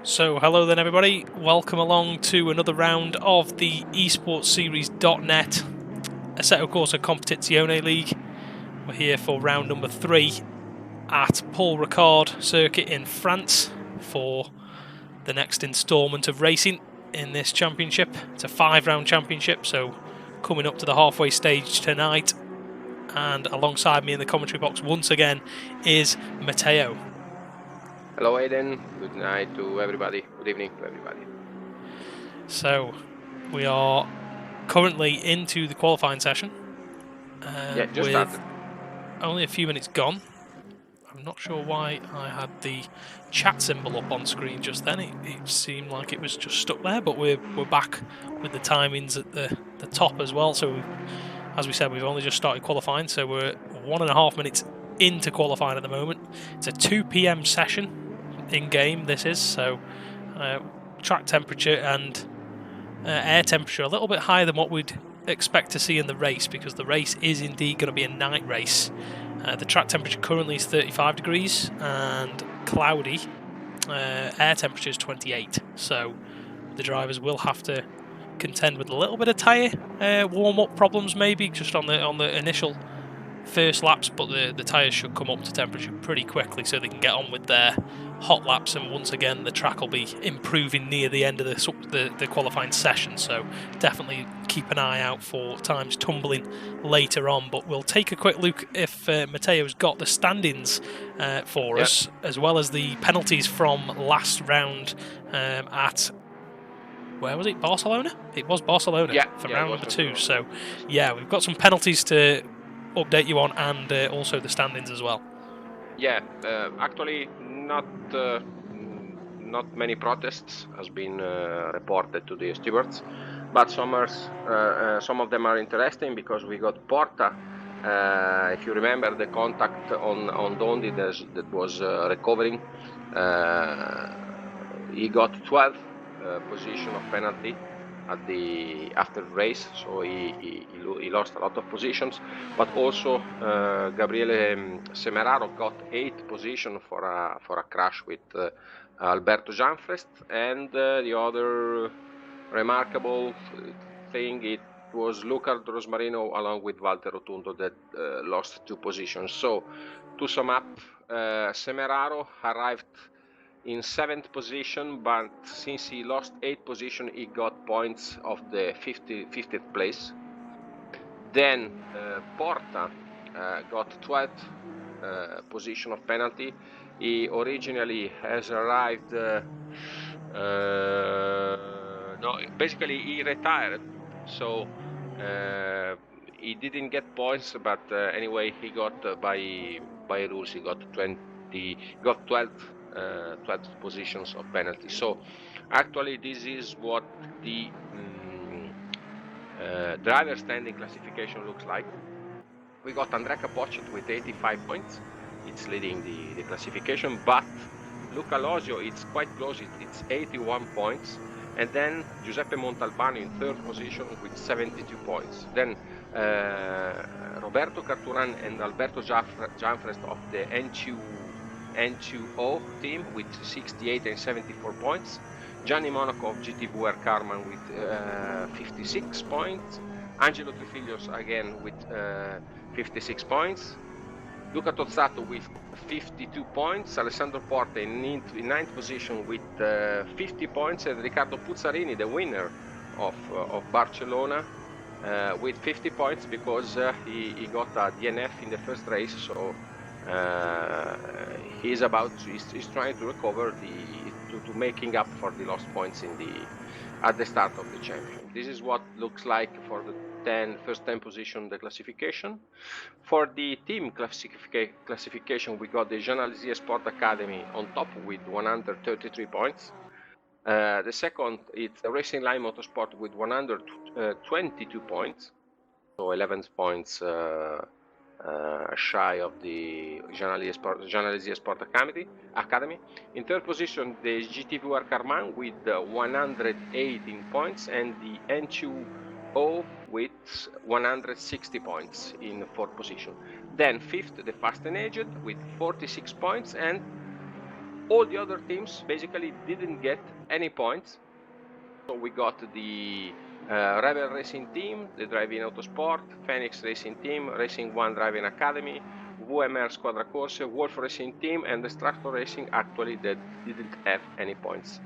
So hello then everybody, welcome along to another round of the esports series.net Assetto Corsa Competizione League. We're here for round number 3 at Paul Ricard circuit in France for the next instalment of racing in this championship. It's a 5-round championship, so coming up to the halfway stage tonight, and alongside me in the commentary box once again is Matteo. Hello Aiden, good night to everybody, good evening to everybody. So, we are currently into the qualifying session. Just with started. Only a few minutes gone. I'm not sure why I had the chat symbol up on screen just then. It seemed like it was just stuck there, but we're back with the timings at the top as well. So, as we said, we've only just started qualifying, so we're 1.5 minutes into qualifying at the moment. It's a 2 p.m. session in game, this is, so track temperature and air temperature a little bit higher than what we'd expect to see in the race, because the race is indeed going to be a night race. The track temperature currently is 35 degrees and cloudy. Air temperature is 28, so the drivers will have to contend with a little bit of tyre warm-up problems, maybe just on the initial first laps, but the tyres should come up to temperature pretty quickly so they can get on with their hot laps, and once again the track will be improving near the end of the qualifying session, so definitely keep an eye out for times tumbling later on. But we'll take a quick look if Matteo's got the standings for us, as well as the penalties from last round at where was it? Barcelona? It was Barcelona for round number 2. So, yeah, we've got some penalties to update you on, and also the standings as well. Yeah, actually, not many protests has been reported to the stewards, but some of them are interesting because we got Porta. If you remember the contact on Dondi that was recovering, he got 12th position of penalty at the after race, so he lost a lot of positions. But also Gabriele Semeraro got 8th position for a crash with Alberto Janfrest, and the other remarkable thing, it was Luca Rosmarino along with Walter Rotundo that lost 2 positions. So to sum up, Semeraro arrived in 7th position, but since he lost 8th position, he got points of the 50th place. Then Porta got 12th position of penalty. He originally has arrived. No, basically he retired, so he didn't get points. But anyway, he got by rules he got 12th positions of penalty. So actually, this is what the driver standing classification looks like. We got Andrea Capocci with 85 points. It's leading the classification, but Luca Losio, it's quite close. It's 81 points. And then Giuseppe Montalbano in 3rd position with 72 points. Then Roberto Carturan and Alberto Janfrest of the N2O team with 68 and 74 points. Gianni Monaco of GT3 Carman with 56 points. Angelo Trifilios again with 56 points. Luca Tozzato with 52 points. Alessandro Porta in 9th position with 50 points. And Riccardo Puzzarini, the winner of Barcelona, with 50 points because he got a DNF in the first race. So he's trying to recover to making up for the lost points at the start of the champion. This is what looks like for the first 10 position the classification. For the team classification, we got the Jean Alesi Sport Academy on top with 133 points. The second, it's Racing Line Motorsport with 122 points, so 11 points shy of the Jean Alesi Sport Academy. In 3rd position, the GT3 Carman with 118 points, and the N2O with 160 points in 4th position. Then 5th, the Fast and Aged with 46 points, and all the other teams basically didn't get any points. So we got the Rebel Racing Team, the Drive-In Autosport, Phoenix Racing Team, Racing One Driving Academy, VMR Squadra Corse, Wolf Racing Team, and the Tractor Racing actually that didn't have any points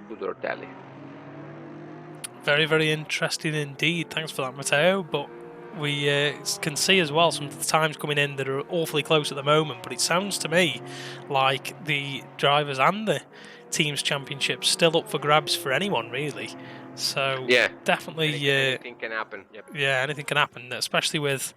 to their tally. Very, very interesting indeed. Thanks for that, Matteo. But we can see as well some times coming in that are awfully close at the moment. But it sounds to me like the drivers and the teams championships still up for grabs for anyone, really. So yeah, definitely, anything can happen. Yep. Yeah, anything can happen, especially with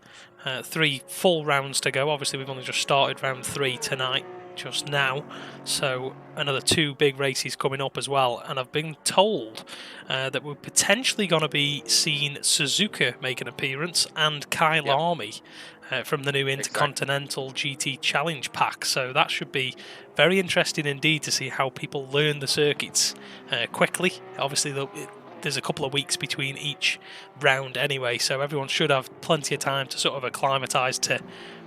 3 full rounds to go. Obviously, we've only just started round 3 tonight, just now, so another 2 big races coming up as well. And I've been told that we're potentially going to be seeing Suzuka make an appearance and Kyle Army from the new Intercontinental GT Challenge pack. So that should be very interesting indeed to see how people learn the circuits quickly. Obviously, there's a couple of weeks between each round anyway, so everyone should have plenty of time to sort of acclimatise to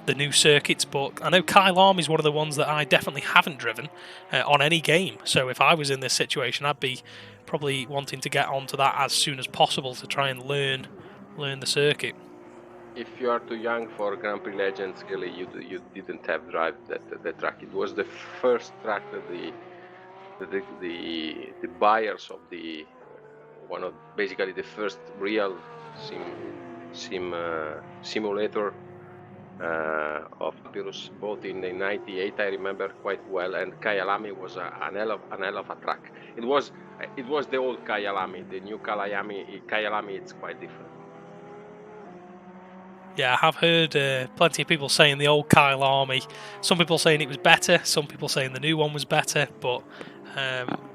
the new circuits. But I know Kyle Arm is one of the ones that I definitely haven't driven on any game, so if I was in this situation, I'd be probably wanting to get onto that as soon as possible to try and learn the circuit. If you are too young for Grand Prix Legends, really, you didn't have drive that track. It was the first track that the buyers of the one of basically the first real simulator of Papyrus, both in the '98 I remember quite well, and Kyalami was an hell of a track. It was the old Kyalami. The new Kyalami it's quite different. Yeah, I have heard plenty of people saying the old Kyle Army. Some people saying it was better, some people saying the new one was better, but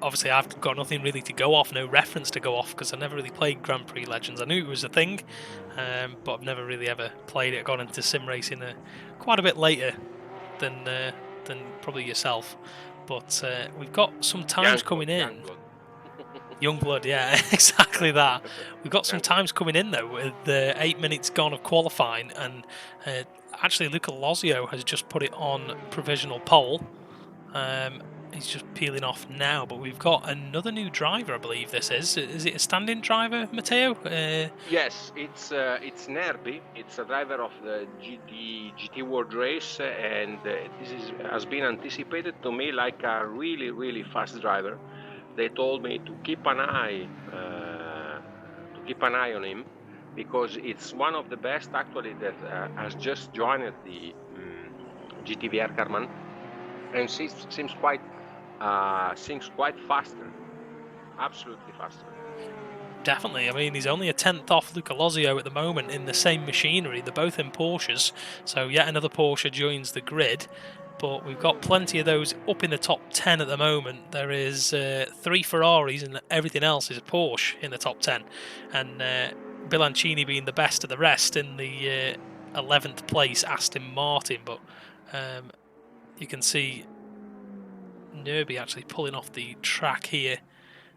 obviously I've got nothing really to go off, no reference to go off, because I never really played Grand Prix Legends. I knew it was a thing, but I've never really ever played it. I got into sim racing quite a bit later than probably yourself. But we've got some times coming in. Youngblood, yeah, exactly that. We've got some times coming in though, with 8 minutes gone of qualifying, and actually Luca Lozio has just put it on provisional pole. He's just peeling off now, but we've got another new driver, I believe this is. Is it a stand-in driver, Matteo? Yes, it's Nerby. It's a driver of the GT World Race, and this has been anticipated to me like a really fast driver. They told me to keep an eye on him, because it's one of the best actually that has just joined the GTVR Carman, and seems quite faster, absolutely faster. Definitely. I mean, he's only a 10th off Luca Lozio at the moment in the same machinery. They're both in Porsches, so yet another Porsche joins the grid. But we've got plenty of those up in the top 10 at the moment. There is 3 Ferraris and everything else is a Porsche in the top 10. And Bilancini being the best of the rest in the 11th place Aston Martin. But you can see Nerby actually pulling off the track here.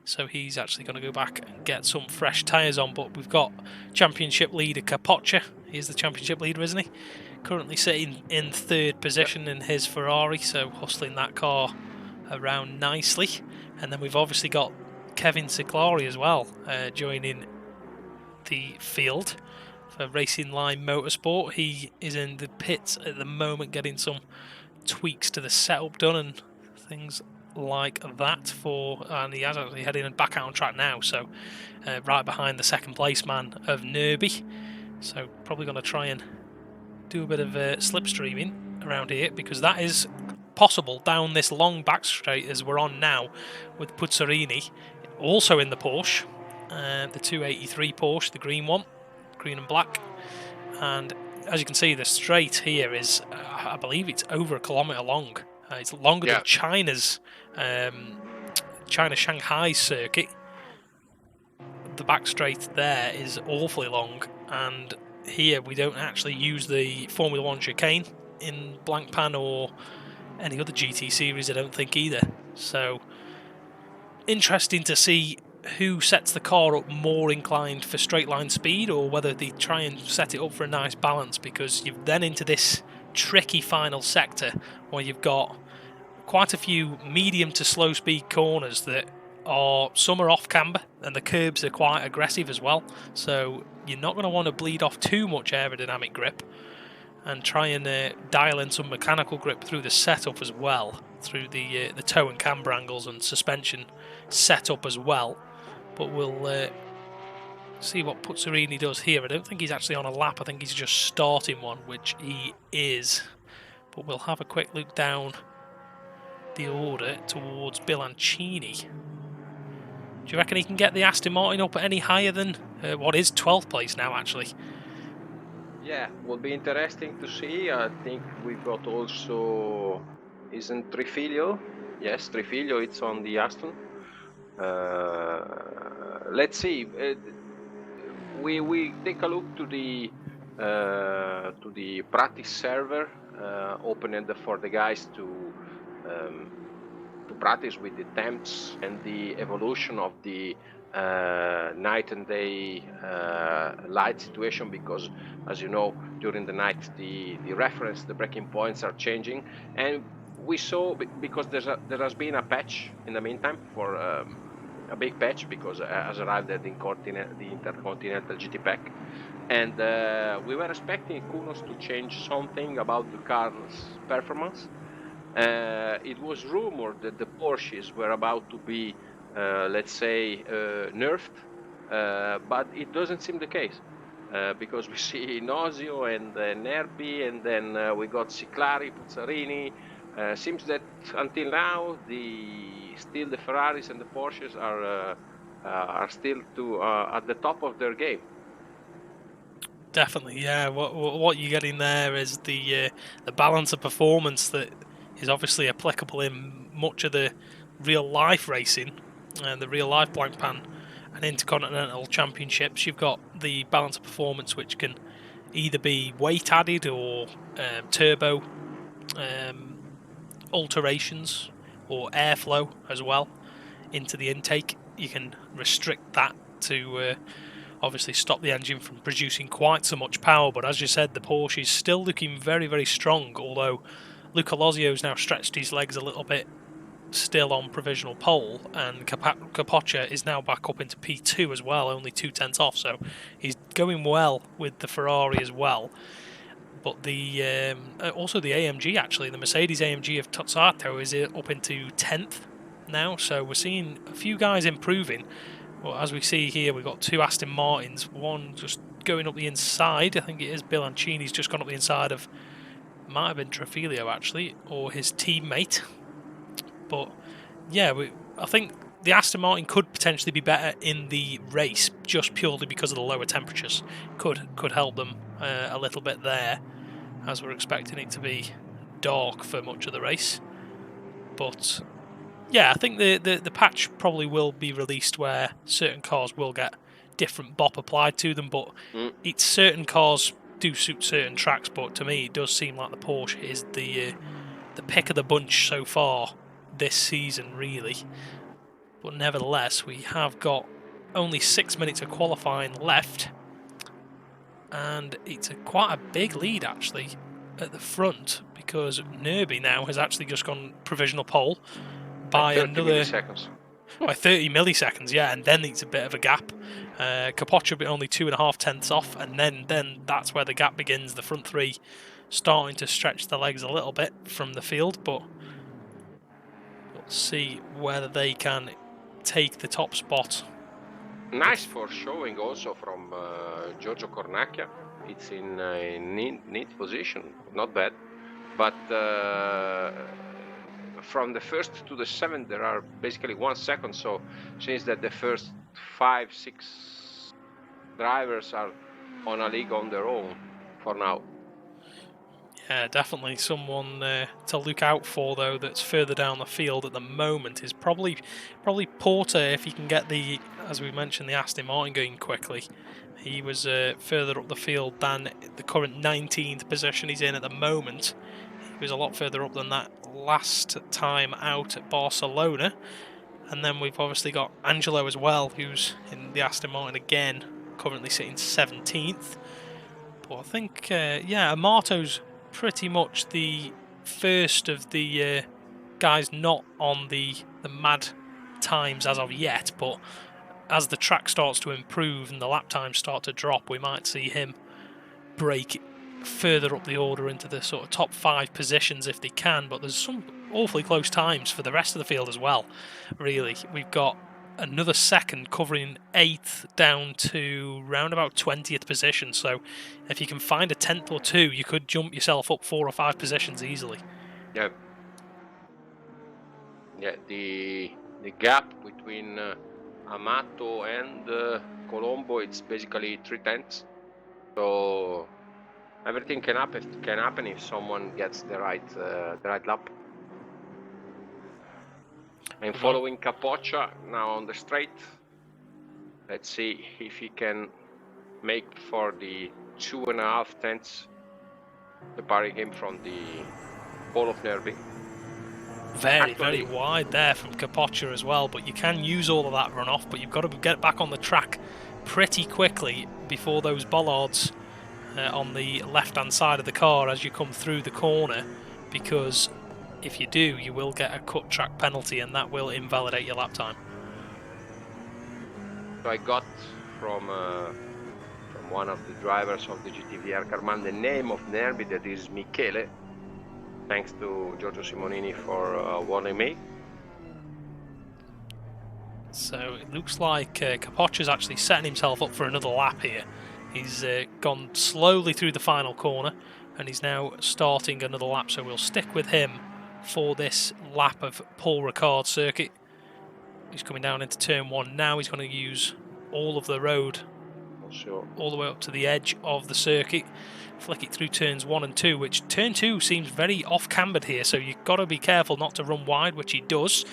So he's actually going to go back and get some fresh tyres on. But we've got championship leader Capoccia. He's the championship leader, isn't he? Currently sitting in 3rd position in his Ferrari, so hustling that car around nicely. And then we've obviously got Kevin Ciclari as well, joining the field for Racing Line Motorsport. He is in the pits at the moment getting some tweaks to the setup done and things like that and he has actually heading back out on track now, so right behind the second place man of Nerby, so probably going to try and do a bit of slipstreaming around here, because that is possible down this long back straight as we're on now with Puzzarini also in the Porsche, the 283 Porsche, the green one, green and black. And as you can see, the straight here is I believe it's over 1 kilometre long. It's longer than China's China-Shanghai circuit. The back straight there is awfully long, and here we don't actually use the Formula 1 chicane in blancpain or any other GT series, I don't think either. So interesting to see who sets the car up more inclined for straight line speed, or whether they try and set it up for a nice balance, because you've then into this tricky final sector where you've got quite a few medium to slow speed corners that are, some are off camber and the curbs are quite aggressive as well, so you're not going to want to bleed off too much aerodynamic grip, and try and dial in some mechanical grip through the setup as well, through the toe and camber angles and suspension setup as well. But we'll see what Puzzarini does here. I don't think he's actually on a lap, I think he's just starting one, which he is. But we'll have a quick look down the order towards Bilancini. Do you reckon he can get the Aston Martin up any higher than what is 12th place now, actually? Yeah, will be interesting to see. I think we've got also, isn't Trifilio? Yes, Trifilio, it's on the Aston. Let's see. We take a look to the practice server opened for the guys to practice with the temps and the evolution of the night and day light situation, because as you know, during the night the reference, the breaking points are changing, and we saw, because there has been a patch in the meantime, for a big patch, because has arrived at the Intercontinental GT Pack, and we were expecting Kunos to change something about the car's performance. It was rumored that the Porsches were about to be, let's say, nerfed, but it doesn't seem the case. because we see Nosio and Nerbi, and then we got Ciclari, Puzzarini. Seems that until now, still the Ferraris and the Porsches are still at the top of their game. Definitely, yeah. What you're getting there is the balance of performance that is obviously applicable in much of the real life racing and the real life blancpain and intercontinental championships. You've got the balance of performance which can either be weight added or turbo alterations or airflow as well into the intake. You can restrict that to obviously stop the engine from producing quite so much power, but as you said, the Porsche is still looking very, very strong, although Luca Lozio's now stretched his legs a little bit, still on provisional pole, and Capoccia is now back up into P2 as well, only 2/10 off, so he's going well with the Ferrari as well. But the also the AMG, actually, the Mercedes AMG of Tozzato is up into 10th now, so we're seeing a few guys improving. Well, as we see here, we've got two Aston Martins, one just going up the inside. I think it is Bilancini's just gone up the inside of, might have been Trafilio actually, or his teammate. But yeah, I think the Aston Martin could potentially be better in the race just purely because of the lower temperatures. Could help them a little bit there, as we're expecting it to be dark for much of the race. But yeah, I think the patch probably will be released where certain cars will get different bop applied to them, but it's certain cars do suit certain tracks. But to me, it does seem like the Porsche is the pick of the bunch so far this season, really. But nevertheless, we have got only 6 minutes of qualifying left, and it's quite a big lead actually at the front, because Nerbi now has actually just gone provisional pole by 30 another milliseconds. By 30 milliseconds, yeah, and then it's a bit of a gap. Capoccia only 2.5 tenths off, and then that's where the gap begins. The front three starting to stretch the legs a little bit from the field, but we'll see whether they can take the top spot. Nice for showing also from Giorgio Cornacchia. It's in a neat position, not bad, but from the first to the seventh there are basically 1 second, so since that the first 5-6 drivers are on a league on their own for now. Yeah, definitely someone to look out for, though, that's further down the field at the moment is probably Porter, if he can get the, as we mentioned, the Aston Martin going quickly. He was further up the field than the current 19th position he's in at the moment. He was a lot further up than that last time out at Barcelona. And then we've obviously got Angelo as well, who's in the Aston Martin again, currently sitting 17th. But I think, yeah, Amato's pretty much the first of the guys not on the mad times as of yet, but as the track starts to improve and the lap times start to drop, we might see him break further up the order into the sort of top 5 positions if they can. But there's some awfully close times for the rest of the field as well, really. We've got another second covering 8th down to round about 20th position, so if you can find a 10th or 2, you could jump yourself up 4 or 5 positions easily. Yeah, the gap between Amato and Colombo, it's basically 3 tenths, so everything can happen if someone gets the right lap. I'm following Capoccia now on the straight. Let's see if he can make for the 2.5 tenths, separating him from the pole of Nerbi. Very wide there from Capoccia as well, but you can use all of that runoff, but you've got to get back on the track pretty quickly before those bollards on the left-hand side of the car as you come through the corner, because if you do, you will get a cut track penalty, and that will invalidate your lap time. So I got from one of the drivers of the GT3 Carman the name of Nerbi, that is Michele. Thanks to Giorgio Simonini for warning me. So it looks like Capoccia's actually setting himself up for another lap here. He's gone slowly through the final corner, and he's now starting another lap, so we'll stick with him for this lap of Paul Ricard circuit. He's coming down into turn 1 now. He's going to use all of the road all the way up to the edge of the circuit, flick it through turns 1 and 2, which turn 2 seems very off-cambered here, so you've got to be careful not to run wide, which he does.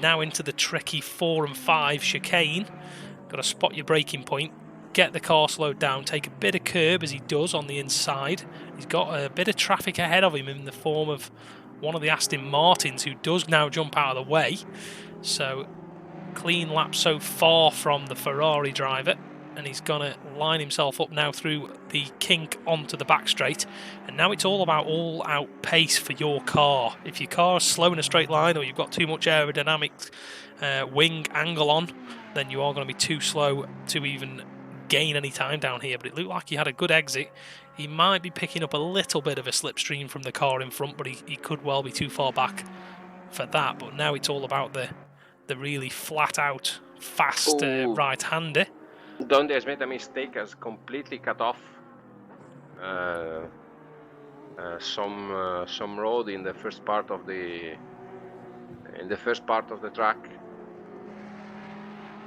Now into the tricky 4 and 5 chicane. Got to spot your braking point, get the car slowed down, take a bit of curb as he does on the inside. He's got a bit of traffic ahead of him in the form of one of the Aston Martins, who does now jump out of the way. So clean lap so far from the Ferrari driver, and he's going to line himself up now through the kink onto the back straight. And now it's all about all-out pace for your car. If your car is slow in a straight line, or you've got too much aerodynamic wing angle on, then you are going to be too slow to even gain any time down here. But it looked like he had a good exit. He might be picking up a little bit of a slipstream from the car in front, but he could well be too far back for that. But now it's all about the really flat-out, fast right-hander. Dondi has made a mistake, has completely cut off some road in the first part of the track.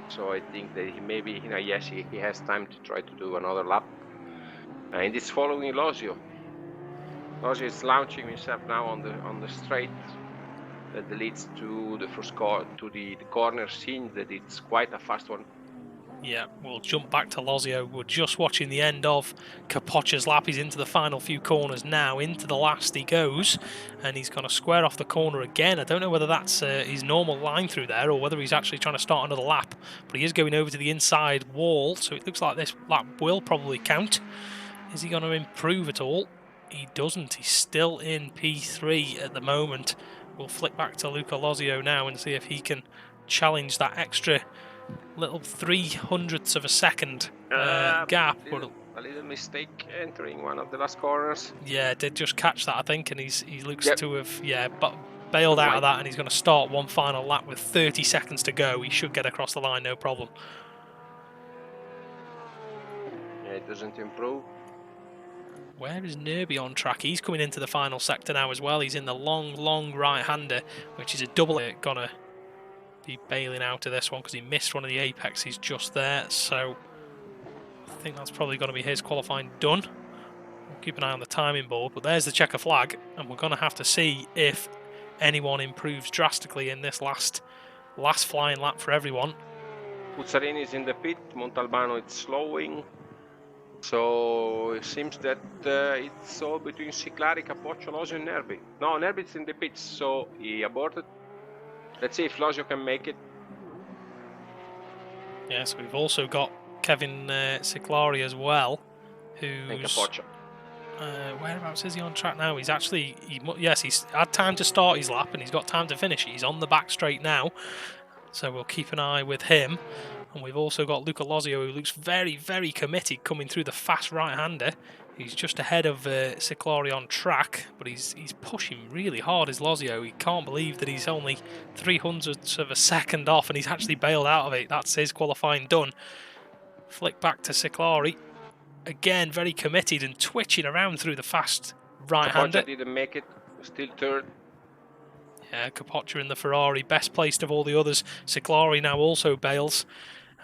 So I think that he maybe, yes, he has time to try to do another lap. And it's following Losio. Losio is launching himself now on the straight that leads to the first to the corner. Seems that it's quite a fast one. Yeah, we'll jump back to Losio. We're just watching the end of Capoccia's lap. He's into the final few corners now. Into the last he goes, and he's going to square off the corner again. I don't know whether that's his normal line through there, or whether he's actually trying to start another lap. But he is going over to the inside wall, so it looks like this lap will probably count. Is he going to improve at all? He doesn't. He's still in P3 at the moment. We'll flick back to Luca Losio now and see if he can challenge that extra little 300ths of a second gap. A little mistake entering one of the last corners. Yeah, did just catch that, I think, and he looks to have bailed out of that, and he's going to start one final lap with 30 seconds to go. He should get across the line, no problem. Yeah, it doesn't improve. Where is Nerby on track? He's coming into the final sector now as well. He's in the long right-hander, which is a double. Gonna be bailing out of this one because he missed one of the apexes just there. So I think that's probably going to be his qualifying done. We'll keep an eye on the timing board, but there's the checker flag, and we're going to have to see if anyone improves drastically in this last flying lap for everyone. Puzzarini is in the pit. Montalbano is slowing. So it seems that it's all between Ciclari, Capoccio, Losio and Nerby. No, Nerby's in the pits, so he aborted. Let's see if Losio can make it. Yeah, so we've also got Kevin Ciclari as well, who's... And Capoccio. Whereabouts is he on track now? He's actually... Yes, he's had time to start his lap and he's got time to finish. He's on the back straight now, so we'll keep an eye with him. And we've also got Luca Losio, who looks very, very committed, coming through the fast right-hander. He's just ahead of Ciclari on track, but he's pushing really hard as Losio. He can't believe that he's only 300ths of a second off, and he's actually bailed out of it. That's his qualifying done. Flick back to Ciclari. Again, very committed and twitching around through the fast right-hander. Capoccia didn't make it, still third. Yeah, Capoccia in the Ferrari, best placed of all the others. Ciclari now also bails.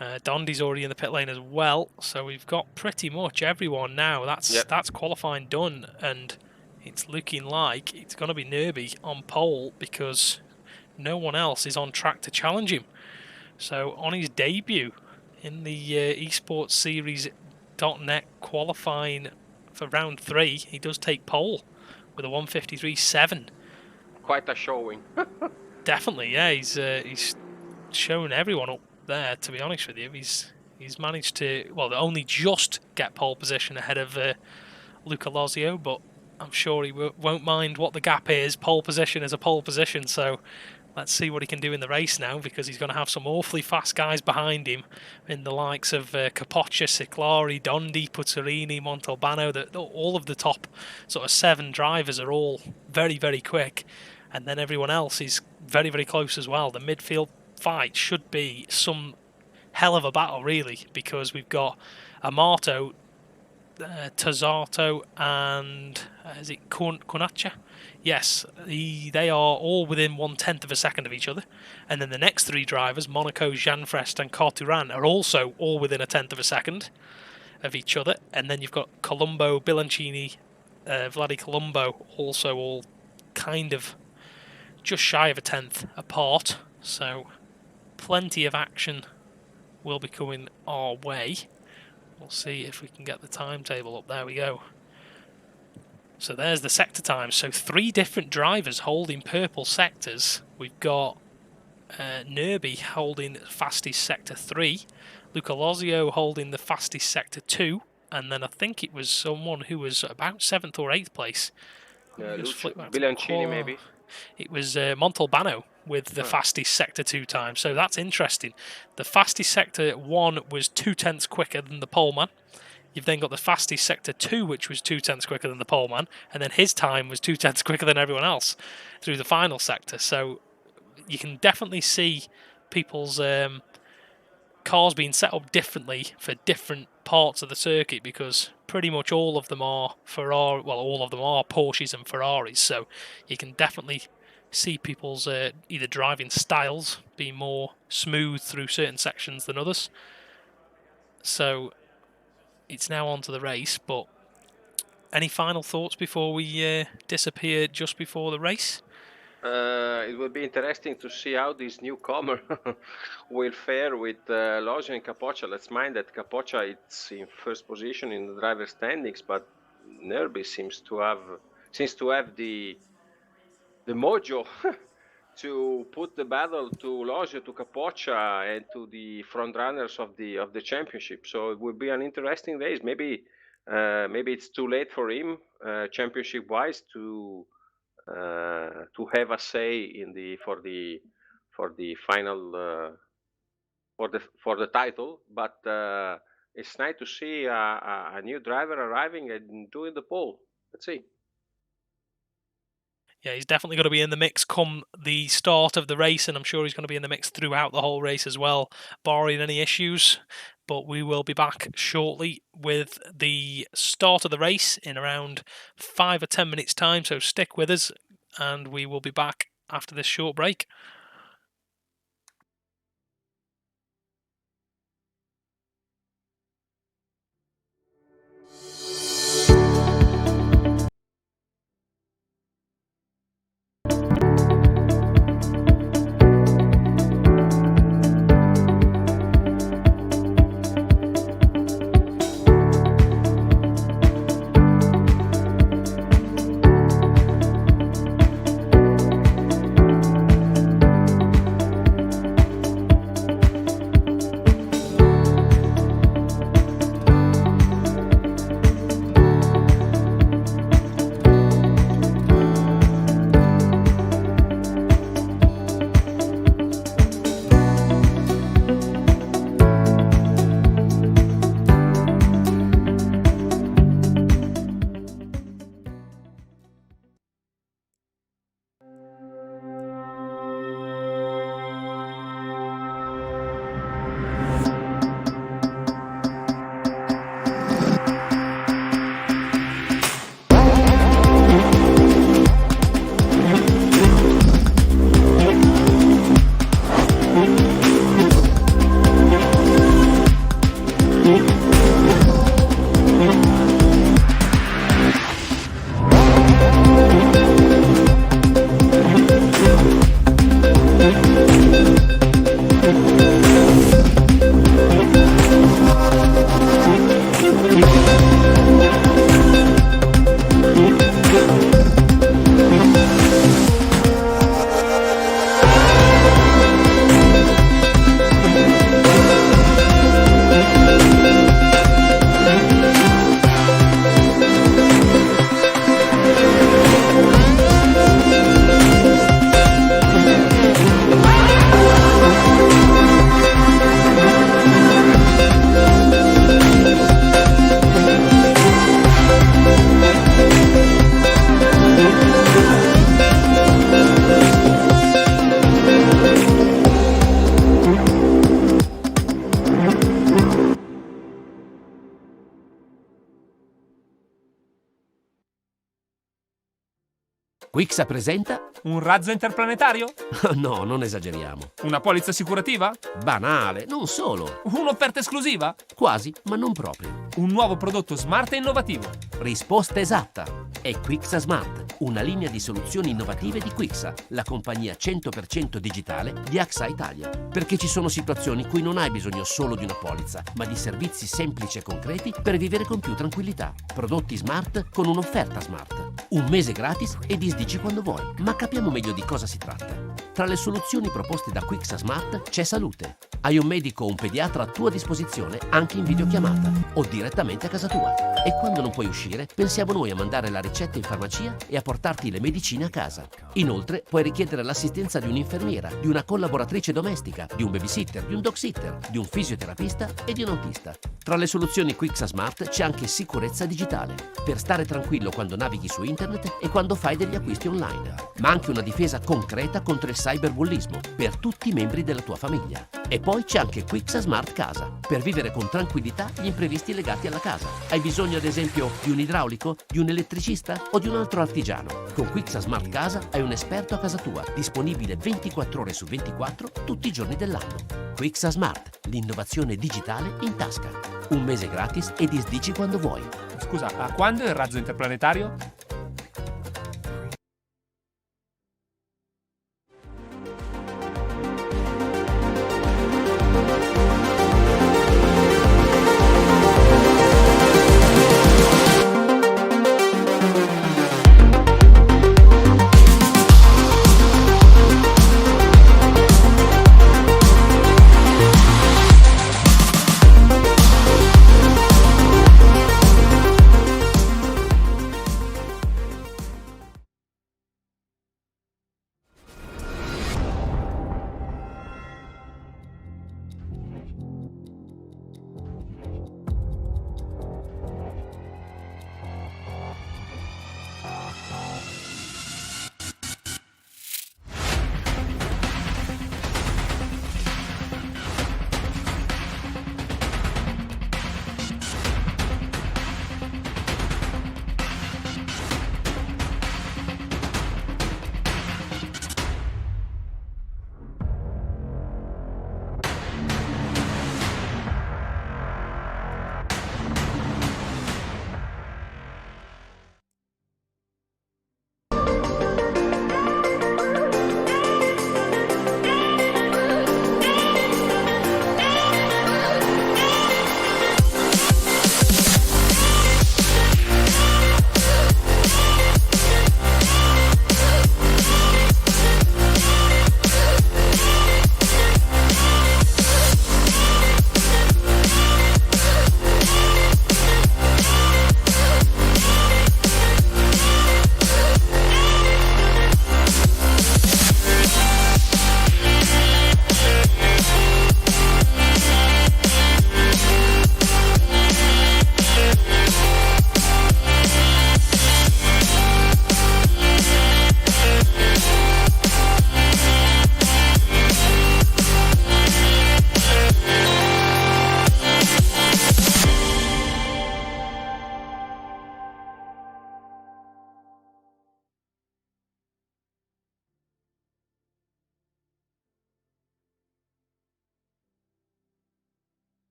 Dondi's already in the pit lane as well, so we've got pretty much everyone now. That's qualifying done, and it's looking like it's going to be Nerby on pole because no one else is on track to challenge him. So on his debut in the esports series.net qualifying for round 3, he does take pole with a 1:53.7. Quite a showing. Definitely, yeah. He's shown everyone up there, to be honest with you. He's managed to, well, only just get pole position ahead of Luca Losio, but I'm sure he won't mind what the gap is. Pole position is a pole position, so let's see what he can do in the race now, because he's going to have some awfully fast guys behind him in the likes of Capoccia, Ciclari, Dondi, Puzzarini, Montalbano. All of the top sort of 7 drivers are all very, very quick, and then everyone else is very, very close as well. The midfield fight should be some hell of a battle, really, because we've got Amato Tozzato and is it Cornaccia? Yes, they are all within 1/10 of a second of each other. And then the next three drivers, Monaco, Jeanfrest and Carturan, are also all within 1/10 of a second of each other. And then you've got Colombo, Bilancini, Vladi Colombo, also all kind of just shy of 1/10 apart. So plenty of action will be coming our way. We'll see if we can get the timetable up. There we go. So there's the sector times. So 3 different drivers holding purple sectors. We've got Nerby holding fastest sector 3, Luca Lozio holding the fastest sector 2, and then I think it was someone who was about 7th or 8th place. Bilancini maybe? It was Montalbano with the fastest sector 2 time. So that's interesting. The fastest sector 1 was 2/10 quicker than the poleman. You've then got the fastest sector 2, which was 2/10 quicker than the poleman, and then his time was 2/10 quicker than everyone else through the final sector. So you can definitely see people's cars being set up differently for different parts of the circuit, because pretty much all of them are all of them are Porsches and Ferraris. So you can definitely see people's either driving styles being more smooth through certain sections than others. So it's now on to the race, but any final thoughts before we disappear just before the race? It will be interesting to see how this newcomer will fare with Loggia and Capoccia. Let's mind that Capoccia is in first position in the driver standings, but Nerby seems to have the mojo to put the battle to Loggia, to Capoccia, and to the front runners of the championship. So it will be an interesting race. Maybe it's too late for him, championship wise, to have a say for the final for the title, but it's nice to see a new driver arriving and doing the pole. Let's see. Yeah, he's definitely going to be in the mix come the start of the race, and I'm sure he's going to be in the mix throughout the whole race as well, barring any issues. But we will be back shortly with the start of the race in around 5 or 10 minutes time, so stick with us, and we will be back after this short break. Quixa presenta? Un razzo interplanetario? No, non esageriamo. Una polizza assicurativa? Banale, non solo. Un'offerta esclusiva? Quasi, ma non proprio. Un nuovo prodotto smart e innovativo? Risposta esatta. È Quixa Smart, una linea di soluzioni innovative di Quixa, la compagnia 100% digitale di AXA Italia. Perché ci sono situazioni in cui non hai bisogno solo di una polizza, ma di servizi semplici e concreti per vivere con più tranquillità. Prodotti smart con un'offerta smart. Un mese gratis e disdici quando vuoi. Ma capiamo meglio di cosa si tratta. Tra le soluzioni proposte da Quixa Smart c'è salute. Hai un medico o un pediatra a tua disposizione anche in videochiamata o direttamente a casa tua. E quando non puoi uscire, pensiamo noi a mandare la ricetta in farmacia e a portarti le medicine a casa. Inoltre, puoi richiedere l'assistenza di un'infermiera, di una collaboratrice domestica, di un babysitter, di un dog sitter, di un fisioterapista e di un autista. Tra le soluzioni Quixa Smart c'è anche sicurezza digitale, per stare tranquillo quando navighi su internet e quando fai degli acquisti online, ma anche una difesa concreta contro il cyberbullismo per tutti i membri della tua famiglia. E poi c'è anche Quixa Smart Casa, per vivere con tranquillità gli imprevisti legati alla casa. Hai bisogno ad esempio di un idraulico, di un elettricista o di un altro artigiano? Con Quixa Smart Casa hai un esperto a casa tua, disponibile 24 ore su 24 tutti i giorni dell'anno. Quixa Smart, l'innovazione digitale in tasca. Un mese gratis e disdici quando vuoi. Scusa, a quando il razzo interplanetario?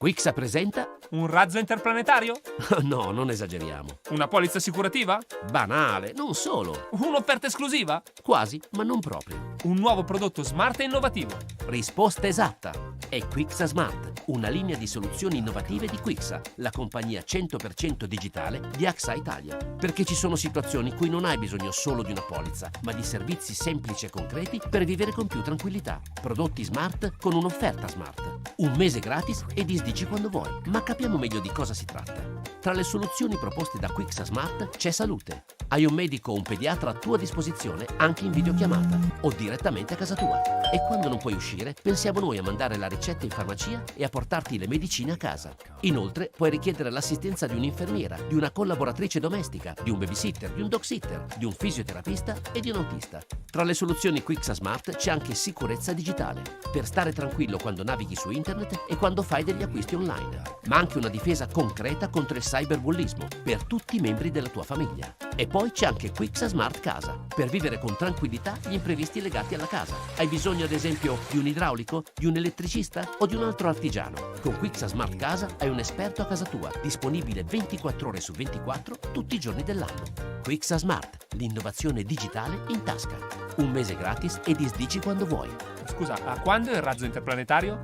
Quixa presenta? Un razzo interplanetario? No, non esageriamo. Una polizza assicurativa? Banale, non solo. Un'offerta esclusiva? Quasi, ma non proprio. Un nuovo prodotto smart e innovativo? Risposta esatta. È Quixa Smart, una linea di soluzioni innovative di Quixa, la compagnia 100% digitale di AXA Italia. Perché ci sono situazioni in cui non hai bisogno solo di una polizza, ma di servizi semplici e concreti per vivere con più tranquillità. Prodotti smart con un'offerta smart. Un mese gratis e disdici quando vuoi. Ma capiamo meglio di cosa si tratta. Tra le soluzioni proposte da Quixa Smart c'è salute. Hai un medico o un pediatra a tua disposizione anche in videochiamata o direttamente a casa tua. E quando non puoi uscire, pensiamo noi a mandare la ricetta in farmacia e a portarti le medicine a casa. Inoltre, puoi richiedere l'assistenza di un'infermiera, di una collaboratrice domestica, di un babysitter, di un dog sitter, di un fisioterapista e di un autista. Tra le soluzioni Quixa Smart c'è anche sicurezza digitale, per stare tranquillo quando navighi su internet e quando fai degli acquisti online, ma anche una difesa concreta contro il cyberbullismo per tutti i membri della tua famiglia. E poi c'è anche Quixa Smart Casa, per vivere con tranquillità gli imprevisti legati alla casa. Hai bisogno ad esempio di un idraulico, di un elettricista o di un altro artigiano? Con Quixa Smart Casa hai un esperto a casa tua, disponibile 24 ore su 24 tutti i giorni dell'anno. Quixa Smart, l'innovazione digitale in tasca. Un mese gratis e disdici quando vuoi. Scusa, a quando il razzo interplanetario?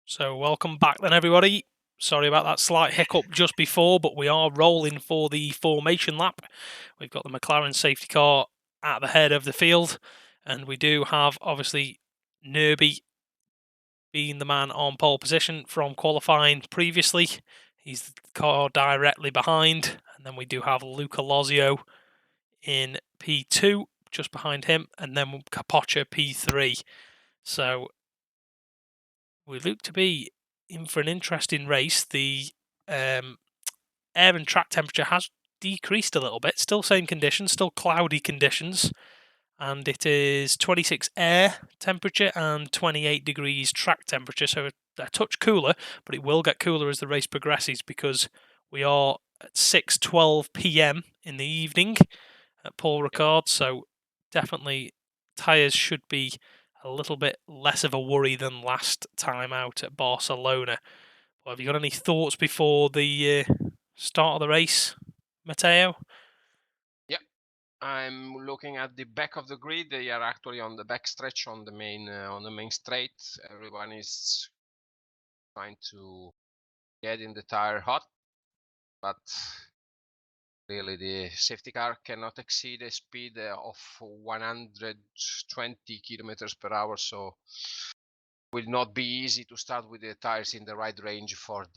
So welcome back then, everybody. Sorry about that slight hiccup just before, but we are rolling for the formation lap. We've got the McLaren safety car at the head of the field, and we do have, obviously, Nerby being the man on pole position from qualifying previously. He's the car directly behind, and then we do have Luca Lozio in P2, just behind him, and then Capoccia P3. So we look to be in for an interesting race. The air and track temperature has decreased a little bit. Still same conditions, still cloudy conditions. And it is 26 air temperature and 28 degrees track temperature. So a touch cooler, but it will get cooler as the race progresses because we are at 6:12 p.m. in the evening at Paul Ricard. So definitely tyres should be a little bit less of a worry than last time out at Barcelona. Well, have you got any thoughts before the start of the race, Matteo? Yeah, I'm looking at the back of the grid. They are actually on the back stretch on the main straight. Everyone is trying to get in the tire hot, but really the safety car cannot exceed a speed of 120 kilometers per hour, so will not be easy to start with the tires in the right range for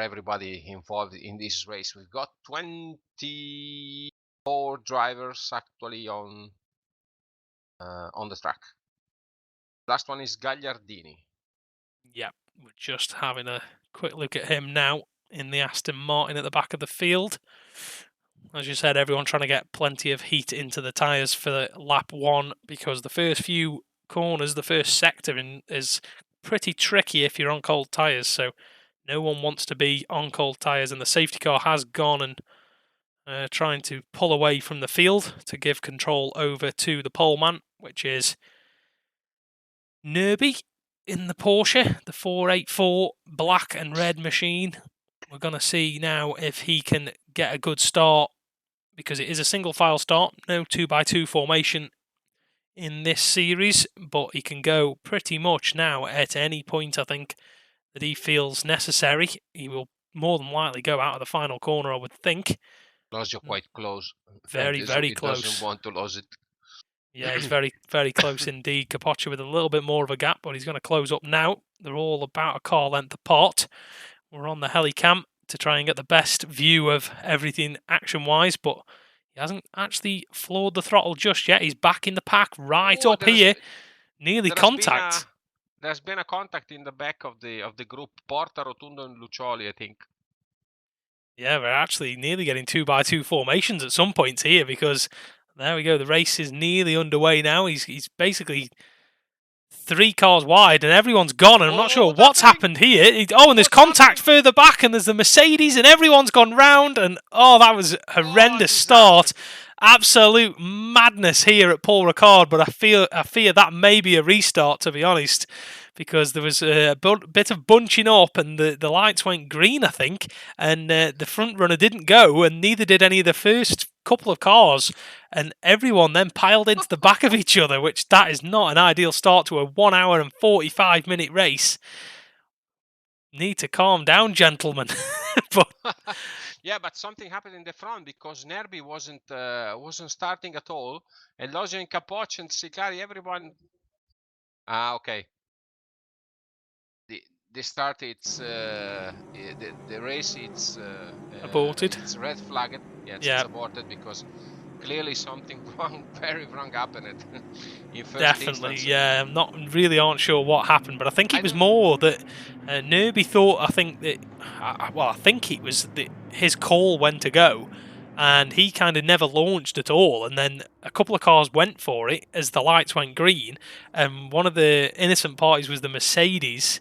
everybody involved in this race. We've got 24 drivers actually on the track. Last one is Gagliardini. Yep, we're just having a quick look at him now in the Aston Martin at the back of the field. As you said, everyone trying to get plenty of heat into the tyres for lap one, because the first few corners, the first sector is pretty tricky if you're on cold tyres, so no one wants to be on cold tyres, and the safety car has gone and trying to pull away from the field to give control over to the poleman, which is Nerby in the Porsche, the 484 black and red machine. We're going to see now if he can get a good start, because it is a single file start, no 2x2 formation in this series, but he can go pretty much now at any point, I think, that he feels necessary. He will more than likely go out of the final corner, I would think. Lozio quite close. Very, very close. He doesn't want to lose it. Yeah, he's very, very close indeed. Capoccia with a little bit more of a gap, but he's going to close up now. They're all about a car length apart. We're on the helicam to try and get the best view of everything action-wise, but he hasn't actually floored the throttle just yet. He's back in the pack right up here, nearly contact. There's been a contact in the back of the group, Porta, Rotundo and Lucioli, I think. Yeah, we're actually nearly getting 2x2 formations at some points here, because there we go. The race is nearly underway now. He's basically 3 cars wide and everyone's gone, and I'm not sure what's happened here. And there's contact further back, and there's the Mercedes, and everyone's gone round, and that was a horrendous start. Absolute madness here at Paul Ricard, but I fear that may be a restart, to be honest, because there was a bit of bunching up, and the lights went green, I think, and the front runner didn't go, and neither did any of the first couple of cars, and everyone then piled into the back of each other, which that is not an ideal start to a 1 hour and 45-minute race. Need to calm down, gentlemen. But yeah, but something happened in the front, because Nerby wasn't starting at all, and Lozio and Capoccia and Sicari, everyone. Okay. The start, it's the race, it's aborted. It's red flagged. Yeah, it's aborted, because clearly something very wrong happened in first Definitely, instance. yeah. I'm really aren't sure what happened, but I think it was more that Nerby thought. I think it was that his call when to go, and he kind of never launched at all. And then a couple of cars went for it as the lights went green, and one of the innocent parties was the Mercedes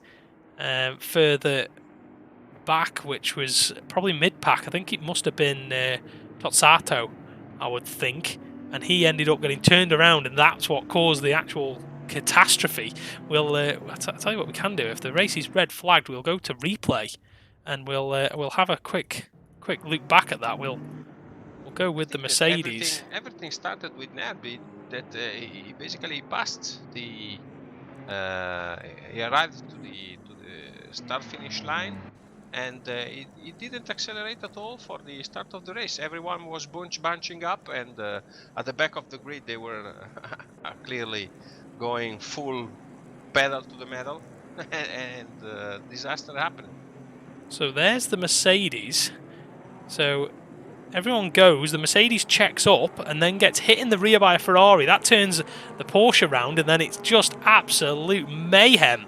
further back, which was probably mid-pack. I think it must have been Tozzato, I would think, and he ended up getting turned around, and that's what caused the actual catastrophe. We'll I'll tell you what we can do. If the race is red flagged, we'll go to replay, and we'll have a quick look back at that. We'll go with the Mercedes. Everything started with Nerby, that he basically passed the He arrived to the start finish line, and he didn't accelerate at all for the start of the race. Everyone was bunching up, and at the back of the grid they were clearly going full pedal to the metal, and disaster happened. So there's the Mercedes. So everyone goes, the Mercedes checks up and then gets hit in the rear by a Ferrari. That turns the Porsche round, and then it's just absolute mayhem.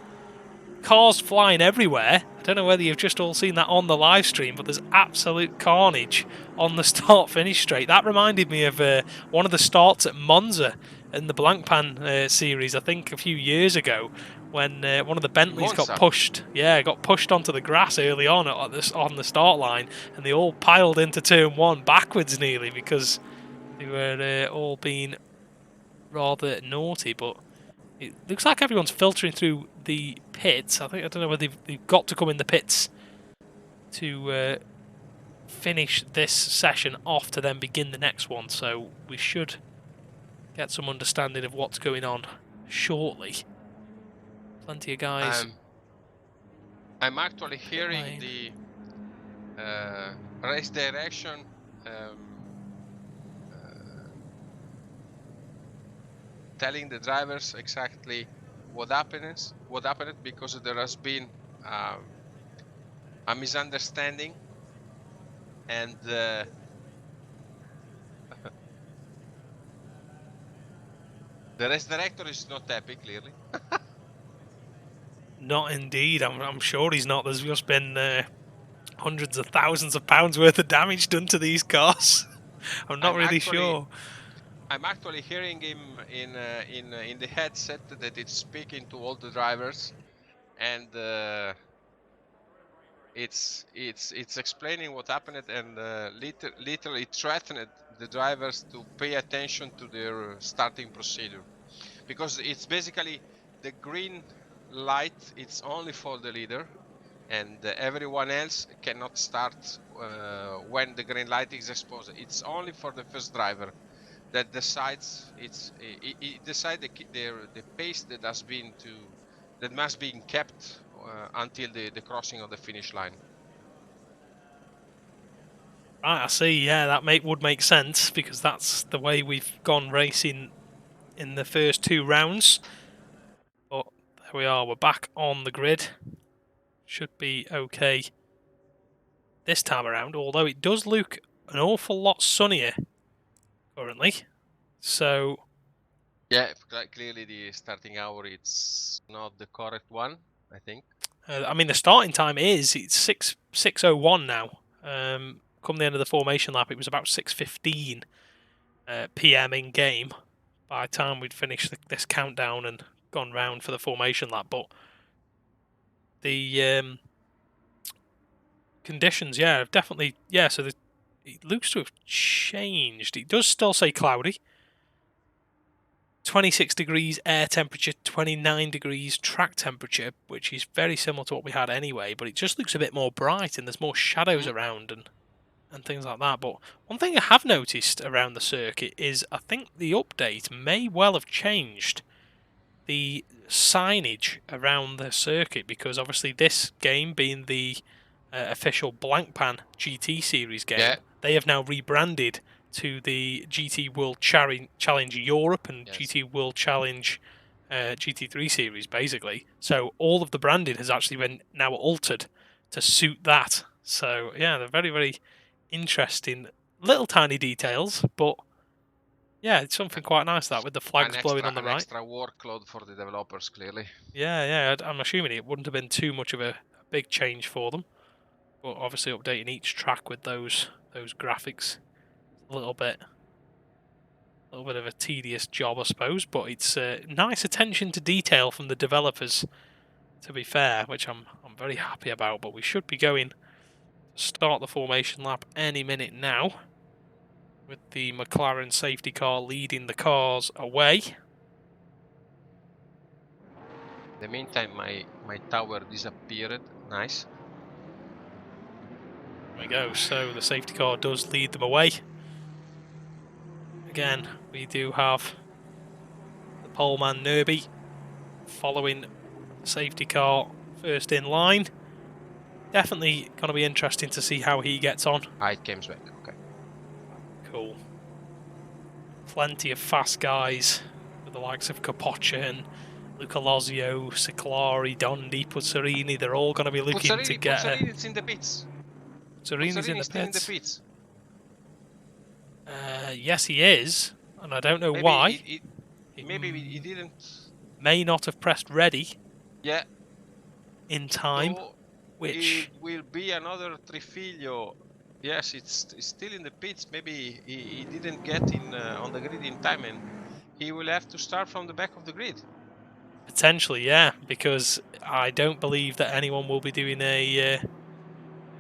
Cars flying everywhere. I don't know whether you've just all seen that on the live stream, but there's absolute carnage on the start-finish straight. That reminded me of one of the starts at Monza in the blancpain series, I think a few years ago, when one of the Bentleys got pushed onto the grass early on on the start line, and they all piled into turn one backwards nearly because they were all being rather naughty. But it looks like everyone's filtering through the pits. I don't know whether they've got to come in the pits to finish this session off to then begin the next one. So we should get some understanding of what's going on shortly. Plenty of guys. I'm actually hearing the race direction telling the drivers exactly what happened because there has been a misunderstanding, and the race director is not happy, clearly. Not indeed. I'm sure he's not. There's just been hundreds of thousands of pounds worth of damage done to these cars. I'm not really sure. I'm actually hearing him in the headset that it's speaking to all the drivers, and it's explaining what happened, and literally threatened the drivers to pay attention to their starting procedure, because it's basically the green light. It's only for the leader, and everyone else cannot start when the green light is exposed. It's only for the first driver that decides. It decides the pace that must be kept until the crossing of the finish line. Right, I see. Yeah, that would make sense, because that's the way we've gone racing in the first two rounds. But there we are. We're back on the grid. Should be okay this time around, although it does look an awful lot sunnier currently. So yeah, clearly the starting hour, it's not the correct one, I think. I mean, the starting time it's 6:01 now. Come the end of the formation lap, it was about 6:15 p.m. in game by the time we'd finished this countdown and gone round for the formation lap. But the conditions, have definitely, so it looks to have changed. It does still say cloudy. 26 degrees air temperature, 29 degrees track temperature, which is very similar to what we had anyway, but it just looks a bit more bright and there's more shadows around and things like that. But one thing I have noticed around the circuit is I think the update may well have changed the signage around the circuit, because obviously this game being the official blancpain GT series game, they have now rebranded to the GT World Challenge Europe and GT World Challenge GT3 series, basically. So all of the branding has actually been now altered to suit that. So yeah, they're very, very interesting little tiny details, but yeah, it's something quite nice that with the flags blowing on the right. An extra workload for the developers, clearly. Yeah, I'm assuming it wouldn't have been too much of a big change for them, but obviously updating each track with those graphics, a little bit of a tedious job, I suppose, but it's nice attention to detail from the developers, to be fair, which I'm very happy about. But we should be going to start the formation lap any minute now, with the McLaren safety car leading the cars away. In the meantime, my tower disappeared. Nice. There we go. So the safety car does lead them away. Again, we do have the poleman Nerby following safety car first in line. Definitely going to be interesting to see how he gets on. It came back. Okay. Cool. Plenty of fast guys with the likes of Capoccia and Luca Lozio, Ciclari, Dondi, Puzzarini. They're all going to be looking to get. Puzzarini's in the pits. Puzzarini's in the still in the pits. pits. Yes, he is, and I don't know Maybe why. Maybe he didn't. May not have pressed ready. Yeah. In time, So which it will be another Trifilio. Yes, it's still in the pits. Maybe he didn't get in on the grid in time, and he will have to start from the back of the grid. potentially, yeah, because I don't believe that anyone will be doing a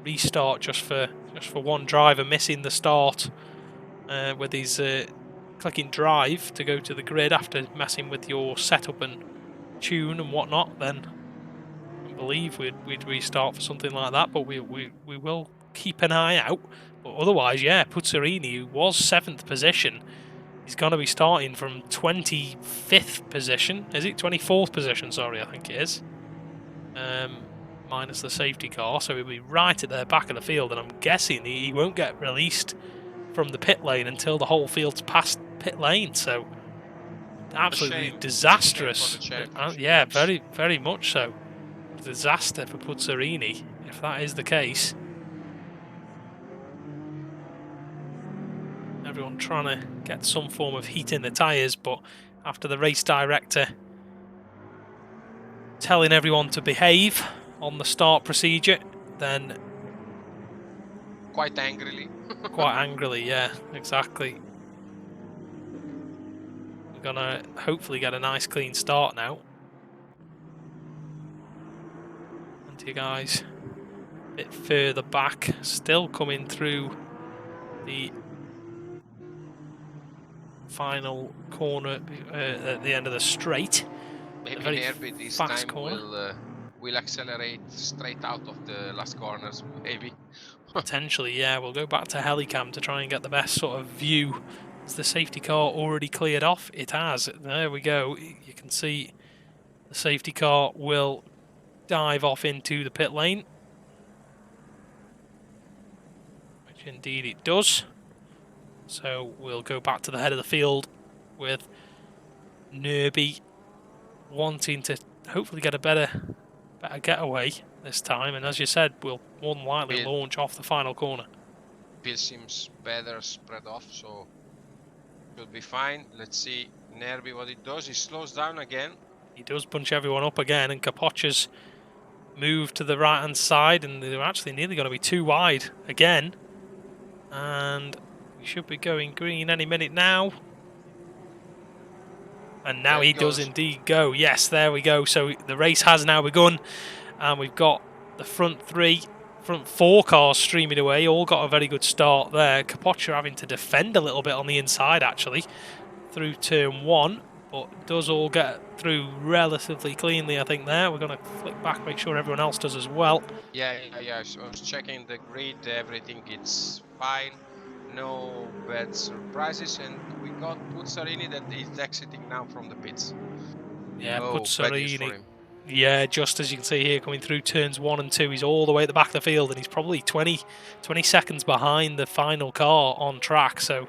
restart just for one driver missing the start with his clicking drive to go to the grid after messing with your setup and tune and whatnot. Then I believe we'd restart for something like that, but we will keep an eye out. But otherwise, yeah, Puzzarini, who was 7th position, he's going to be starting from 25th position. Is it 24th position? Sorry, I think it is. Minus the safety car, so he'll be right at the back of the field, and I'm guessing he won't get released from the pit lane until the whole field's past pit lane. So absolutely disastrous. Yeah, very, very much so. Disaster for Puzzarini, if that is the case. Everyone trying to get some form of heat in the tyres, but after the race director telling everyone to behave on the start procedure, then quite angrily. Quite angrily, yeah, exactly. We're gonna hopefully get a nice clean start now. And you guys a bit further back, still coming through the final corner at the end of the straight. Maybe Nerby this time will accelerate straight out of the last corners, maybe. Potentially, yeah. We'll go back to Helicam to try and get the best sort of view. Has the safety car already cleared off? It has. There we go. You can see the safety car will dive off into the pit lane. Which indeed it does. So we'll go back to the head of the field with Nerby wanting to hopefully get a better getaway this time, and as you said, we'll more than likely launch off the final corner. Bill seems better spread off, so should be fine. Let's see Nerby what it does. He slows down again. He does bunch everyone up again, and Capoccia's moved to the right hand side, and they're actually nearly going to be too wide again. And we should be going green any minute now. And now he does indeed go. Yes, there we go. So the race has now begun. And we've got the front four cars streaming away. All got a very good start there. Capoccia having to defend a little bit on the inside, actually, through turn 1. But does all get through relatively cleanly, I think, there. We're going to flick back, make sure everyone else does as well. Yeah. So I was checking the grid. Everything is fine. No bad surprises, and we got Puzzarini that is exiting now from the pits. Yeah, Puzzarini. Yeah, just as you can see here, coming through turns 1 and 2, he's all the way at the back of the field, and he's probably 20 seconds behind the final car on track, so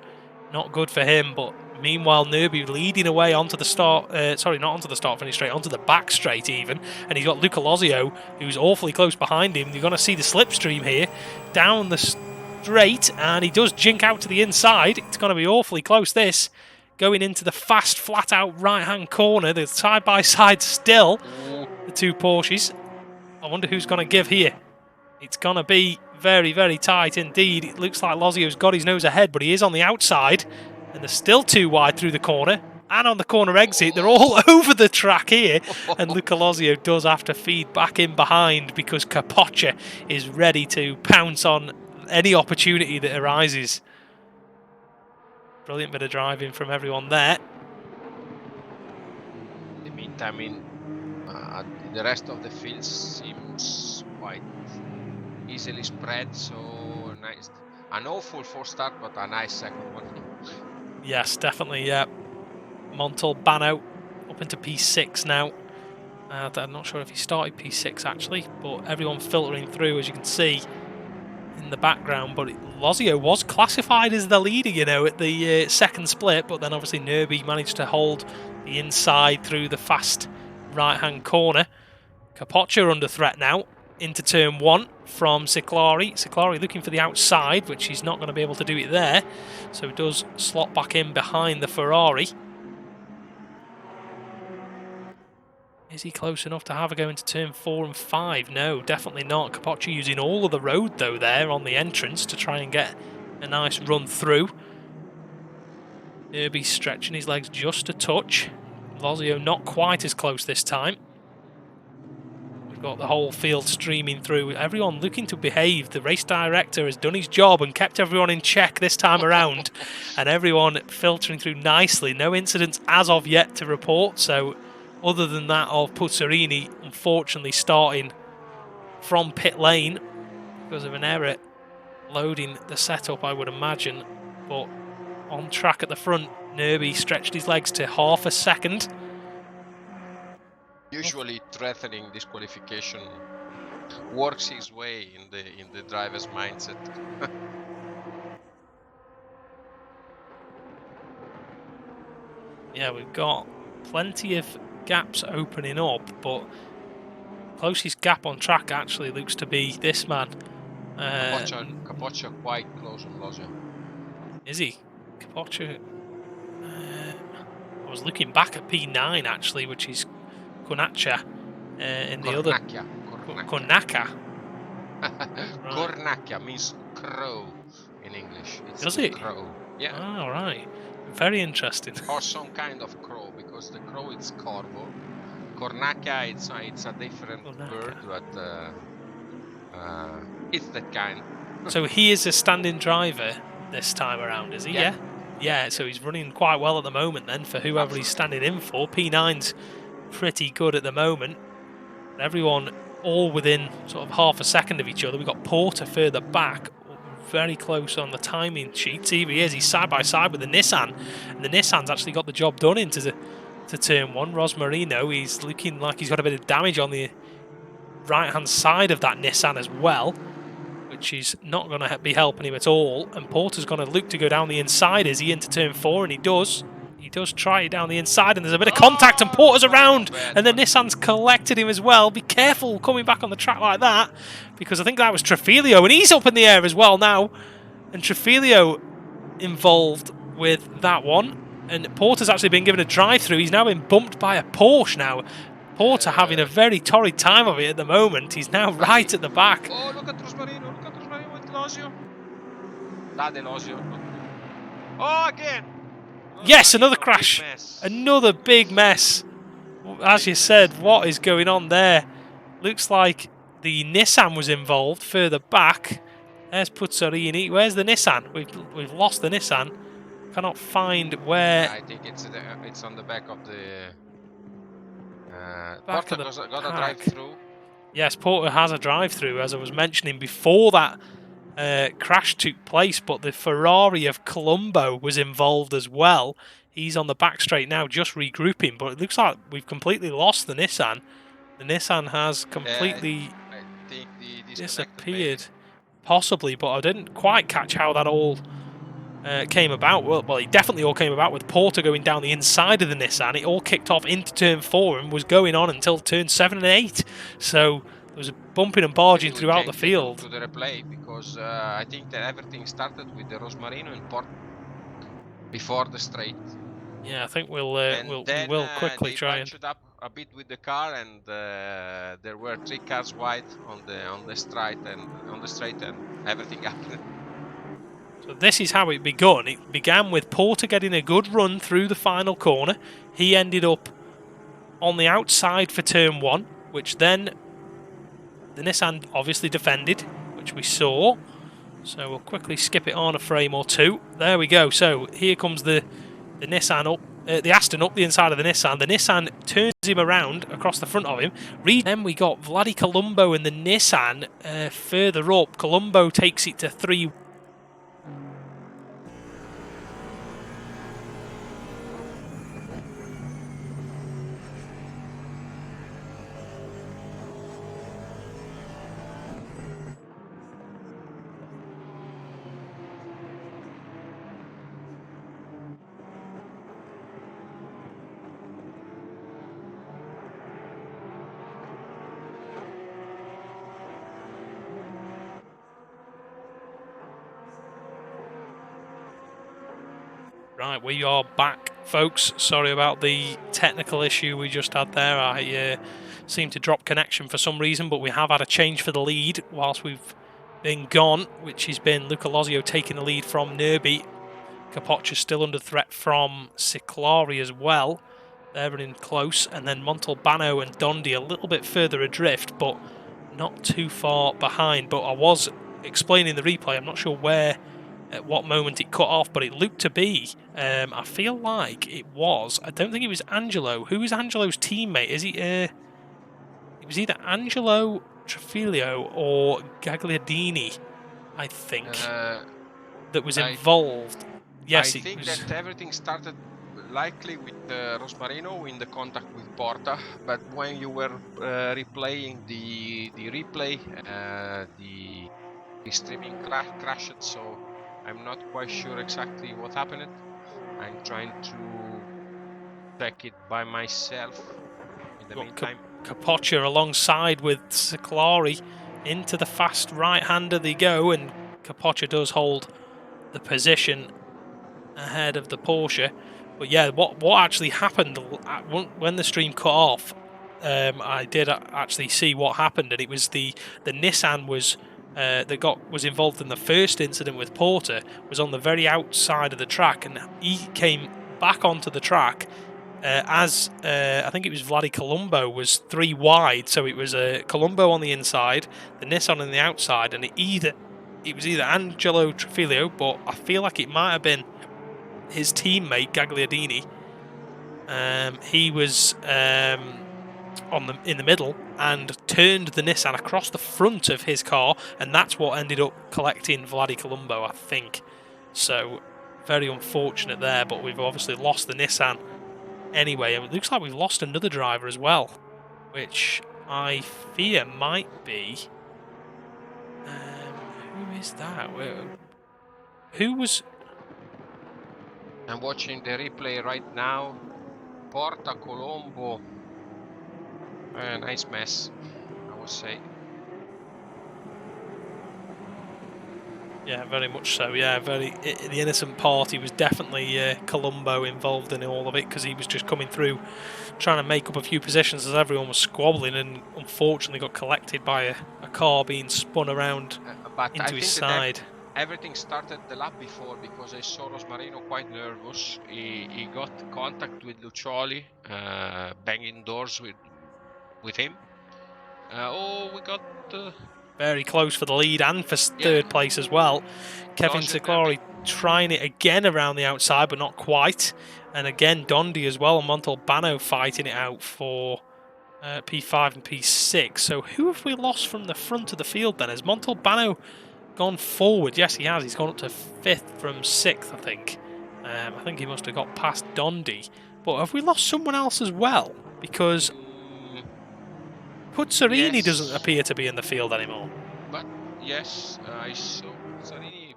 not good for him. But meanwhile, Nerby leading away onto the start, sorry, not onto the start finish straight, onto the back straight even, and he's got Luca Lozio, who's awfully close behind him. You're going to see the slipstream here, down the straight, and he does jink out to the inside. It's going to be awfully close, this. Going into the fast, flat-out right-hand corner. They're side-by-side still, the two Porsches. I wonder who's going to give here. It's going to be very, very tight indeed. It looks like Lozio's got his nose ahead, but he is on the outside. And they're still too wide through the corner. And on the corner exit, they're all over the track here. And Luca Lozio does have to feed back in behind because Capoccia is ready to pounce on any opportunity that arises. Brilliant bit of driving from everyone there. In the meantime, the rest of the field seems quite easily spread, so nice. An awful first start, but a nice second one. Yes, definitely, yeah. Montalbano up into P6 now. I'm not sure if he started P6 actually, but everyone filtering through, as you can see in the background. But Lozio was classified as the leader, you know, at the second split, but then obviously Nerby managed to hold the inside through the fast right-hand corner. Capoccia under threat now into turn 1 from Ciclari. Ciclari looking for the outside, which he's not going to be able to do it there, so he does slot back in behind the Ferrari. Is he close enough to have a go into turn 4 and 5? No, definitely not. Capoccia using all of the road, though, there on the entrance to try and get a nice run through. Nerby stretching his legs just a touch. Lozio not quite as close this time. We've got the whole field streaming through. Everyone looking to behave. The race director has done his job and kept everyone in check this time around. And everyone filtering through nicely. No incidents as of yet to report, so... Other than that of Puzzarini, unfortunately, starting from pit lane because of an error loading the setup, I would imagine. But on track at the front, Nerby stretched his legs to half a second. Usually, threatening disqualification works his way in the driver's mindset. Yeah, we've got plenty of gaps opening up, but closest gap on track actually looks to be this man. Capoccia quite close on Lozio. Is he? Capoccia. I was looking back at P9 actually, which is Cornacchia in the other. Cornacchia. Right. Cornacchia means crow in English. Does it? Crow. Yeah. Oh, right. Very interesting. Or some kind of crow, because the crow is corvo. Cornacchia, it's a different bird, but it's that kind. So he is a standing driver this time around, is he? Yeah. Yeah, so he's running quite well at the moment then for whoever he's standing in for. P9's pretty good at the moment. Everyone all within sort of half a second of each other. We've got Porter further back, very close on the timing sheet. Here he is, he's side by side with the Nissan, and the Nissan's actually got the job done into turn 1. Rosmarino, he's looking like he's got a bit of damage on the right hand side of that Nissan as well, which is not going to be helping him at all. And Porter's going to look to go down the inside. Is he into turn 4? And he does try it down the inside, and there's a bit of contact, and Porter's around, and the Nissan's collected him as well. Be careful coming back on the track like that, because I think that was Trafilio, and he's up in the air as well now. And Trafilio involved with that one, and Porter's actually been given a drive-through. He's now been bumped by a Porsche now. Porter having a very torrid time of it at the moment. He's now right at the back. Oh, look at Rosmarino with Lozio. Dade Lozio. Oh, again! Yes, another crash. Another big mess. As you said, what is going on there? Looks like the Nissan was involved further back. There's Puzzarini. Where's the Nissan? We've lost the Nissan. Cannot find where. I think it's on the back of the. Back Porter of the got a pack. drive-through. Yes, Porter has a drive-through, as I was mentioning before that crash took place, but the Ferrari of Colombo was involved as well. He's on the back straight now, just regrouping, but it looks like we've completely lost the Nissan. The Nissan has completely I think the disappeared, possibly, but I didn't quite catch how that all came about. Well, it definitely all came about with Porter going down the inside of the Nissan. It all kicked off into turn 4 and was going on until turn 7 and 8. So there was a bumping and barging throughout the field. To the replay, because I think that everything started with the Rosmarino and Porter before the straight. Yeah, I think we will quickly try and. They bunched up a bit with the car, and there were 3 cars wide on the straight and everything happened. So this is how it began. It began with Porter getting a good run through the final corner. He ended up on the outside for turn 1, which then the Nissan obviously defended, which we saw. So we'll quickly skip it on a frame or two. There we go. So here comes the Nissan up, the Aston up the inside of the Nissan. The Nissan turns him around across the front of him. Then we got Vladi Colombo and the Nissan further up. Colombo takes it to 3. Right, we are back, folks. Sorry about the technical issue we just had there. I seemed to drop connection for some reason, but we have had a change for the lead whilst we've been gone, which has been Luca Lozio taking the lead from Nerby. Capoccia still under threat from Ciclari as well. They're running close, and then Montalbano and Dondi a little bit further adrift, but not too far behind. But I was explaining the replay. I'm not sure where, at what moment it cut off, but it looked to be. I feel like it was. I don't think it was Angelo. Who was Angelo's teammate? Is he? It was either Angelo Trafilio or Gagliardini, I think, that was involved. Yes, I think that everything started likely with Rosmarino in the contact with Porta, but when you were replaying the replay, the streaming crashed, so I'm not quite sure exactly what happened. I'm trying to check it by myself in the meantime. Capoccia alongside with Ciclari into the fast right-hander they go, and Capoccia does hold the position ahead of the Porsche. But yeah, what actually happened when the stream cut off, I did actually see what happened, and it was the Nissan was involved in the first incident with Porter, was on the very outside of the track, and he came back onto the track as I think it was Vladi Colombo was 3 wide, so it was Colombo on the inside, the Nissan on the outside, and it was either Angelo Trafilio, but I feel like it might have been his teammate Gagliardini. He was in the middle and turned the Nissan across the front of his car, and that's what ended up collecting Vladi Colombo, I think. So very unfortunate there, but we've obviously lost the Nissan anyway, and it looks like we've lost another driver as well, which I fear might be who is that? Who was... I'm watching the replay right now. Porta, Colombo. A nice mess, I would say. Yeah, very much so. Yeah, the innocent party was definitely Colombo involved in all of it, because he was just coming through trying to make up a few positions as everyone was squabbling, and unfortunately got collected by a car being spun around into his side. Everything started the lap before, because I saw Rosmarino quite nervous. He got contact with Lucioli, banging doors with him. We got very close for the lead and for third place as well. Kevin Ciclari trying it again around the outside, but not quite. And again, Dondi as well, and Montalbano fighting it out for P5 and P6. So who have we lost from the front of the field then? Has Montalbano gone forward? Yes, he has. He's gone up to 5th from 6th, I think. I think he must have got past Dondi. But have we lost someone else as well? Because Puzzarini doesn't appear to be in the field anymore. But yes, I saw Puzzarini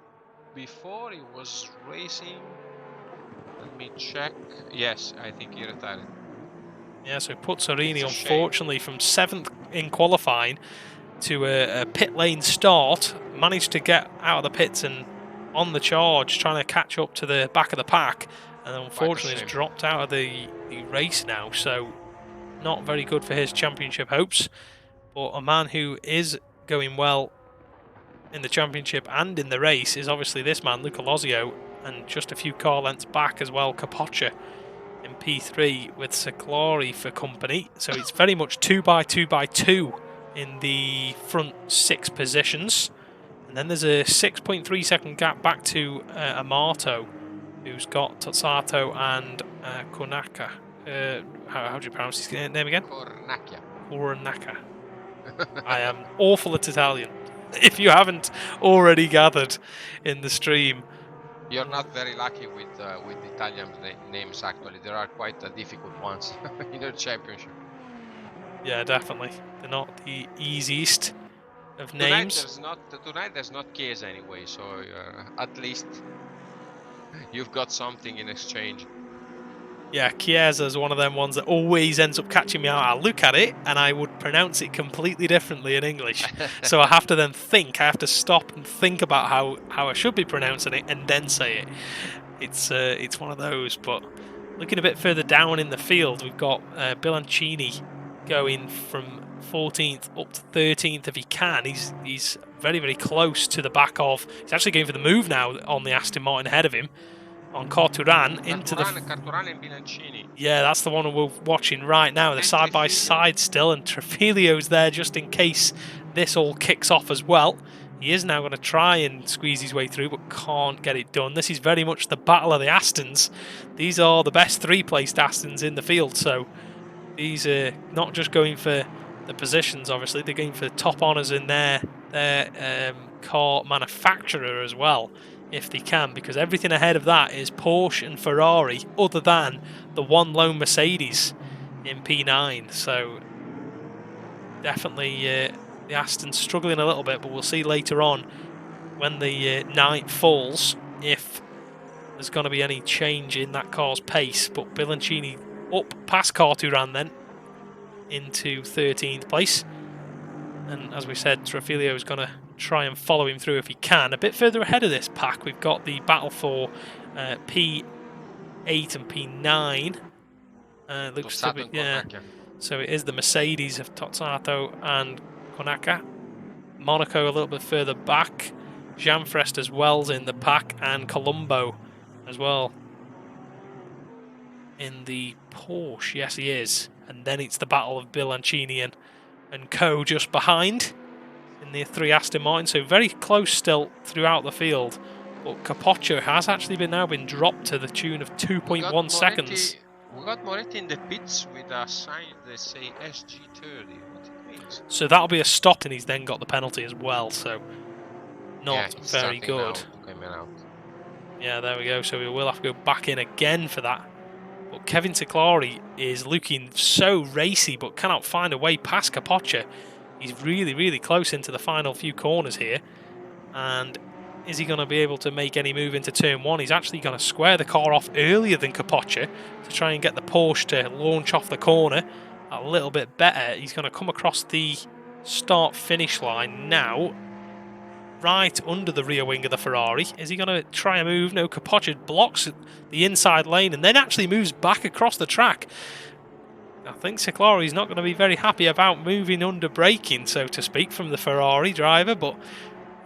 before. He was racing. Let me check. Yes, I think he retired. Yeah, so Puzzarini, unfortunately, from 7th in qualifying to a pit lane start, managed to get out of the pits and on the charge, trying to catch up to the back of the pack, and unfortunately has dropped out of the race now, so not very good for his championship hopes. But a man who is going well in the championship and in the race is obviously this man, Luca Lozio, and just a few car lengths back as well, Capoccia in P3 with Ciclari for company. So it's very much 2x2x2 in the front 6 positions. And then there's a 6.3 second gap back to Amato, who's got Tozzato and Konaka. How do you pronounce his name again? Cornacchia. I am awful at Italian, if you haven't already gathered in the stream. You're not very lucky with Italian names, actually. There are quite difficult ones in the championship. Yeah, definitely. They're not the easiest of names. Tonight there's not Chiesa anyway, so at least you've got something in exchange. Yeah, Chiesa is one of them ones that always ends up catching me out. I look at it and I would pronounce it completely differently in English. So I have to then think. I have to stop and think about how I should be pronouncing it and then say it. It's one of those. But looking a bit further down in the field, we've got Bilancini going from 14th up to 13th if he can. He's very, very close to the back of. He's actually going for the move now on the Aston Martin ahead of him on Carturan into the. Carturan and Bilancini. Yeah, that's the one we're watching right now. They're side by side still, and Trefilio's there just in case this all kicks off as well. He is now going to try and squeeze his way through, but can't get it done. This is very much the battle of the Astons. These are the best three-placed Astons in the field, so these are not just going for the positions, obviously. They're going for top honours in their car manufacturer as well, if they can, because everything ahead of that is Porsche and Ferrari, other than the one lone Mercedes in P9. So definitely the Aston's struggling a little bit, but we'll see later on when the night falls if there's going to be any change in that car's pace. But Bilancini up past Carturan then into 13th place, and as we said, Trefilio is going to try and follow him through if he can. A bit further ahead of this pack, we've got the battle for P8 and P9. Looks to be, yeah. So it is the Mercedes of Tozzato and Konaka. Monaco a little bit further back. Jamfrest as well's in the pack, and Colombo as well in the Porsche. Yes, he is. And then it's the battle of Bilancini and Co just behind in the three Aston Martin. So very close still throughout the field. But Capoccio has actually been dropped to the tune of 2.1 seconds. We got Moretti in the pits with a sign that say SG30. What it means? So that'll be a stop, and he's then got the penalty as well. So not very good. Yeah, there we go. So we will have to go back in again for that. But Kevin Ciclari is looking so racy, but cannot find a way past Capoccia. He's really, really close into the final few corners here. And is he going to be able to make any move into turn one? He's actually going to square the car off earlier than Capoccia to try and get the Porsche to launch off the corner a little bit better. He's going to come across the start-finish line now, right under the rear wing of the Ferrari. Is he going to try a move? No, Capoccia blocks the inside lane and then actually moves back across the track. I think Ciclari's not going to be very happy about moving under braking, so to speak, from the Ferrari driver, but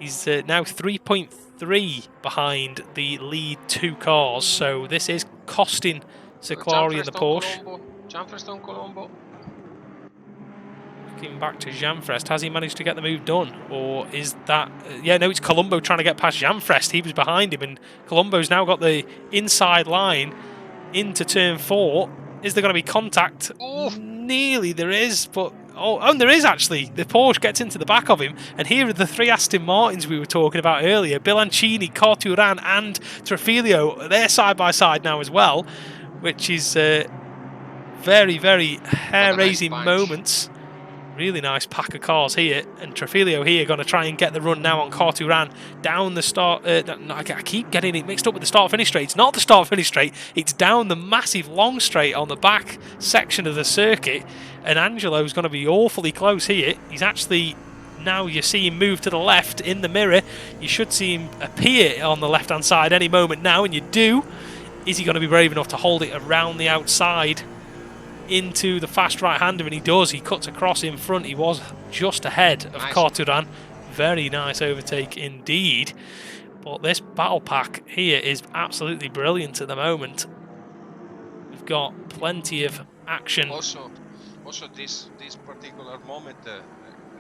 he's now 3.3 behind the lead two cars, so this is costing Ciclari and the Porsche. Jamfrest on Colombo. Looking back to Jamfrest, has he managed to get the move done? Or is that... yeah, no, it's Colombo trying to get past Jamfrest. He was behind him, and Colombo's now got the inside line into turn 4. Is there going to be contact? Oh. Nearly there is, but... Oh, there is actually. The Porsche gets into the back of him, and here are the three Aston Martins we were talking about earlier. Bilancini, Carturan and Trefilio. They're side by side now as well, which is very, very hair-raising moments. Really nice pack of cars here, and Trefilio here going to try and get the run now on Carturan down the start. I keep getting it mixed up with the start-finish straight. It's not the start-finish straight. It's down the massive long straight on the back section of the circuit, and Angelo's going to be awfully close here. He's actually, now you see him move to the left in the mirror. You should see him appear on the left-hand side any moment now, and you do. Is he going to be brave enough to hold it around the outside into the fast right-hander? And he does. He cuts across in front. He was just ahead of Carturan. Very nice overtake indeed. But this battle pack here is absolutely brilliant at the moment. We've got plenty of action. Also this particular moment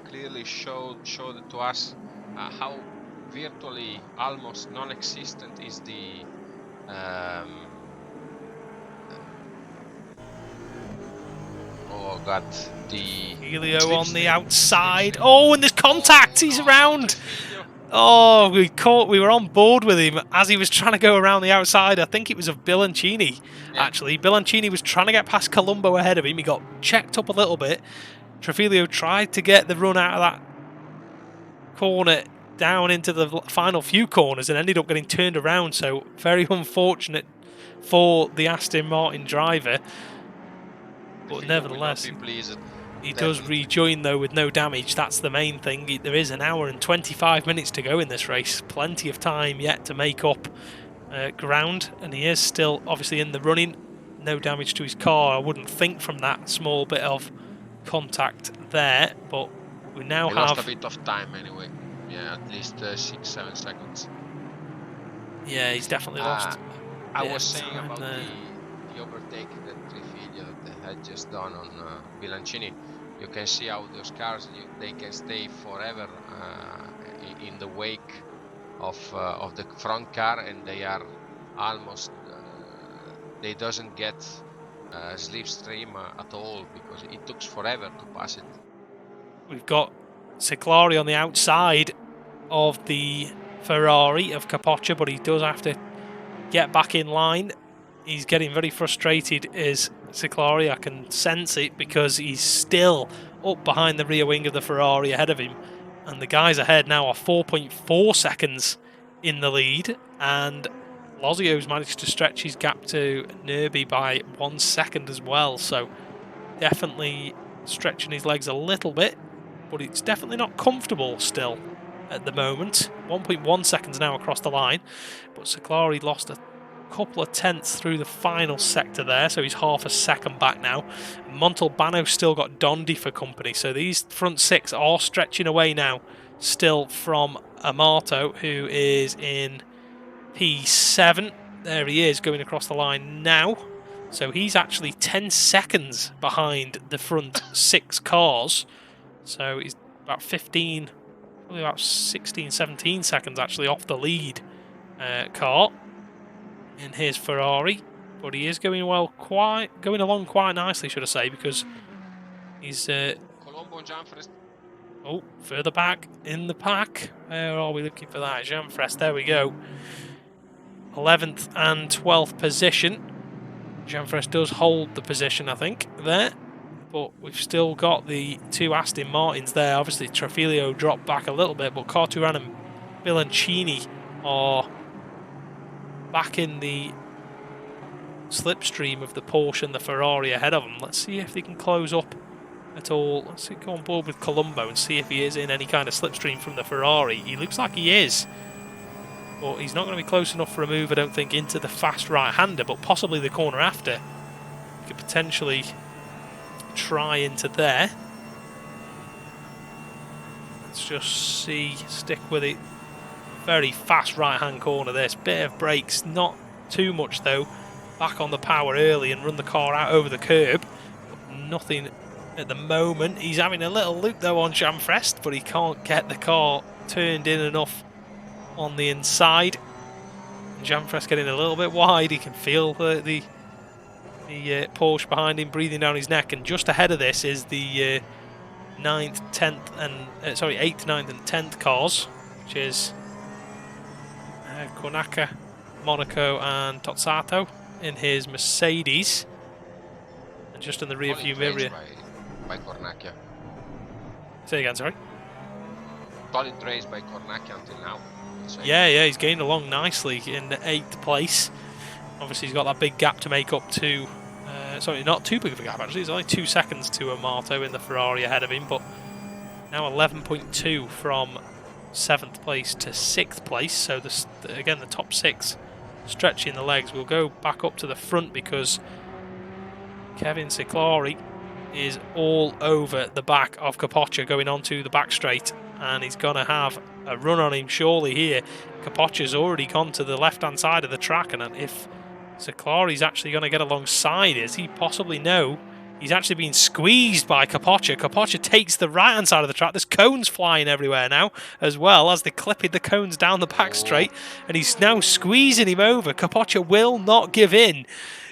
clearly showed to us how virtually almost non-existent is the oh god, the Helio on the outside. Oh, and there's contact. He's around. Oh, we were on board with him as he was trying to go around the outside. I think it was of Bilancini, actually. Bilancini was trying to get past Colombo ahead of him. He got checked up a little bit. Trefilio tried to get the run out of that corner down into the final few corners and ended up getting turned around. So very unfortunate for the Aston Martin driver. But nevertheless, he does rejoin though with no damage. That's the main thing. There is an hour and 25 minutes to go in this race. Plenty of time yet to make up ground, and he is still obviously in the running. No damage to his car, I wouldn't think, from that small bit of contact there, but we now He have... lost a bit of time anyway. Yeah, at least 6-7 seconds. Yeah, he's definitely lost. I bit was of saying time about there. the overtake that Trifiglia had just done on Bilancini. You can see how those cars, they can stay forever in the wake of the front car, and they are almost they doesn't get slipstream at all, because it took forever to pass it. We've got Ciclari on the outside of the Ferrari of Capoccia, but he does have to get back in line. He's getting very frustrated, is Ciclari. I can sense it, because he's still up behind the rear wing of the Ferrari ahead of him, and the guys ahead now are 4.4 seconds in the lead, and Lozio's managed to stretch his gap to Nerby by 1 second as well, so definitely stretching his legs a little bit, but it's definitely not comfortable still at the moment. 1.1 seconds now across the line, but Ciclari lost a couple of tenths through the final sector there, so he's half a second back now. Montalbano's still got Dondi for company, so these front six are stretching away now still from Amato, who is in P7. There he is, going across the line now. So he's actually 10 seconds behind the front six cars. So he's about 15, probably about 16, 17 seconds actually off the lead car in his Ferrari. But he is going along quite nicely, should I say, because he's Colombo and Gianfrest. Oh, further back in the pack. Where are we looking for that? Gianfrest, there we go. 11th and 12th position. Gianfrest does hold the position, I think, there. But we've still got the two Aston Martins there. Obviously, Trafilio dropped back a little bit, but Carturan and Bilancini are back in the slipstream of the Porsche and the Ferrari ahead of them. Let's see if they can close up at all. Let's see, go on board with Colombo and see if he is in any kind of slipstream from the Ferrari. He looks like he is, but he's not going to be close enough for a move, I don't think, into the fast right-hander, but possibly the corner after. He could potentially try into there. Let's just see, stick with it. Very fast right-hand corner this. Bit of brakes, not too much though. Back on the power early and run the car out over the curb. But nothing at the moment. He's having a little loop though on Gianfrest, but he can't get the car turned in enough on the inside. Gianfrest getting a little bit wide. He can feel the Porsche behind him breathing down his neck, and just ahead of this is the 9th, 10th and 8th, 9th and 10th cars, which is Konaka, Monaco and Tozzato in his Mercedes, and just in the rear view mirror by Cornacchia. Say again, sorry. Solid race by Cornacchia until now. Yeah, he's gained along nicely in the 8th place. Obviously, he's got that big gap to make up to. Not too big of a gap actually. It's only 2 seconds to Amato in the Ferrari ahead of him, but now 11.2 from 7th place to 6th place. So again, the top 6 stretching the legs. We'll go back up to the front because Kevin Ciclari is all over the back of Capoccia going onto the back straight, and he's going to have a run on him surely here. Capoccia's already gone to the left-hand side of the track, and if Ciclari's actually going to get alongside, is he? Possibly no. He's actually being squeezed by Capoccia. Capoccia takes the right-hand side of the track. There's cones flying everywhere now, as well as they're clipping the cones down the back straight, and he's now squeezing him over. Capoccia will not give in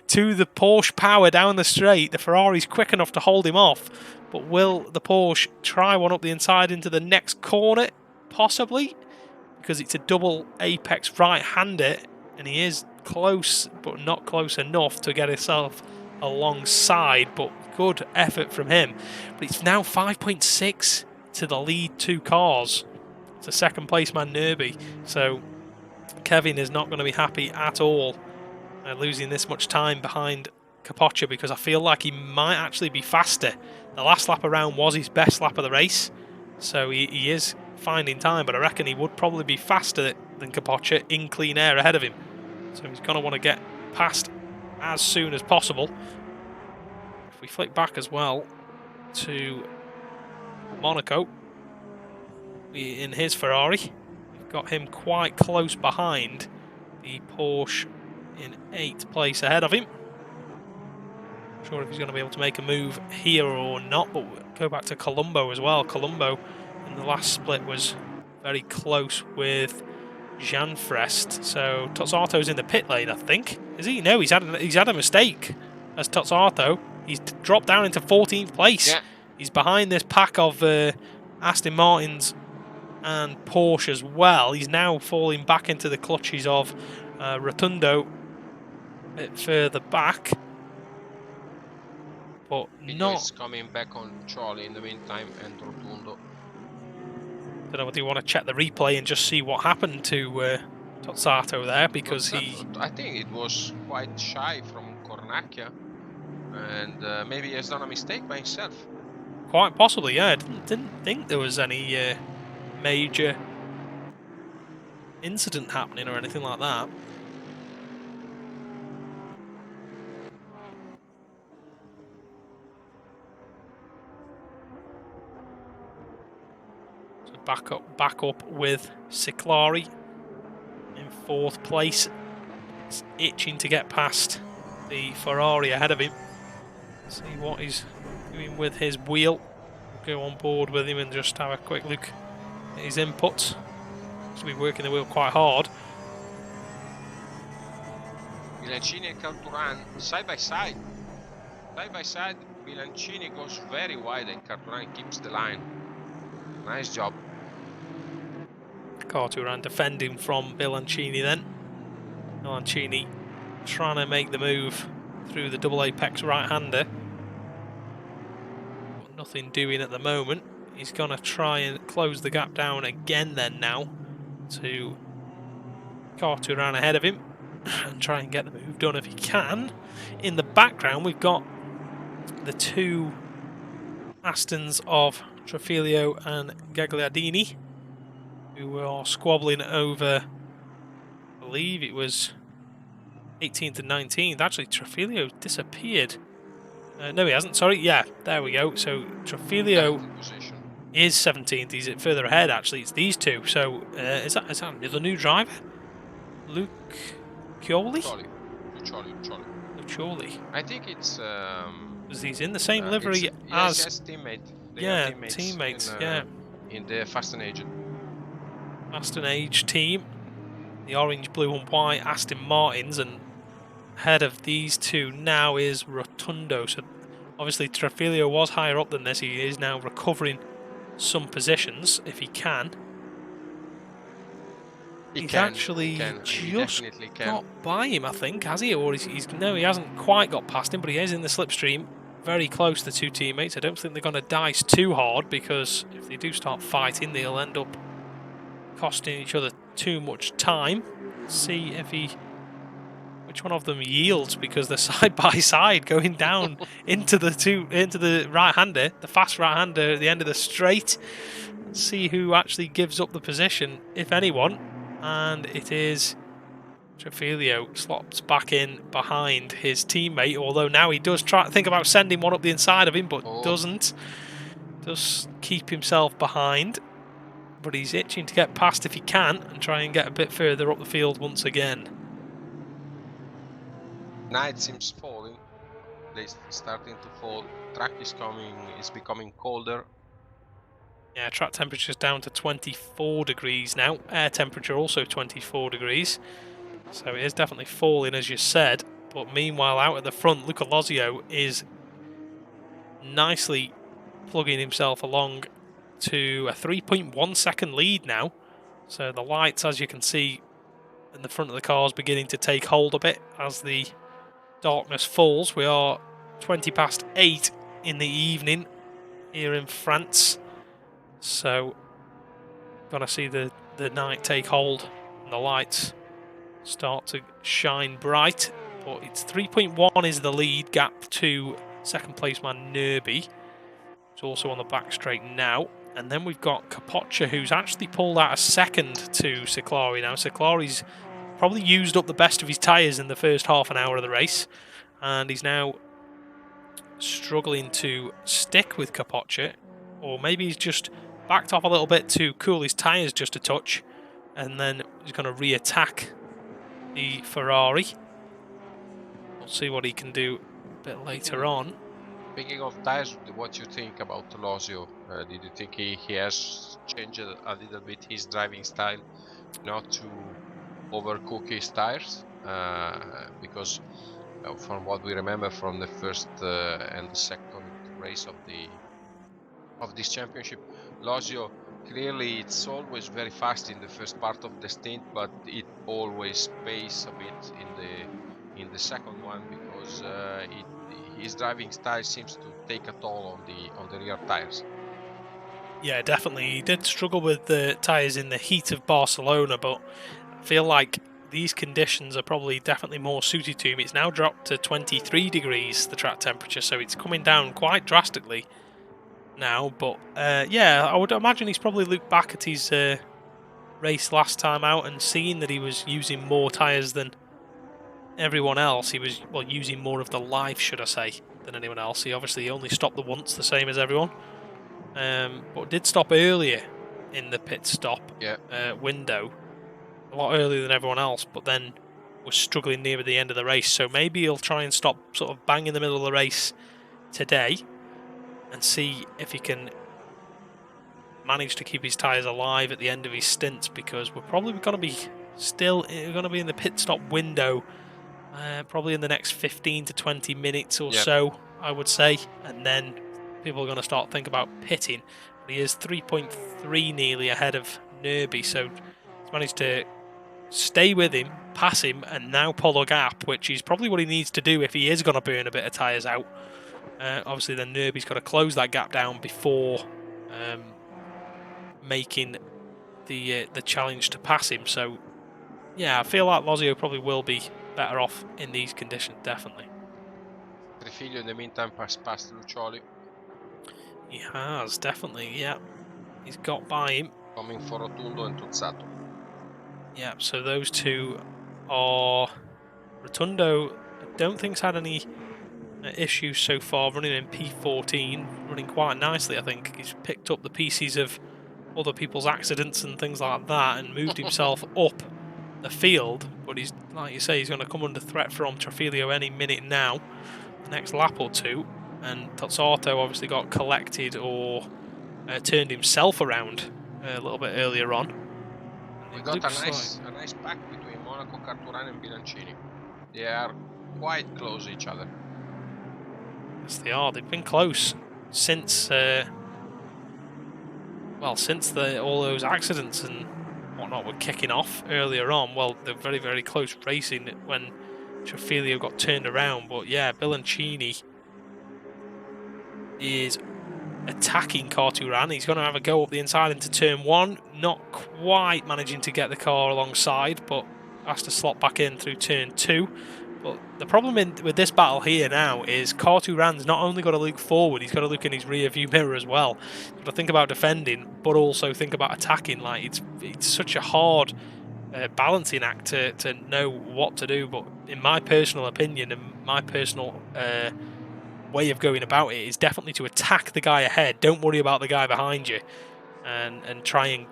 to the Porsche power down the straight. The Ferrari's quick enough to hold him off, but will the Porsche try one up the inside into the next corner? Possibly, because it's a double apex right-hander, and he is close, but not close enough to get himself alongside, but good effort from him. But it's now 5.6 to the lead 2 cars. It's a second place man Nerby, so Kevin is not going to be happy at all losing this much time behind Capoccia, because I feel like he might actually be faster. The last lap around was his best lap of the race, so he is finding time, but I reckon he would probably be faster than Capoccia in clean air ahead of him. So he's going to want to get past as soon as possible. If we flick back as well to Monaco in his Ferrari, we've got him quite close behind the Porsche in 8th place ahead of him. Not sure if he's going to be able to make a move here or not, but we'll go back to Colombo as well. Colombo in the last split was very close with Jean Frest. So Tozzato's in the pit lane, I think. Is he? No, he's had a mistake as Tozzato. He's dropped down into 14th place. Yeah. He's behind this pack of Aston Martins and Porsche as well. He's now falling back into the clutches of Rotundo a bit further back. But He's coming back on Choli in the meantime, and Rotundo. Don't know whether you want to check the replay and just see what happened to Tozzato there, because I think it was quite shy from Cornacchia, and maybe he has done a mistake by himself. Quite possibly, yeah. I didn't think there was any major incident happening or anything like that. Back up with Ciclari in 4th place. He's itching to get past the Ferrari ahead of him. See what he's doing with his wheel. We'll go on board with him and just have a quick look at his inputs. He's been working the wheel quite hard. Bilancini and Carturan side by side. Side by side, Bilancini goes very wide and Carturan keeps the line. Nice job. Carturan defending from Bilancini then. Bilancini trying to make the move through the double apex right-hander. Nothing doing at the moment. He's going to try and close the gap down again then now to Carturan ahead of him and try and get the move done if he can. In the background we've got the two Astons of Trafilio and Gagliardini, who are squabbling over, I believe it was 18th and 19th. Actually, Trafilio disappeared. No, he hasn't. Sorry. Yeah, there we go. So Trafilio is 17th. He's further ahead, actually. It's these two. So is that the new driver? Luke Cioli? Lucioli. I think it's... Because he's in the same livery as... Yes, teammate. Teammates. In the Fast and Age. Fast and Age team. The orange, blue and white Aston Martins, and ahead of these two now is Rotundo. So obviously Trafilio was higher up than this. He is now recovering some positions if he can. He's actually just got by him, I think, has he? Or no, he hasn't quite got past him, but he is in the slipstream, very close to the two teammates. I don't think they're going to dice too hard, because if they do start fighting, they'll end up costing each other too much time. Let's see if which one of them yields, because they're side by side going down into the right-hander, the fast right-hander at the end of the straight. Let's see who actually gives up the position, if anyone. And it is Trafilio slops back in behind his teammate, although now he does try to think about sending one up the inside of him, but doesn't. Does keep himself behind, but he's itching to get past if he can and try and get a bit further up the field once again. Night seems falling. It's starting to fall. Track is becoming colder. Yeah, track temperature's down to 24 degrees now. Air temperature also 24 degrees. So it is definitely falling, as you said. But meanwhile, out at the front, Luca Lozio is nicely plugging himself along to a 3.1 second lead now. So the lights, as you can see, in the front of the car is beginning to take hold a bit as the darkness falls. We are 20 past 8 in the evening here in France. So, gonna see the night take hold and the lights start to shine bright. But it's 3.1 is the lead gap to second place man Nerby. It's also on the back straight now. And then we've got Capoccia, who's actually pulled out a second to Ciclari now. Ciclari's probably used up the best of his tyres in the first half an hour of the race, and he's now struggling to stick with Capoccia, or maybe he's just backed off a little bit to cool his tyres just a touch, and then he's going to re-attack the Ferrari. We'll see what he can do a bit later on. Speaking of tires, what you think about Losio? Did you think he has changed a little bit his driving style, not to overcook his tires? Because from what we remember from the first and the second race of this championship, Losio clearly it's always very fast in the first part of the stint, but it always pays a bit in the second one because his driving style seems to take a toll on the rear tires. Yeah, definitely. He did struggle with the tyres in the heat of Barcelona, but I feel like these conditions are probably definitely more suited to him. It's now dropped to 23 degrees, the track temperature, so it's coming down quite drastically now. But yeah, I would imagine he's probably looked back at his race last time out and seen that he was using more tyres than everyone else. He was, well, using more of the life, should I say, than anyone else. He obviously only stopped the once, the same as everyone, but did stop earlier in the pit stop window, a lot earlier than everyone else, but then was struggling near the end of the race. So maybe he'll try and stop sort of bang in the middle of the race today and see if he can manage to keep his tyres alive at the end of his stints, because we're probably going to be in the pit stop window probably in the next 15 to 20 minutes or so, I would say, and then people are going to start thinking about pitting. He is 3.3 nearly ahead of Nerby, so he's managed to stay with him, pass him, and now pull a gap, which is probably what he needs to do if he is going to burn a bit of tyres out. Obviously, then Nerby's got to close that gap down before making the challenge to pass him. So, yeah, I feel like Losio probably will be better off in these conditions, definitely. Trifilio in the meantime passed Lucioli. He has, definitely, yeah. He's got by him. Coming for Rotundo and Tuzzato. Yeah, so those two are... Rotundo, I don't think's had any issues so far, running in P14, running quite nicely, I think. He's picked up the pieces of other people's accidents and things like that and moved himself up the field, but he's, like you say, he's going to come under threat from Trafilio any minute now, the next lap or two, and Tozzato obviously got collected or turned himself around a little bit earlier on. We got a nice pack between Monaco, Carturano and Bilancini. They are quite close to each other. Yes, they are. They've been close since since all those accidents and whatnot were kicking off earlier on. Well, they're very, very close racing when Trafilio got turned around. But yeah, Bilancini is attacking Carturan. He's going to have a go up the inside into turn one. Not quite managing to get the car alongside, but has to slot back in through turn two. But the problem with this battle here now is Carturan's not only got to look forward, he's got to look in his rear view mirror as well. He's got to think about defending, but also think about attacking. Like it's such a hard balancing act to know what to do. But in my personal opinion and my personal way of going about it is definitely to attack the guy ahead. Don't worry about the guy behind you, and try and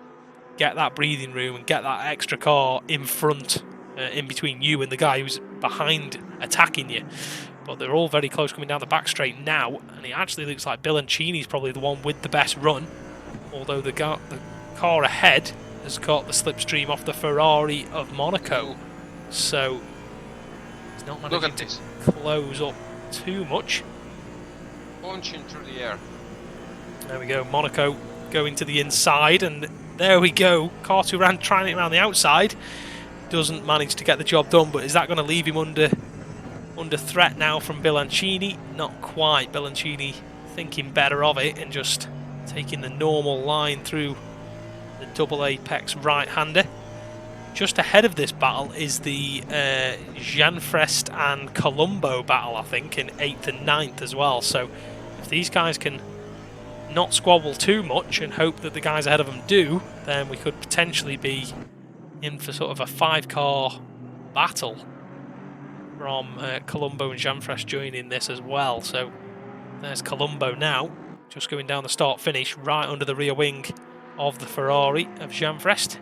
get that breathing room and get that extra car in front, in between you and the guy who's behind attacking you. But they're all very close coming down the back straight now, and it actually looks like Bilancini's probably the one with the best run, although the car ahead has got the slipstream off the Ferrari of Monaco, so he's not managing to close up too much. Punching through the air. There we go, Monaco going to the inside, and there we go, Carturan trying it around the outside. Doesn't manage to get the job done, but is that going to leave him under threat now from Bilancini? Not quite. Bilancini thinking better of it and just taking the normal line through the double apex right-hander. Just ahead of this battle is the Gianfrest and Colombo battle, I think, in 8th and 9th as well. So if these guys can not squabble too much and hope that the guys ahead of them do, then we could potentially be in for sort of a 5-car battle from Colombo and Jamfresh joining this as well. So there's Colombo now, just going down the start-finish, right under the rear wing of the Ferrari of Jamfresh.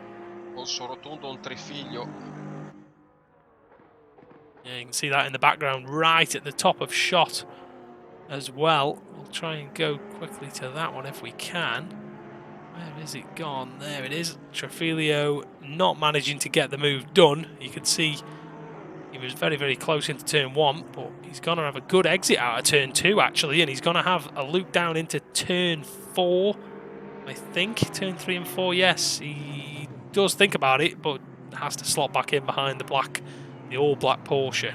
Also Rotundo on Trifiglio. Yeah, you can see that in the background, right at the top of shot as well. We'll try and go quickly to that one if we can. Where is it gone? There it is. Trafilio not managing to get the move done. You can see he was very, very close into turn 1, but he's going to have a good exit out of turn 2, actually, and he's going to have a loop down into turn 4, I think. Turn 3 and 4, yes. He does think about it, but has to slot back in behind the all-black Porsche.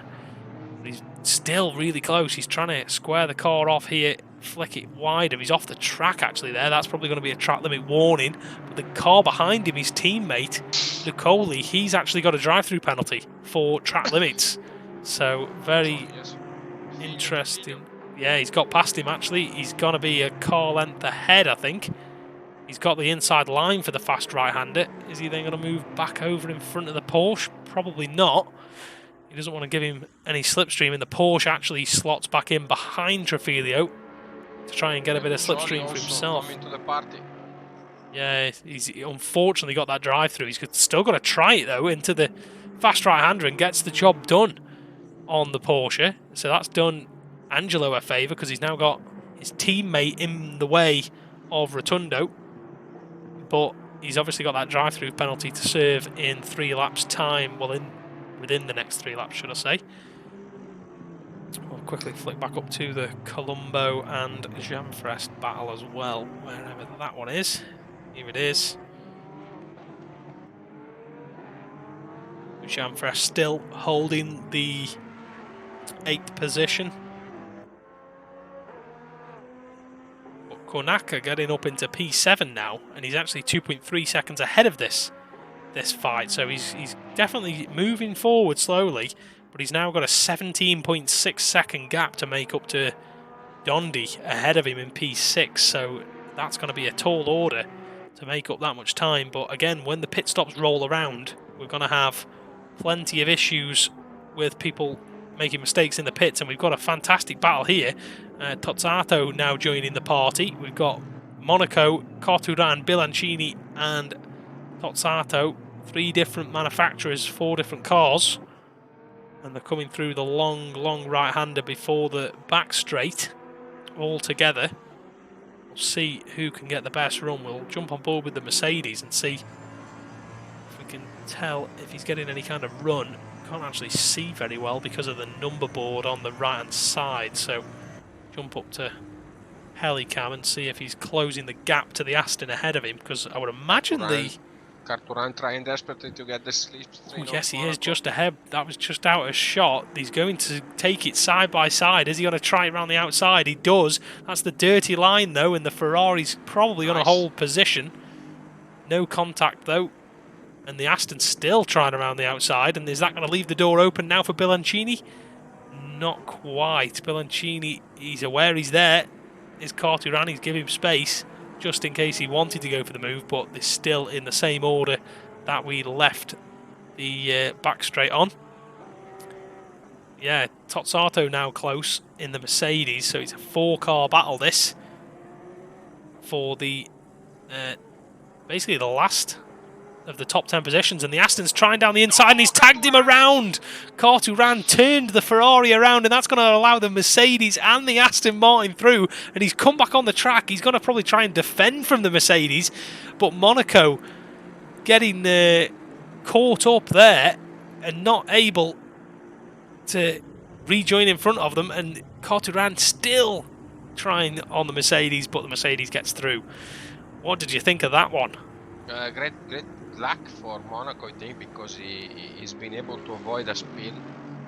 But he's still really close. He's trying to square the car off here, flick it wider. He's off the track, actually, there. That's probably going to be a track limit warning. But the car behind him, his teammate, Lucoli, he's actually got a drive-through penalty for track limits. So, very interesting. Yeah, he's got past him, actually. He's going to be a car length ahead, I think. He's got the inside line for the fast right-hander. Is he then going to move back over in front of the Porsche? Probably not. He doesn't want to give him any slipstream, and the Porsche actually slots back in behind Trafilio to try and get a bit of slipstream for himself. Coming to the party. Yeah, he's unfortunately got that drive-through. He's still got to try it, though, into the fast right-hander and gets the job done on the Porsche. So that's done Angelo a favour because he's now got his teammate in the way of Rotundo. But he's obviously got that drive-through penalty to serve in 3 laps' time. Well, within the next 3 laps, should I say. We'll quickly flick back up to the Colombo and Jamfresh battle as well, wherever that one is. Here it is. Jamfresh still holding the 8th position. But Konaka getting up into P7 now, and he's actually 2.3 seconds ahead of this fight, so he's definitely moving forward slowly, but he's now got a 17.6 second gap to make up to Dondi ahead of him in P6, so that's going to be a tall order to make up that much time. But again, when the pit stops roll around, we're going to have plenty of issues with people making mistakes in the pits, and we've got a fantastic battle here. Tozzato now joining the party. We've got Monaco, Carturan, Bilancini and Tozzato, 3 different manufacturers, 4 different cars, and they're coming through the long right-hander before the back straight all together. We'll see who can get the best run. We'll jump on board with the Mercedes and see if we can tell if he's getting any kind of run. Can't actually see very well because of the number board on the right-hand side, so jump up to Helicam and see if he's closing the gap to the Aston ahead of him, because I would imagine Carturan trying desperately to get the slipstream. Oh, yes, he is just ahead. That was just out of shot. He's going to take it side by side. Is he going to try it around the outside? He does. That's the dirty line, though, and the Ferrari's probably going to hold position. No contact, though. And the Aston's still trying around the outside. And is that going to leave the door open now for Bilancini? Not quite. Bilancini, he's aware he's there. His Carturan, he's giving him space, just in case he wanted to go for the move, but they're still in the same order that we left the back straight on. Yeah, Tozzato now close in the Mercedes, so it's a 4-car battle this for the basically the last of the top 10 positions, and the Aston's trying down the inside and he's tagged him around. Carturan turned the Ferrari around, and that's going to allow the Mercedes and the Aston Martin through, and he's come back on the track. He's going to probably try and defend from the Mercedes, but Monaco getting caught up there and not able to rejoin in front of them, and Carturan still trying on the Mercedes, but the Mercedes gets through. What did you think of that one? Great luck for Monaco, I think, because he's been able to avoid a spill.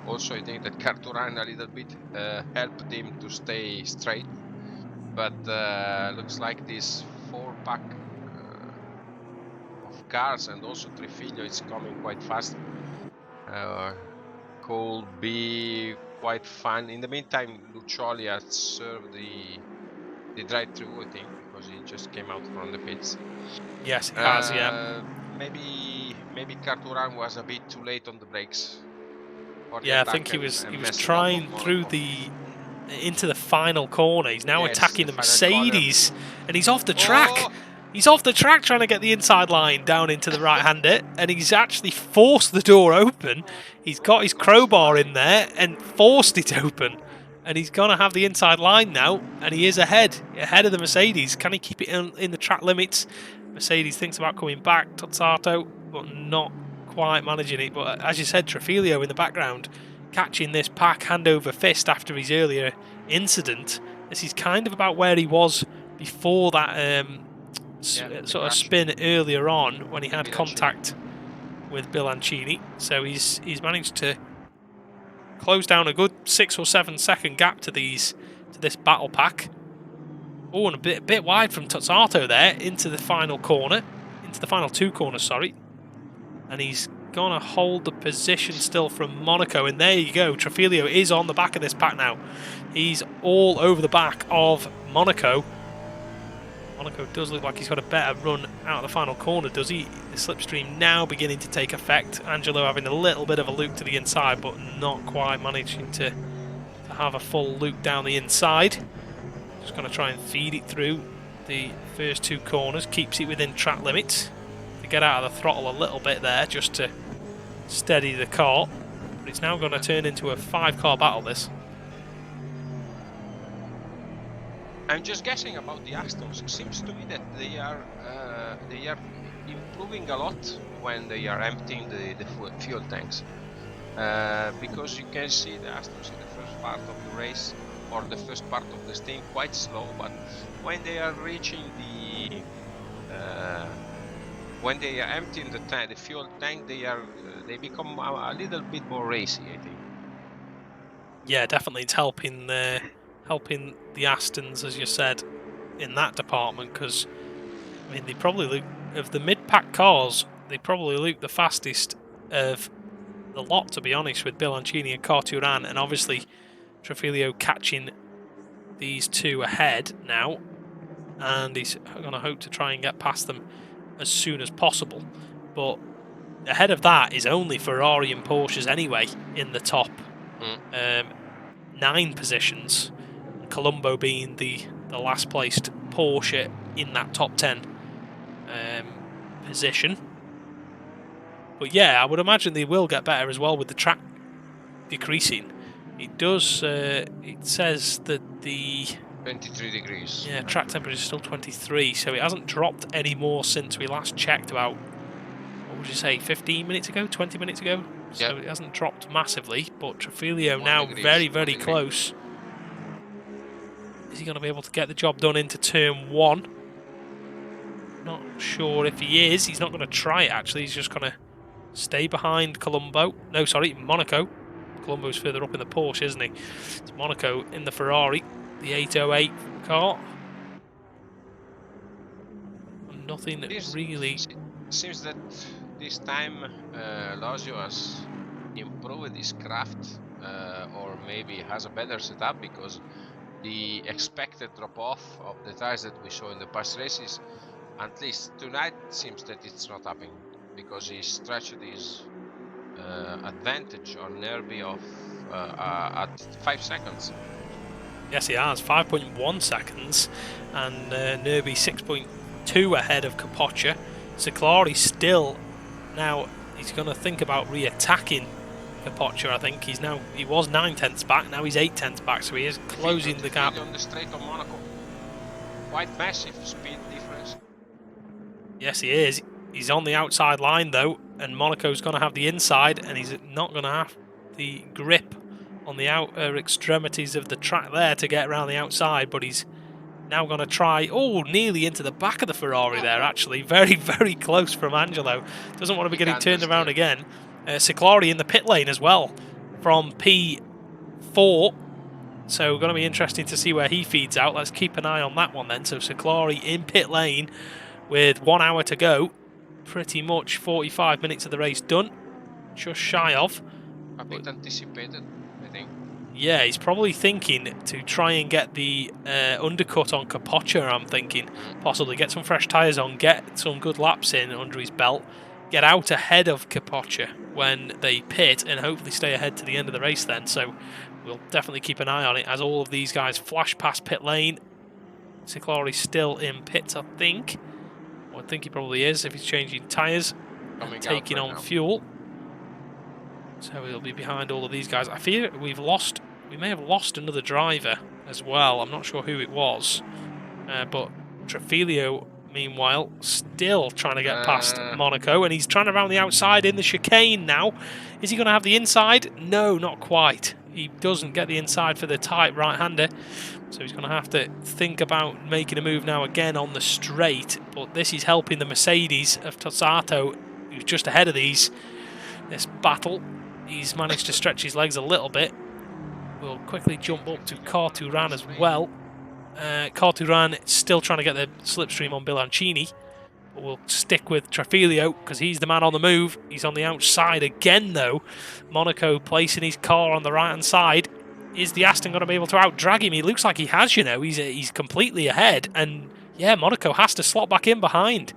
Also, I think that Carturan a little bit helped him to stay straight. But looks like this 4-pack of cars, and also Trifiglio is coming quite fast. Could be quite fun. In the meantime, Lucioli has served the drive-through, I think, because he just came out from the pits. Yes, it has, yeah. Maybe Carturan was a bit too late on the brakes. for the Yeah, I attack think he and was mess it up trying on through Monaco. into the final corner. He's now Yes, attacking the the final corner. Mercedes, and he's off the track. Oh! He's off the track trying to get the inside line down into the right-hander, and he's actually forced the door open. He's got his crowbar in there and forced it open, and he's going to have the inside line now, and he is ahead of the Mercedes. Can he keep it in the track limits? Mercedes thinks about coming back, Tozzato, but not quite managing it. But as you said, Trafilio in the background, catching this pack hand over fist after his earlier incident. This is kind of about where he was before that sort of spin earlier on when he had contact with Bilancini. So he's managed to close down a good 6 or 7 second gap to this battle pack. Oh, and a bit wide from Tozzato there into the final corner, into the final 2 corners, sorry. And he's going to hold the position still from Monaco. And there you go. Trafilio is on the back of this pack now. He's all over the back of Monaco. Monaco does look like he's got a better run out of the final corner, does he? The slipstream now beginning to take effect. Angelo having a little bit of a loop to the inside, but not quite managing to have a full loop down the inside. Just going to try and feed it through the first 2 corners. Keeps it within track limits. To get out of the throttle a little bit there, just to steady the car. But it's now going to turn into a 5-car battle, this. I'm just guessing about the Astons. It seems to me that they are improving a lot when they are emptying the fuel tanks, because you can see the Astons in the first part of the race or the first part of the stint quite slow, but when they are reaching the when they are emptying the fuel tank, they become a little bit more racy, I think. Yeah, definitely, it's helping the Astons, as you said, in that department, because I mean, they probably look, of the mid-pack cars, they probably look the fastest of the lot, to be honest, with Bilancini and Carturan, and obviously Trafilio catching these 2 ahead now, and he's going to hope to try and get past them as soon as possible. But ahead of that is only Ferrari and Porsches anyway in the top 9 positions. Colombo being the last placed Porsche in that top 10 position. But yeah, I would imagine they will get better as well with the track decreasing. It does, it says that the 23 degrees. Yeah, track temperature is still 23, so it hasn't dropped any more since we last checked about, what would you say, 15 minutes ago, 20 minutes ago? So Yep. it hasn't dropped massively, but Trafilio now very, very close. Is he going to be able to get the job done into turn 1? Not sure if he is. He's not going to try it, actually. He's just going to stay behind Colombo. No, sorry, Monaco. Colombo's further up in the Porsche, isn't he? It's Monaco in the Ferrari, the 808 car. Nothing really. Seems that this time Lazio has improved his craft, or maybe has a better setup, because the expected drop-off of the tires that we saw in the past races, at least tonight, seems that it's not happening, because he stretched his advantage on Nervi of at 5 seconds. Yes, he has. 5.1 seconds, and Nervi 6.2 ahead of Capoccia. Seclari still, now he's going to think about re-attacking Capoccia, I think. He was 9/10ths back, now he's 8/10ths back, so he is closing the gap. On the straight of Monaco. Quite massive speed difference. Yes, he is. He's on the outside line, though, and Monaco's going to have the inside, and he's not going to have the grip on the outer extremities of the track there to get around the outside, but he's now going to try, nearly into the back of the Ferrari there, actually. Very, very close from Angelo. Doesn't want to be getting turned around again. Seclari in the pit lane as well from P4. So going to be interesting to see where he feeds out. Let's keep an eye on that one then. So Seclari in pit lane with 1 hour to go. Pretty much 45 minutes of the race done. Just shy of. A bit anticipated, I think. Yeah, he's probably thinking to try and get the undercut on Capoccia, I'm thinking. Possibly get some fresh tyres on, get some good laps in under his belt, get out ahead of Capoccia when they pit and hopefully stay ahead to the end of the race then. So we'll definitely keep an eye on it as all of these guys flash past pit lane. Ciclari's still in pits, I think. Well, I think he probably is if he's changing tyres and taking on fuel. So he'll be behind all of these guys. I fear we may have lost another driver as well. I'm not sure who it was. But Trafilio, meanwhile, still trying to get past Monaco, and he's trying to round the outside in the chicane now. Is he going to have the inside? No, not quite. He doesn't get the inside for the tight right-hander, so he's going to have to think about making a move now again on the straight. But this is helping the Mercedes of Tozzato, who's just ahead of this battle. He's managed to stretch his legs a little bit. We'll quickly jump up to Carturan as well. Carturan still trying to get the slipstream on Bilancini, but we'll stick with Trafilio because he's the man on the move. He's on the outside again though. Monaco placing his car on the right hand side. Is the Aston going to be able to out-drag him? He looks like he has, you know. He's completely ahead, and yeah, Monaco has to slot back in behind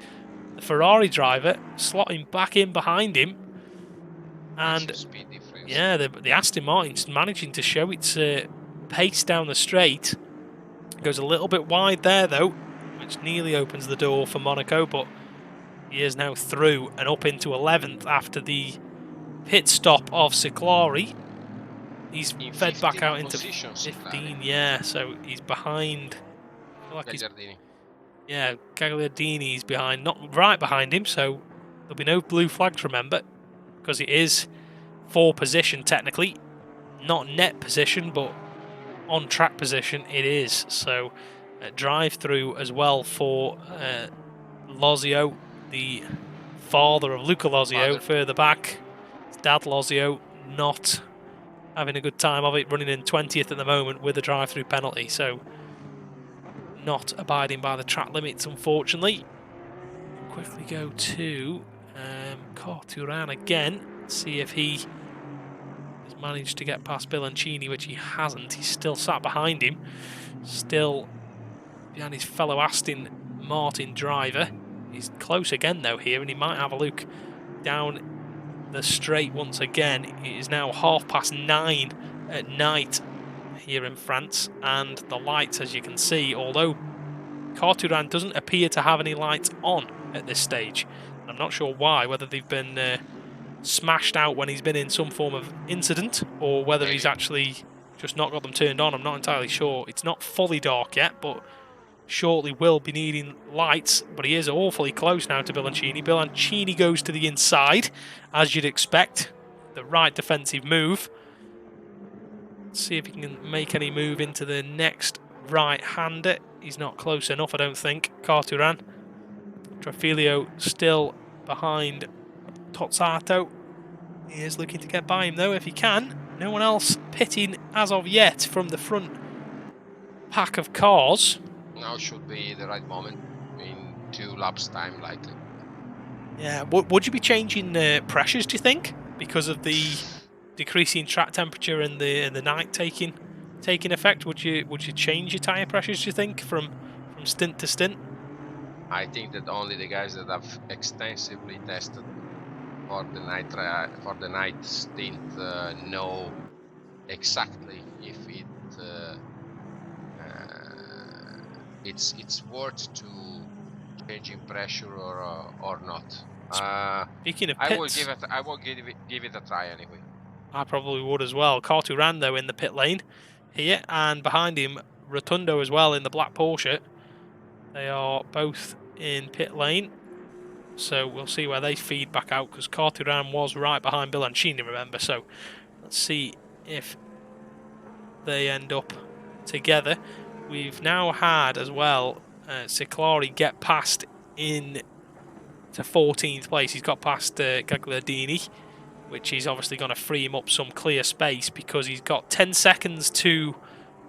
the Ferrari driver, slotting back in behind him. And yeah, the Aston Martin's managing to show its pace down the straight. Goes a little bit wide there though, which nearly opens the door for Monaco, but he is now through and up into 11th after the pit stop of Ciclari. He's fed back out into 15, yeah, so he's behind. Gagliardini's behind, not right behind him, so there'll be no blue flags, remember, because it is for position technically, not net position, but on track position it is. So drive through as well for Lozio, the father of Luca Lozio, further back. His dad Lozio not having a good time of it, running in 20th at the moment with a drive through penalty, so not abiding by the track limits unfortunately. We'll quickly go to Carturan again, see if he managed to get past Bilancini, which he hasn't. He's still sat behind him, still behind his fellow Aston Martin driver. He's close again though here, and he might have a look down the straight once again. It is now 9:30 at night here in France, and the lights, as you can see, although Carturan doesn't appear to have any lights on at this stage. I'm not sure why, whether they've been smashed out when he's been in some form of incident, or whether he's actually just not got them turned on. I'm not entirely sure. It's not fully dark yet, but shortly will be needing lights. But he is awfully close now to Bilancini. Bilancini goes to the inside, as you'd expect. The right defensive move. Let's see if he can make any move into the next right-hander. He's not close enough, I don't think. Carturan. Trafilio still behind Tozzato. He is looking to get by him though if he can. No one else pitting as of yet from the front pack of cars. Now should be the right moment, in 2 laps time likely. Yeah, would you be changing pressures, do you think, because of the decreasing track temperature and the night taking effect? Would you change your tyre pressures, do you think, from stint to stint? I think that only the guys that have extensively tested for the night stint know exactly if it's worth to changing pressure or not. Speaking of pits, I will give it a try anyway. I probably would as well. Carturan though in the pit lane here, and behind him Rotundo as well in the black Porsche. They are both in pit lane, so we'll see where they feed back out, because Carturan was right behind Bilancini, remember, so let's see if they end up together. We've now had as well Ciclari get past in to 14th place. He's got past Gagliardini, which is obviously going to free him up some clear space, because he's got 10 seconds to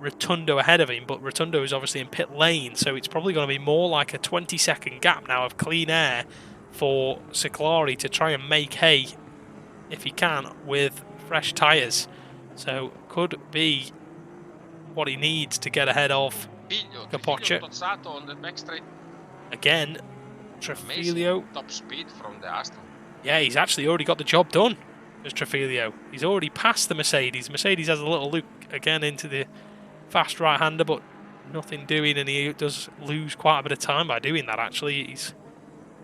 Rotundo ahead of him, but Rotundo is obviously in pit lane, so it's probably going to be more like a 20-second gap now of clean air for Ciclari to try and make hay, if he can, with fresh tyres. So could be what he needs to get ahead of Capoccia. On the back straight. Again, Trafilio. Top speed from the Aston. Yeah, he's actually already got the job done as Trafilio. He's already passed the Mercedes. Mercedes has a little look again into the fast right-hander, but nothing doing, and he does lose quite a bit of time by doing that, actually. He's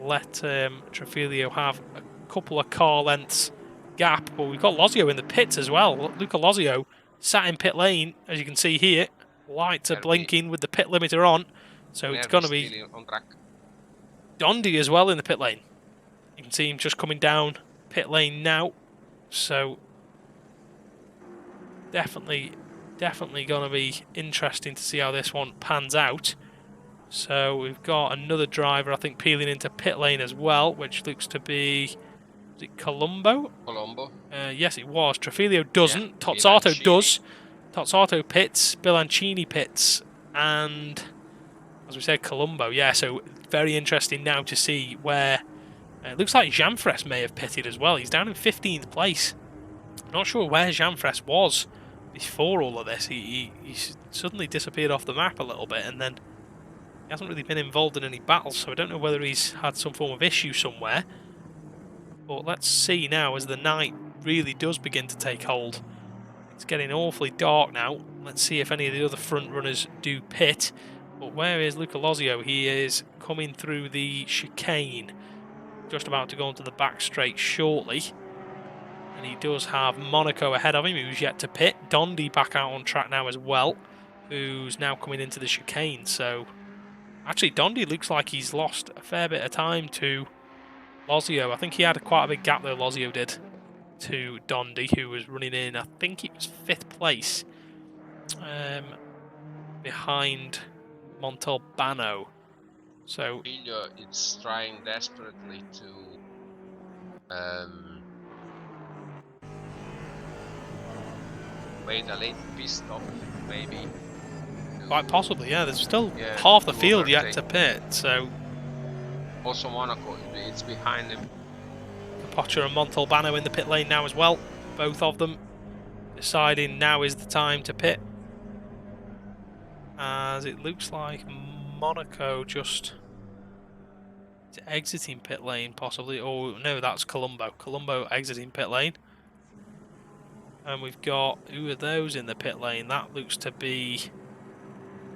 let Trafilio have a couple of car lengths gap, but we've got Lozio in the pits as well. Luca Lozio sat in pit lane, as you can see here. Lights are blinking with the pit limiter on, so it's going to be on track. Dondi as well in the pit lane. You can see him just coming down pit lane now, so definitely going to be interesting to see how this one pans out. So we've got another driver, I think, peeling into pit lane as well, which looks to be, is it Colombo? Colombo. Yes, it was. Trafilio doesn't. Yeah, Tozzato does. Tozzato pits, Bilancini pits, and as we said, Colombo. Yeah, so very interesting now to see where it looks like Jeanfres may have pitted as well. He's down in 15th place. Not sure where Jeanfres was before all of this. He suddenly disappeared off the map a little bit, and then he hasn't really been involved in any battles, so I don't know whether he's had some form of issue somewhere. But let's see now as the night really does begin to take hold. It's getting awfully dark now. Let's see if any of the other front runners do pit. But where is Luca Lozio? He is coming through the chicane. Just about to go onto the back straight shortly. And he does have Monaco ahead of him, who's yet to pit. Dondi back out on track now as well, who's now coming into the chicane. So actually, Dondi looks like he's lost a fair bit of time to Lozio. I think he had quite a big gap though, Lozio did, to Dondi, who was running in, I think it was 5th place, behind Montalbano. So Figlio is trying desperately to wait a late pit stop, maybe. quite possibly, yeah. There's still half the field yet to pit, so also Monaco, it's behind him. Capoccia and Montalbano in the pit lane now as well. Both of them deciding now is the time to pit, as it looks like Monaco just exiting pit lane possibly. Oh no, that's Colombo. Colombo exiting pit lane. And we've got, who are those in the pit lane? That looks to be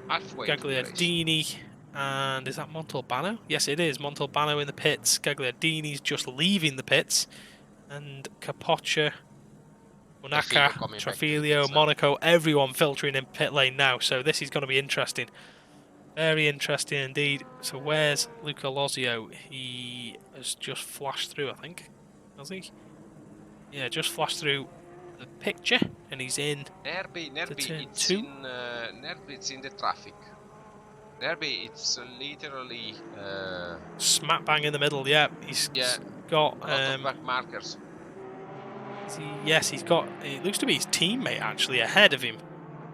Gagliardini. And is that Montalbano? Yes, it is. Montalbano in the pits. Gagliardini's just leaving the pits. And Capoccia, Monaca, Trafilio, Monaco, everyone filtering in pit lane now. So this is going to be interesting. Very interesting indeed. So where's Luca Lozio? He has just flashed through, I think. Has he? Yeah, just flashed through the picture, and he's in Nervi, it's in the traffic. Nervi, it's literally smack bang in the middle. Yeah, he's got a lot of back markers. Yes, he's got. It looks to be his teammate actually ahead of him.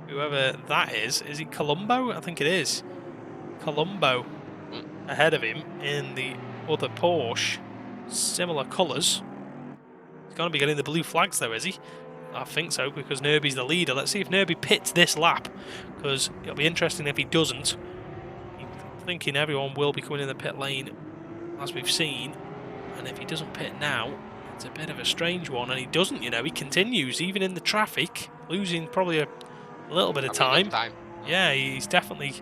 Whoever that is it Colombo? I think it is Colombo ahead of him in the other Porsche, similar colours. He's going to be getting the blue flags though, is he? I think so, because Nerby's the leader. Let's see if Nerby pits this lap, because it'll be interesting if he doesn't. I'm thinking everyone will be coming in the pit lane, as we've seen, and if he doesn't pit now, it's a bit of a strange one, and he doesn't, you know, he continues, even in the traffic, losing probably a little bit of time. Yeah, he's definitely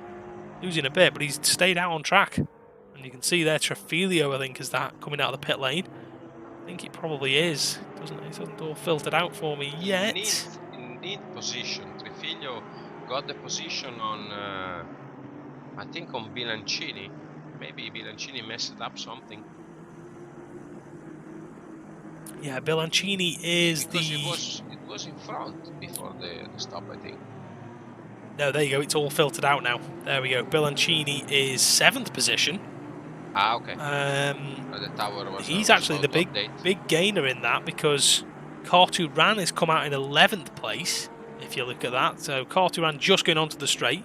losing a bit, but he's stayed out on track. And you can see there, Trafilio, I think, is that coming out of the pit lane. I think it probably is. It hasn't all filtered out for me yet. In need position. Trafilio got the position on, I think on Bilancini. Maybe Bilancini messed up something. Yeah, Bilancini is because it was in front before the stop, I think. No, there you go. It's all filtered out now. There we go. Bilancini is 7th position. Ah, okay. The tower was he's actually the big gainer in that, because Carturan has come out in 11th place, if you look at that. So Carturan just going onto the straight.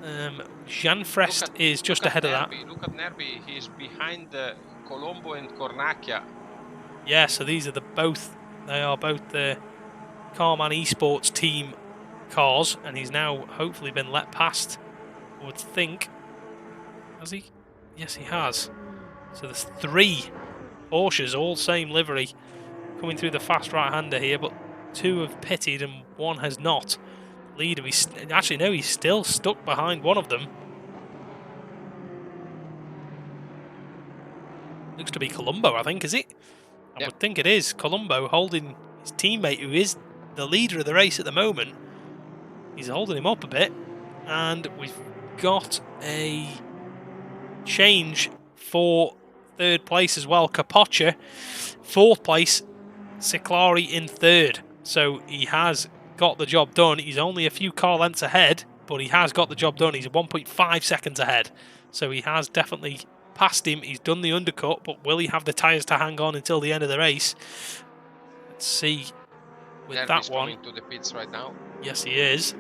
Jeanfres is just ahead of that. Look at Nerby. He's behind Colombo and Cornacchia. Yeah, so these are they are both the Carman Esports team cars, and he's now hopefully been let past, I would think. Has he? Yes, he has. So there's 3 Porsches, all same livery, coming through the fast right-hander here, but 2 have pitted and 1 has not. Leader, actually no, he's still stuck behind one of them. Looks to be Colombo, I think, is it? I would think it is. Colombo holding his teammate, who is the leader of the race at the moment. He's holding him up a bit. And we've got a change for 3rd place as well. Capoccia, 4th place. Ciclari in 3rd. So he has got the job done. He's only a few car lengths ahead, but he has got the job done. He's 1.5 seconds ahead. So he has definitely passed him. He's done the undercut, but will he have the tyres to hang on until the end of the race? Let's see with that one. Coming to the pits right now. Yes, he is.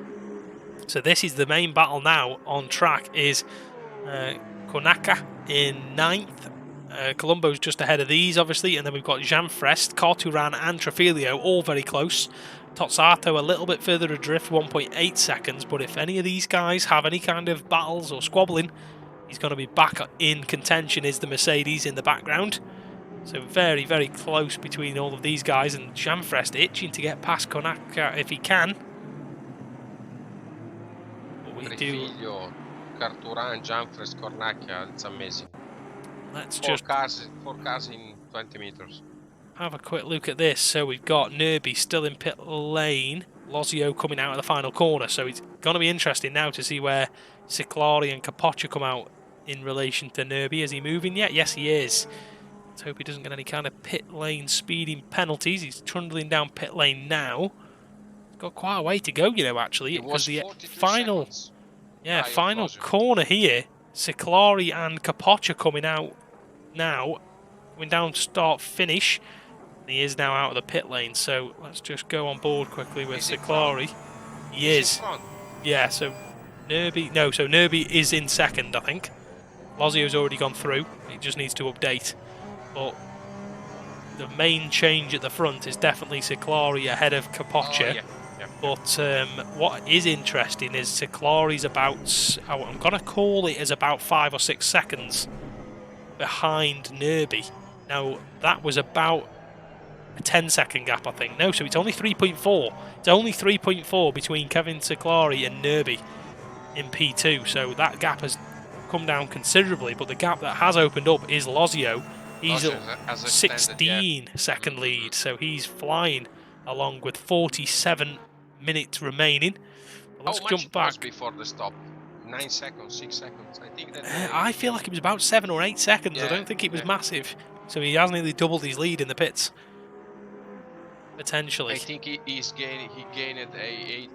So this is the main battle now on track, is Konaka in 9th. Colombo's just ahead of these, obviously, and then we've got Jean-Frest, Carturan and Trafilio, all very close. Tozzato a little bit further adrift, 1.8 seconds, but if any of these guys have any kind of battles or squabbling, he's going to be back in contention, is the Mercedes in the background. So very, very close between all of these guys, and Jean-Frest itching to get past Konaka if he can. But we Trafilio, Carturan, Jean-Frest, Cornacchia, it's amazing. Let's four just cars in 20 meters. Have a quick look at this. So we've got Nerby still in pit lane. Lozio coming out of the final corner. So it's going to be interesting now to see where Ciclari and Capoccia come out in relation to Nerby. Is he moving yet? Yes, he is. Let's hope he doesn't get any kind of pit lane speeding penalties. He's trundling down pit lane now. He's got quite a way to go, you know, actually. Because the final, final corner here, Ciclari and Capoccia coming out now, coming down start finish. And he is now out of the pit lane, so let's just go on board quickly with Ciclari. He is. Yeah, so Nerby is in 2nd, I think. Lozio's already gone through. He just needs to update. But the main change at the front is definitely Ciclari ahead of Capoccia. But what is interesting is Ciclari's about, I'm going to call it as about 5 or 6 seconds behind Nerby. Now, that was about a 10-second gap, I think. No, so it's only 3.4. It's only 3.4 between Kevin Ciclari and Nerby in P2. So that gap has come down considerably, but the gap that has opened up is Lozio. He's a 16-second lead, so he's flying along with 47 minutes remaining. Let's jump back. Before the stop? 9 seconds, 6 seconds. I think that. I feel like it was about 7 or 8 seconds. Yeah, I don't think it was massive. So he has nearly doubled his lead in the pits. Potentially. I think he gained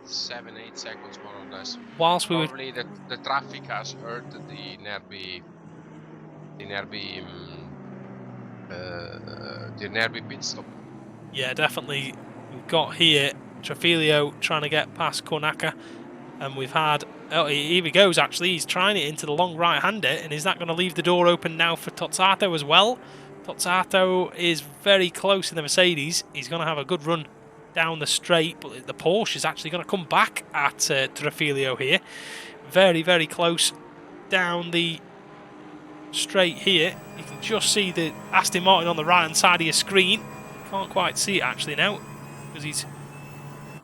7, 8 seconds more or less. Whilst we probably the traffic has hurt the Nerby pit stop. Yeah, definitely. We've got here Trafilio trying to get past Konaka, and we've had, oh, here he goes actually, he's trying it into the long right-hander, and is that going to leave the door open now for Tozzato as well? Tozzato is very close in the Mercedes. He's going to have a good run down the straight, but the Porsche is actually going to come back at Trafilio here. Very, very close down the straight here. You can just see the Aston Martin on the right-hand side of your screen. Can't quite see it actually now, because he's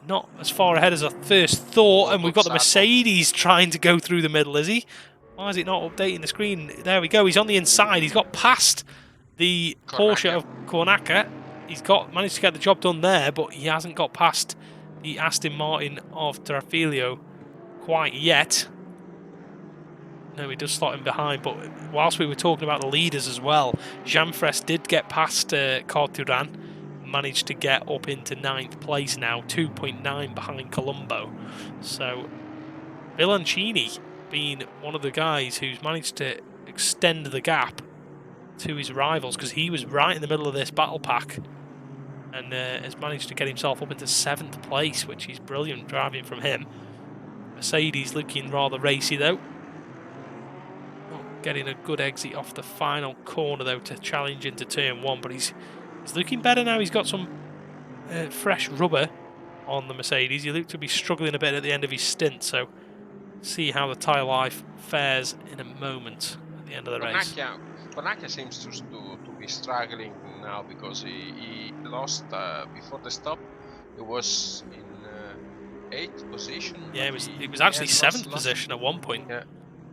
not as far ahead as I first thought, and we've got the Mercedes trying to go through the middle, is he? Why is it not updating the screen? There we go, he's on the inside. He's got past the Porsche of Cornacchia. He's managed to get the job done there, but he hasn't got past the Aston Martin of Trafilio quite yet. No, he does slot him behind, but whilst we were talking about the leaders as well, Jean-Frest did get past Carturan, managed to get up into 9th place now, 2.9 behind Colombo. So Bilancini being one of the guys who's managed to extend the gap to his rivals, because he was right in the middle of this battle pack and has managed to get himself up into 7th place, which is brilliant driving from him. Mercedes looking rather racy though. Not getting a good exit off the final corner though to challenge into turn 1, but he's looking better now. He's got some fresh rubber on the Mercedes. He looked to be struggling a bit at the end of his stint, so see how the tyre life fares in a moment at the end of the race. Bonaccia seems to be struggling now because he lost before the stop. He was in 8th position. Yeah, but it was actually he seventh lost, position at one point. Yeah,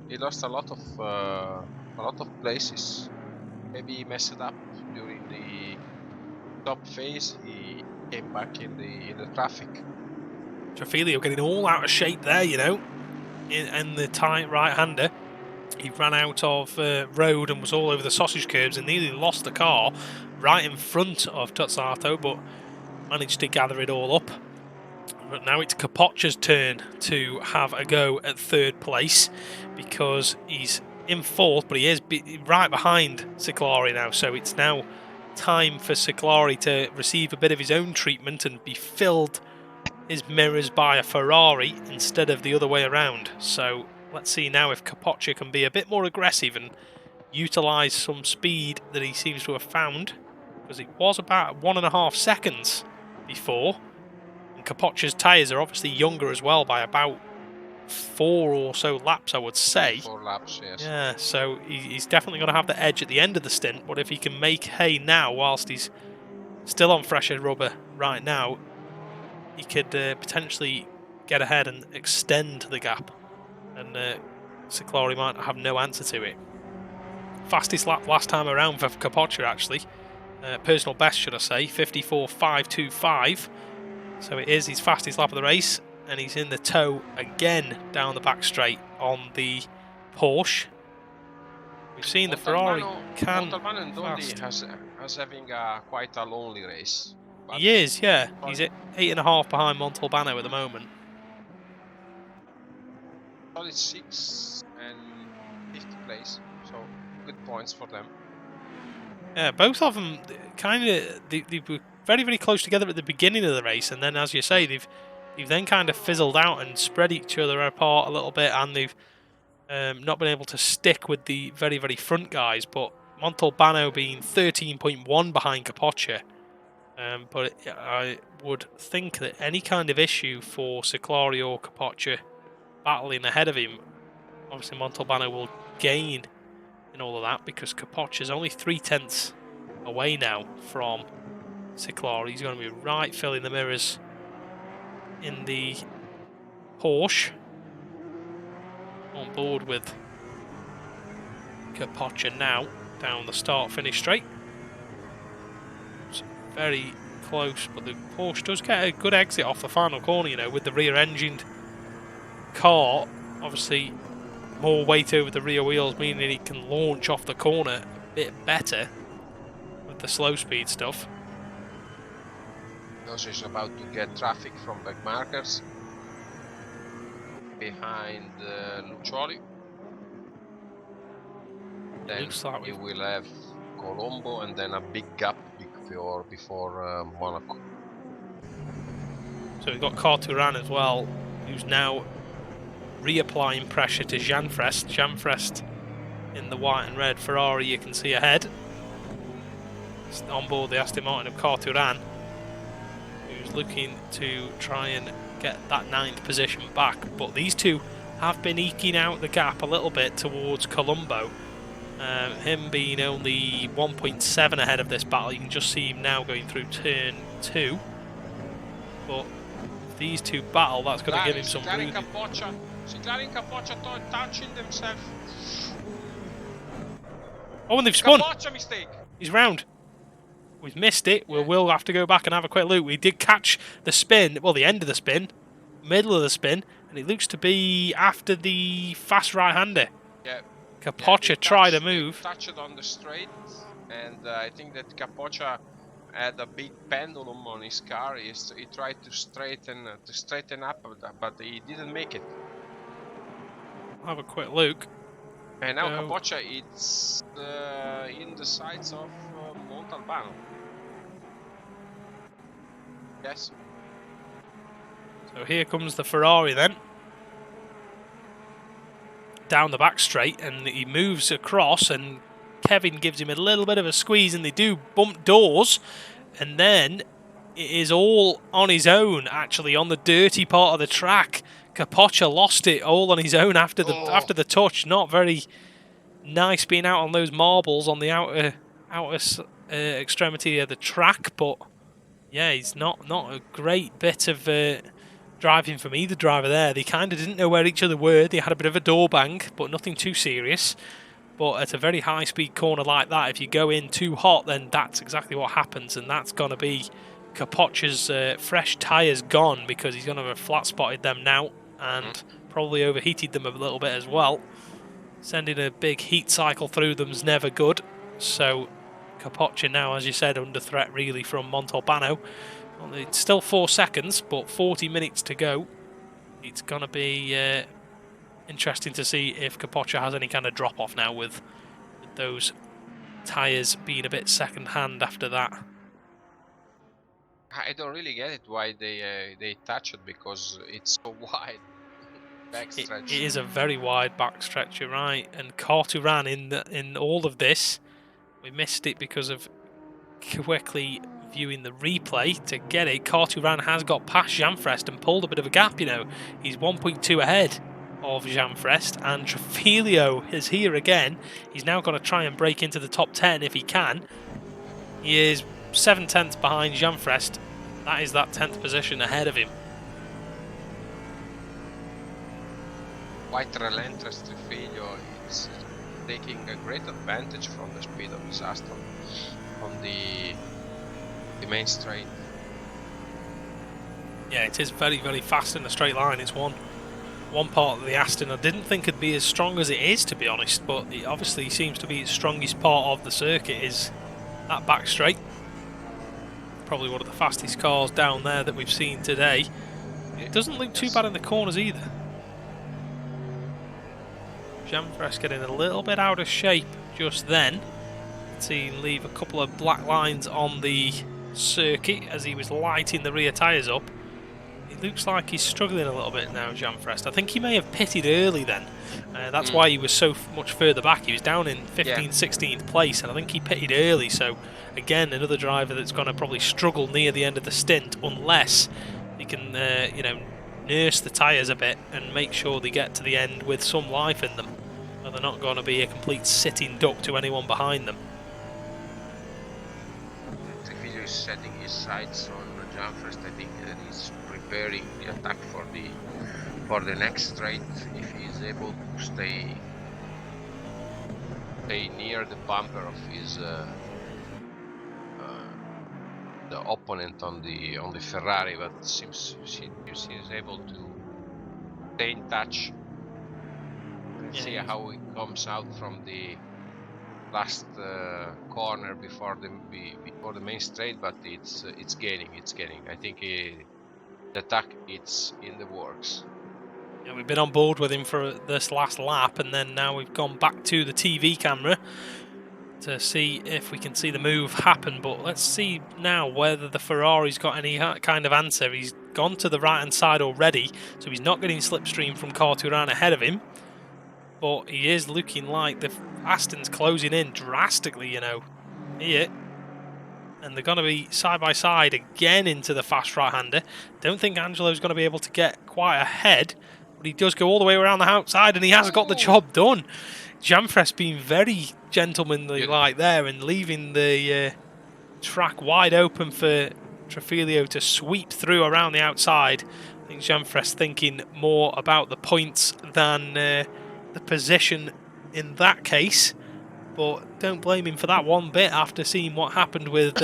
he lost a lot of places. Maybe he messed up during the top phase. He came back in the traffic. Trafilio getting all out of shape there, you know, in the tight right-hander. He ran out of road and was all over the sausage curbs and nearly lost the car right in front of Tuzzato, but managed to gather it all up. But now it's Capoccia's turn to have a go at third place because he's in fourth, but he is right behind Ciclari now. So it's now time for Ciclari to receive a bit of his own treatment and be filled his mirrors by a Ferrari instead of the other way around. So let's see now if Capoccia can be a bit more aggressive and utilise some speed that he seems to have found, because it was about 1.5 seconds before. And Capoccia's tyres are obviously younger as well by about 4 or so laps, I would say. 4 laps, yes. Yeah, so he's definitely going to have the edge at the end of the stint, but if he can make hay now whilst he's still on fresher rubber right now, he could potentially get ahead and extend the gap, and Ciclari might have no answer to it. Fastest lap last time around for Capoccia, actually. Personal best, should I say, 54.525. So it is his fastest lap of the race, and he's in the tow again down the back straight on the Porsche. We've seen the Ferrari can Montalbano has having quite a lonely race. He is, yeah. He's at 8.5 behind Montalbano at the moment. Solid 6th and 5th place, so good points for them. Yeah, both of them kind of they were very, very close together at the beginning of the race, and then, as you say, they've then kind of fizzled out and spread each other apart a little bit, and they've not been able to stick with the very, very front guys. But Montalbano being 13.1 behind Capoccia. But I would think that any kind of issue for Ciclari or Capoccia battling ahead of him, obviously Montalbano will gain in all of that, because Capoccia is only 3/10 away now from Ciclari. He's going to be right filling the mirrors in the Porsche, on board with Capoccia now down the start-finish straight. Very close, but the Porsche does get a good exit off the final corner, you know, with the rear-engined car. Obviously, more weight over the rear wheels, meaning it can launch off the corner a bit better with the slow speed stuff. Also, is about to get traffic from back markers behind Luccioli. Then Looks like we will have Colombo and then a big gap before Monaco. So we've got Carturan as well, who's now reapplying pressure to Janfrest. Janfrest in the white and red Ferrari you can see ahead. It's on board the Aston Martin of Carturan, who's looking to try and get that 9th position back. But these two have been eking out the gap a little bit towards Colombo. Him being only 1.7 ahead of this battle. You can just see him now going through turn 2. But if these two battle, that's going to give him some room. Ciclari and Capoccia touching themselves. Oh, and they've spun. Capoccia mistake. He's round. We've missed it. We will have to go back and have a quick look. We did catch the spin, well, the end of the spin, middle of the spin, and it looks to be after the fast right-hander. Yeah. Capoccia tried a move. Touched on the straight, and I think that Capoccia had a big pendulum on his car. He tried to straighten up, but he didn't make it. I'll have a quick look. And now Capoccia is in the sides of Montalbano. Yes. So here comes the Ferrari then. Down the back straight, and he moves across, and Kevin gives him a little bit of a squeeze, and they do bump doors, and then it is all on his own, actually, on the dirty part of the track. Capoccia lost it all on his own after the touch. Not very nice being out on those marbles on the outer extremity of the track, but yeah, he's not a great bit of driving from either driver there. They kind of didn't know where each other were. They had a bit of a door bang, but nothing too serious. But at a very high-speed corner like that, if you go in too hot, then that's exactly what happens, and that's going to be Kapoccia's fresh tyres gone, because he's going to have flat-spotted them now and probably overheated them a little bit as well. Sending a big heat cycle through them's never good. So Capoccia now, as you said, under threat really from Montalbano. Well, it's still 4 seconds, but 40 minutes to go. It's going to be interesting to see if Capoccia has any kind of drop-off now with those tyres being a bit second-hand after that. I don't really get it why they touch it, because it's so wide. Backstretch. It is a very wide backstretch, you're right. And Carturan in all of this, we missed it because of quickly viewing the replay to get it. Carturan has got past Janfrest and pulled a bit of a gap, you know. He's 1.2 ahead of Janfrest, and Trafilio is here again. He's now got to try and break into the top 10 if he can. He is 7/10 behind Janfrest. That is that 10th position ahead of him. Quite relentless Trafilio is taking a great advantage from the speed of his Aston on the main straight. Yeah, it is very, very fast in a straight line. It's one part of the Aston I didn't think it'd be as strong as it is, to be honest, but it obviously seems to be its strongest part of the circuit is that back straight. Probably one of the fastest cars down there that we've seen today. It doesn't look too bad in the corners either. Janfrest getting a little bit out of shape just then. See him leave a couple of black lines on the circuit as he was lighting the rear tyres up. It looks like he's struggling a little bit now, Janfrest. I think he may have pitted early then. That's why he was so much further back. He was down in 15th, 16th place, and I think he pitted early. So, again, another driver that's going to probably struggle near the end of the stint unless he can, you know, nurse the tyres a bit and make sure they get to the end with some life in them. Or they're not going to be a complete sitting duck to anyone behind them. Trafilio is setting his sights on Janfrest. I think that he's preparing the attack for the next straight. If he is able to stay near the bumper of his the opponent on the Ferrari, but seems he is able to stay in touch. Let's see how he comes out from the last corner before the main straight, but it's gaining. I think the attack it's in the works. Yeah, we've been on board with him for this last lap, and then now we've gone back to the TV camera to see if we can see the move happen. But let's see now whether the Ferrari's got any kind of answer. He's gone to the right hand side already, so he's not getting slipstream from Carturan ahead of him. But he is looking like the Aston's closing in drastically, you know. Here. And they're going to be side by side again into the fast right-hander. Don't think Angelo's going to be able to get quite ahead, but he does go all the way around the outside, and he has got the job done. Janfrest being very gentlemanly like there and leaving the track wide open for Trafilio to sweep through around the outside. I think Janfrest thinking more about the points than the position in that case. But don't blame him for that one bit after seeing what happened with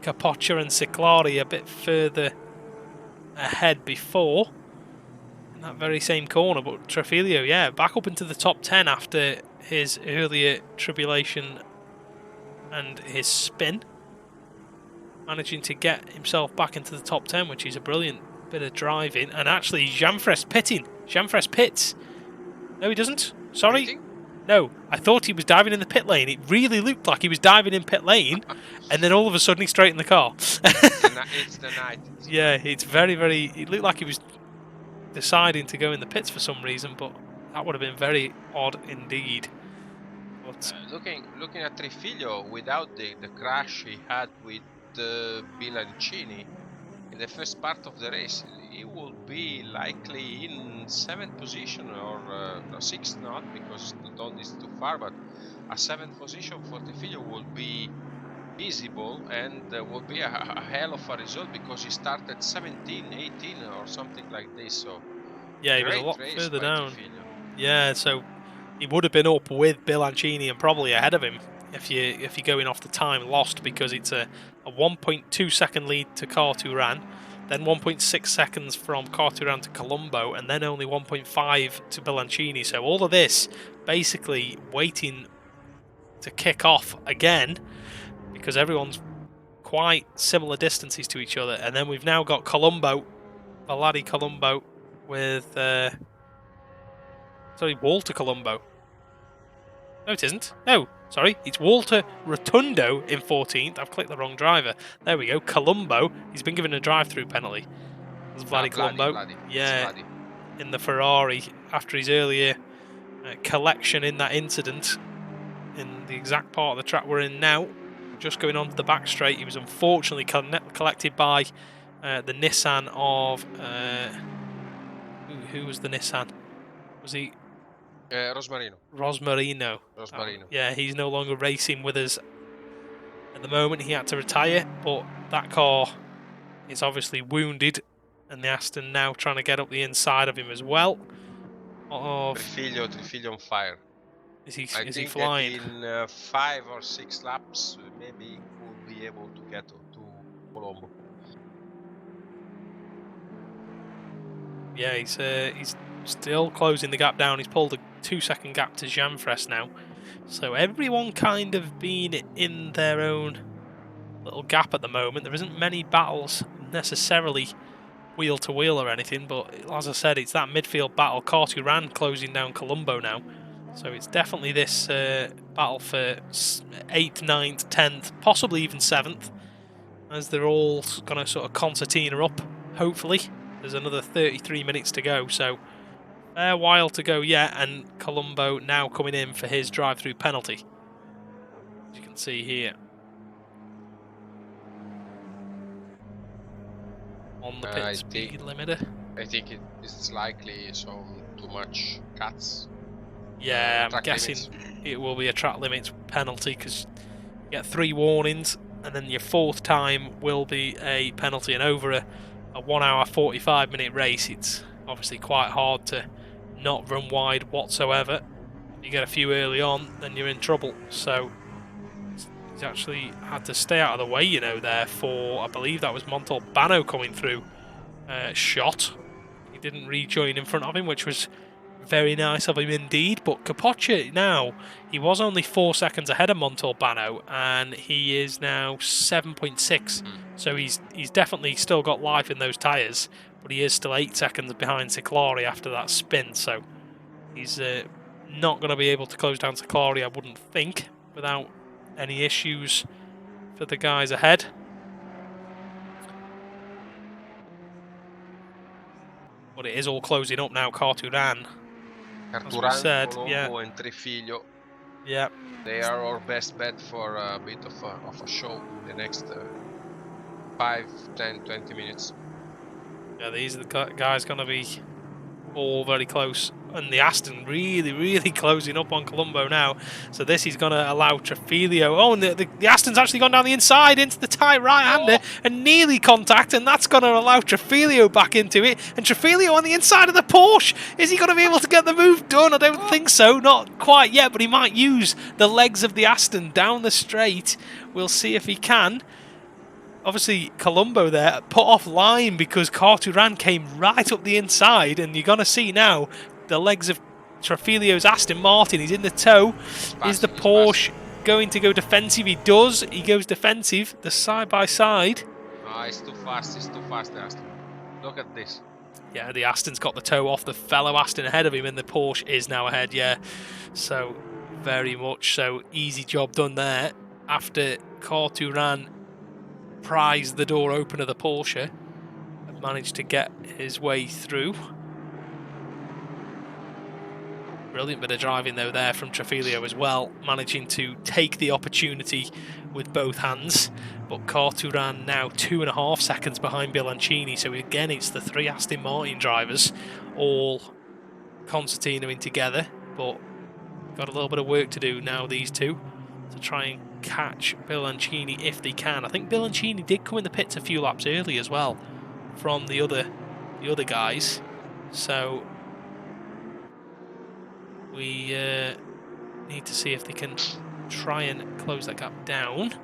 Capoccia and Ciclari a bit further ahead before in that very same corner. But Trafilio, yeah, back up into the top 10 after his earlier tribulation and his spin. Managing to get himself back into the top 10, which is a brilliant bit of driving. And actually, Janfrest pitting. Janfrest pits. No, he doesn't. Sorry. No, I thought he was diving in the pit lane. It really looked like he was diving in pit lane, and then all of a sudden he straightened the car. It's the night. Yeah, it's very, very... It looked like he was deciding to go in the pits for some reason, but that would have been very odd indeed. But Looking at Trafilio, without the crash he had with Bilancini in the first part of the race, he will be likely in 7th position or no, 6th not, because Todd is too far, but a 7th position for Trifiglia will be feasible and will be a hell of a result, because he started 17, 18 or something like this. So Yeah, he was a great lot race further by down. Trifiglia. Yeah, so he would have been up with Bilancini and probably ahead of him if you're going off the time lost, because it's a 1.2 second lead to Car2Ran, then 1.6 seconds from Car2Ran to Colombo, and then only 1.5 to Bilancini. So all of this basically waiting to kick off again, because everyone's quite similar distances to each other. And then we've now got Colombo, Valadi Colombo, with Walter Colombo. No, it isn't. No, sorry, it's Walter Rotundo in 14th. I've clicked the wrong driver. There we go. Colombo. He's been given a drive-through penalty. That's Vladdy Colombo. Vladdy. Yeah, in the Ferrari after his earlier collection in that incident in the exact part of the track we're in now. Just going on to the back straight, he was unfortunately collected by the Nissan of who was the Nissan? Was he Rosmarino. Rosmarino? Yeah, he's no longer racing with us at the moment. He had to retire, but that car is obviously wounded, and the Aston now trying to get up the inside of him as well. Trifiglia on fire. Is he I think flying? that in 5 or 6 laps, maybe he will be able to get to Colombo. Yeah, he's still closing the gap down. He's pulled a 2-second gap to Janfres now. So everyone kind of being in their own little gap at the moment. There isn't many battles necessarily wheel to wheel or anything, but as I said, it's that midfield battle. Car2Ran closing down Colombo now. So it's definitely this battle for 8th, 9th, 10th, possibly even 7th, as they're all going to sort of concertina up, hopefully. There's another 33 minutes to go, so a fair while to go yet, and Colombo now coming in for his drive-through penalty, as you can see here. On the pit speed limiter. I think it is likely some too much cuts. Yeah, I'm guessing it will be a track limits penalty, because you get 3 warnings, and then your 4th time will be a penalty. And over a 1 hour 45 minute race, it's obviously quite hard to not run wide whatsoever. If you get a few early on, then you're in trouble. So he's actually had to stay out of the way, you know, there for, I believe that was Montalbano coming through shot. He didn't rejoin in front of him, which was very nice of him indeed. But Capoccia now, he was only 4 seconds ahead of Montalbano, and he is now 7.6. So he's definitely still got life in those tyres, but he is still 8 seconds behind Ciclari after that spin. So he's not going to be able to close down Ciclari, I wouldn't think, without any issues for the guys ahead. But it is all closing up now, Car2Ran. Car2Ran, Colombo and Trifiglia. Yeah. They are our best bet for a bit of a show in the next 5, 10, 20 minutes. Yeah, these are the guys going to be all very close. And the Aston really, really closing up on Colombo now. So this is going to allow Trafilio. Oh, and the Aston's actually gone down the inside into the tight right-hander and nearly contact. And that's going to allow Trafilio back into it. And Trafilio on the inside of the Porsche. Is he going to be able to get the move done? I don't think so. Not quite yet, but he might use the legs of the Aston down the straight. We'll see if he can. Obviously, Colombo there put off line because Car2Ran came right up the inside, and you're going to see now the legs of Trafilio's Aston Martin. He's in the tow. Is the Porsche going to go defensive? He does. He goes defensive. The side-by-side. No, it's too fast. It's too fast, the Aston. Look at this. Yeah, the Aston's got the tow off the fellow Aston ahead of him, and the Porsche is now ahead, yeah. So, very much so. Easy job done there. After Car2Ran prized the door open of the Porsche and managed to get his way through. Brilliant bit of driving though there from Trafilio as well, managing to take the opportunity with both hands. But Carturan now 2.5 seconds behind Bilancini, so again it's the 3 Aston Martin drivers all concertinaing together, but got a little bit of work to do now, these two, to try and catch Bilancini if they can. I think Bilancini did come in the pits a few laps early as well from the other guys, so we need to see if they can try and close that gap down.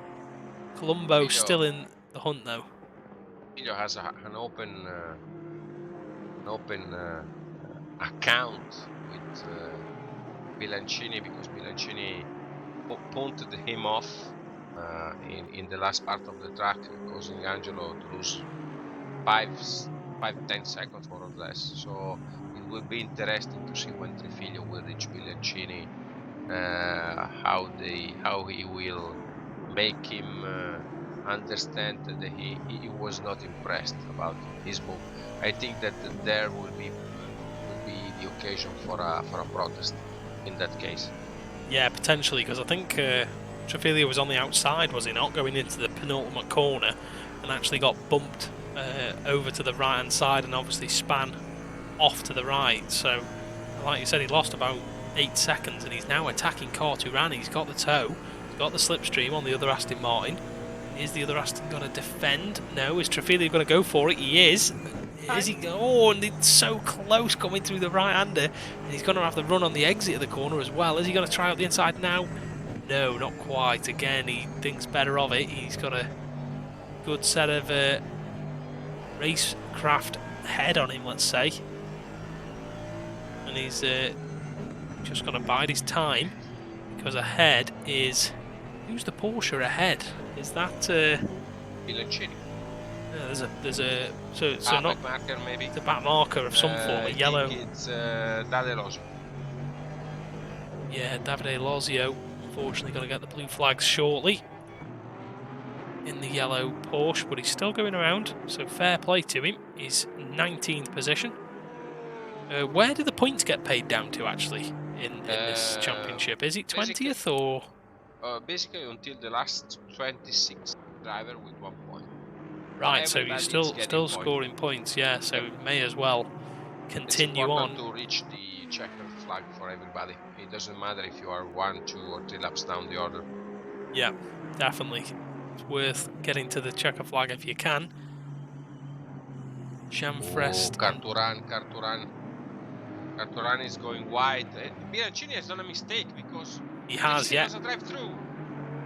Colombo still in the hunt though. Emilio has an open account with Bilancini, because Bilancini punted him off in the last part of the track, causing Angelo to lose 5-10 seconds more or less. So it will be interesting to see when Trafilio will reach Bilancini, how he will make him understand that he was not impressed about his move. I think that there will be the occasion for a protest in that case. Yeah, potentially, because I think Trafilio was on the outside, was he not, going into the penultimate corner, and actually got bumped over to the right hand side and obviously span off to the right. So like you said, he lost about 8 seconds, and he's now attacking Carturan. He's got the toe, he's got the slipstream on the other Aston Martin. Is the other Aston going to defend? No. Is Trafilio going to go for it? He is. Is he? Oh, and it's so close coming through the right-hander. And he's going to have the run on the exit of the corner as well. Is he going to try out the inside now? No, not quite. Again, he thinks better of it. He's got a good set of racecraft head on him, let's say. And he's just going to bide his time, because ahead is... Who's the Porsche ahead? Is that Bilancini? Yeah, there's a so not marker maybe. The back marker of some form, a yellow. It's Davide Losio. Yeah, Davide Losio. Unfortunately, going to get the blue flags shortly in the yellow Porsche, but he's still going around. So fair play to him. He's 19th position. Where do the points get paid down to actually in this championship? Is it 20th or? Basically until the last 26 driver with 1 point. Right, so you're still scoring points, yeah, so it may as well continue on. It's important to reach the checkered flag for everybody. It doesn't matter if you are 1, 2 or 3 laps down the order. Yeah, definitely. It's worth getting to the checker flag if you can. Jamfrest. Carturan is going wide. Bilancini has done a mistake because he has, yeah. Has a drive-through.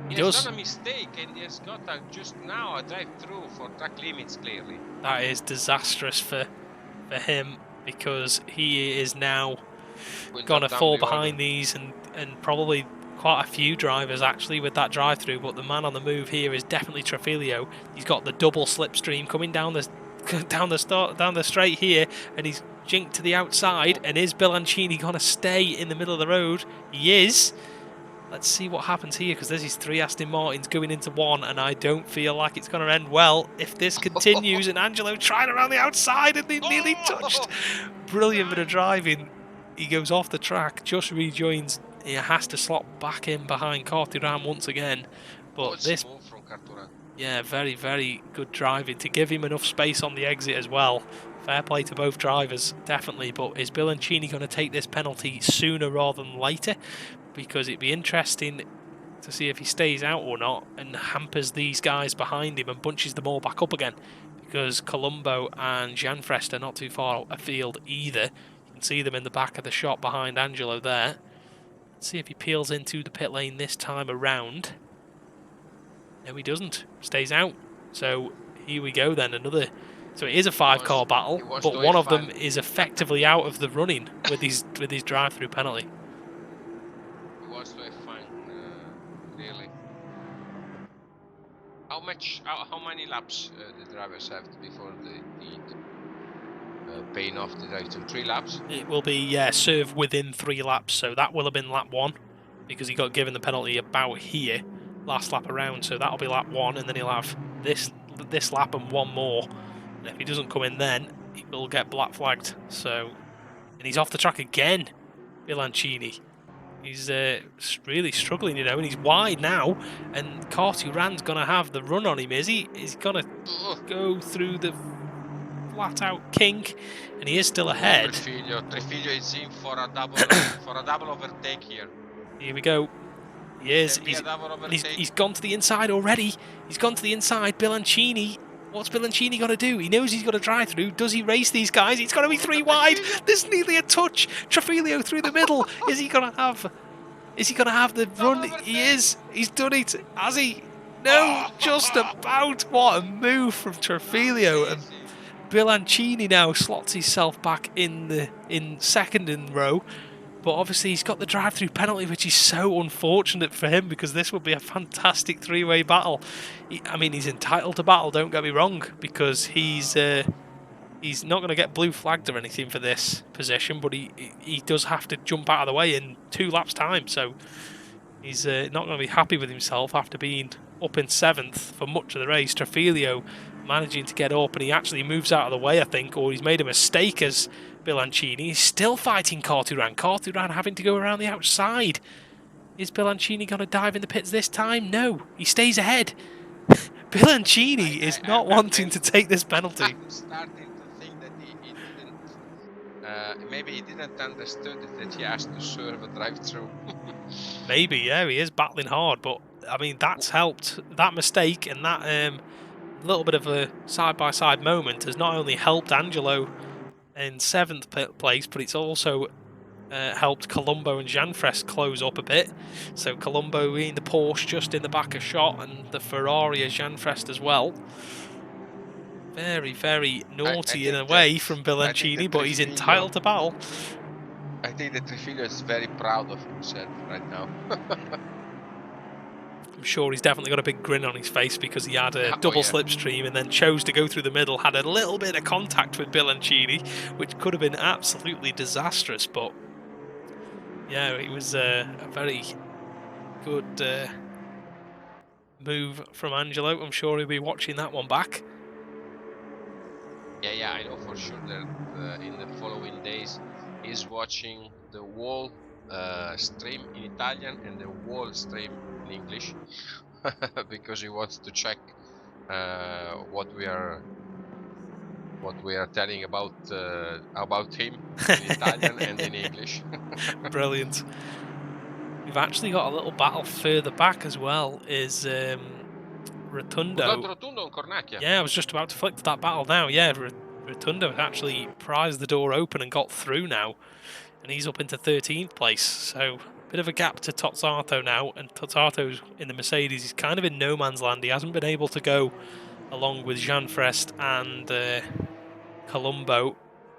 He does. has done a mistake, and he has got just now a drive-through for track limits, clearly. That is disastrous for him, because he is now going to fall behind these and probably quite a few drivers actually with that drive-through. But the man on the move here is definitely Trafilio. He's got the double slipstream coming down the straight here, and he's jinked to the outside. And is Bilancini going to stay in the middle of the road? He is. Let's see what happens here, because there's these 3 Aston Martins going into 1, and I don't feel like it's going to end well if this continues. And Angelo trying around the outside, and they nearly touched. Brilliant bit of driving. He goes off the track, just rejoins. He has to slot back in behind Carturan once again. But this, from Carturan. Yeah, very, very good driving to give him enough space on the exit as well. Fair play to both drivers, definitely. But is Bilancini going to take this penalty sooner rather than later? Because it'd be interesting to see if he stays out or not and hampers these guys behind him and bunches them all back up again. Because Colombo and Janfrest are not too far afield either. You can see them in the back of the shot behind Angelo there. Let's see if he peels into the pit lane this time around. No, he doesn't. Stays out. So here we go then. Another. So it is a 5-car battle, but one of them is effectively out of the running with his drive-through penalty. He wants to have fun, really. How many laps the drivers have before the paying off the drive-through? 3 laps? It will be, yeah, served within 3 laps. So that will have been lap 1, because he got given the penalty about here last lap around. So that'll be lap 1, and then he'll have this lap and 1 more. And if he doesn't come in then, he will get black flagged. So, and he's off the track again. Bilancini. He's really struggling, you know, and he's wide now. And Carturan's going to have the run on him, is he? He's going to go through the flat-out kink, and he is still ahead. Trifigio is in for a double for a double overtake here. Here we go. He is. Can be a double overtake. He's gone to the inside already. He's gone to the inside. Bilancini. What's Bilancini got to do? He knows he's got to drive through. Does he race these guys? It's got to be 3 wide. There's nearly a touch. Trafilio through the middle. Is he going to have? Is he going to have the run? He is. He's done it. Has he? No, just about. What a move from Trafilio. And Bilancini now slots himself back in second in the row. But obviously he's got the drive-through penalty, which is so unfortunate for him because this would be a fantastic 3-way battle. I mean, he's entitled to battle, don't get me wrong, because he's not going to get blue flagged or anything for this position, but he does have to jump out of the way in 2 laps' time. So he's not going to be happy with himself after being up in 7th for much of the race. Trafilio managing to get up, and he actually moves out of the way, I think, or he's made a mistake as Bilancini. He's still fighting Carturan. Carturan having to go around the outside. Is Bilancini going to dive in the pits this time? No, he stays ahead. Bilancini is not wanting to take this penalty. I'm starting to think that he didn't. Maybe he didn't understand that he has to serve a drive-through. Maybe, yeah, he is battling hard, but I mean that's helped. That mistake and that little bit of a side-by-side moment has not only helped Angelo in 7th place, but it's also helped Colombo and Janfres close up a bit. So Colombo in the Porsche just in the back of shot, and the Ferrari as Janfres as well. Very, very naughty in a way from Bilancini, but he's entitled to battle. I think that Trifigio is very proud of himself right now. I'm sure he's definitely got a big grin on his face because he had a double slipstream and then chose to go through the middle, had a little bit of contact with Bilancini, which could have been absolutely disastrous, but yeah, it was a very good move from Angelo. I'm sure he'll be watching that one back. Yeah, I know for sure that in the following days he's watching the whole stream in Italian and the whole stream in English because he wants to check what we are telling about him in Italian and in English. Brilliant. We've actually got a little battle further back as well. Is Rotundo? Rotundo and Cornacchia. Yeah, I was just about to flick to that battle now. Yeah, Rotundo actually prized the door open and got through now, and he's up into 13th place. So a bit of a gap to Tozzato now, and Tozzato's in the Mercedes. He's kind of in no man's land. He hasn't been able to go along with Janfrest and Colombo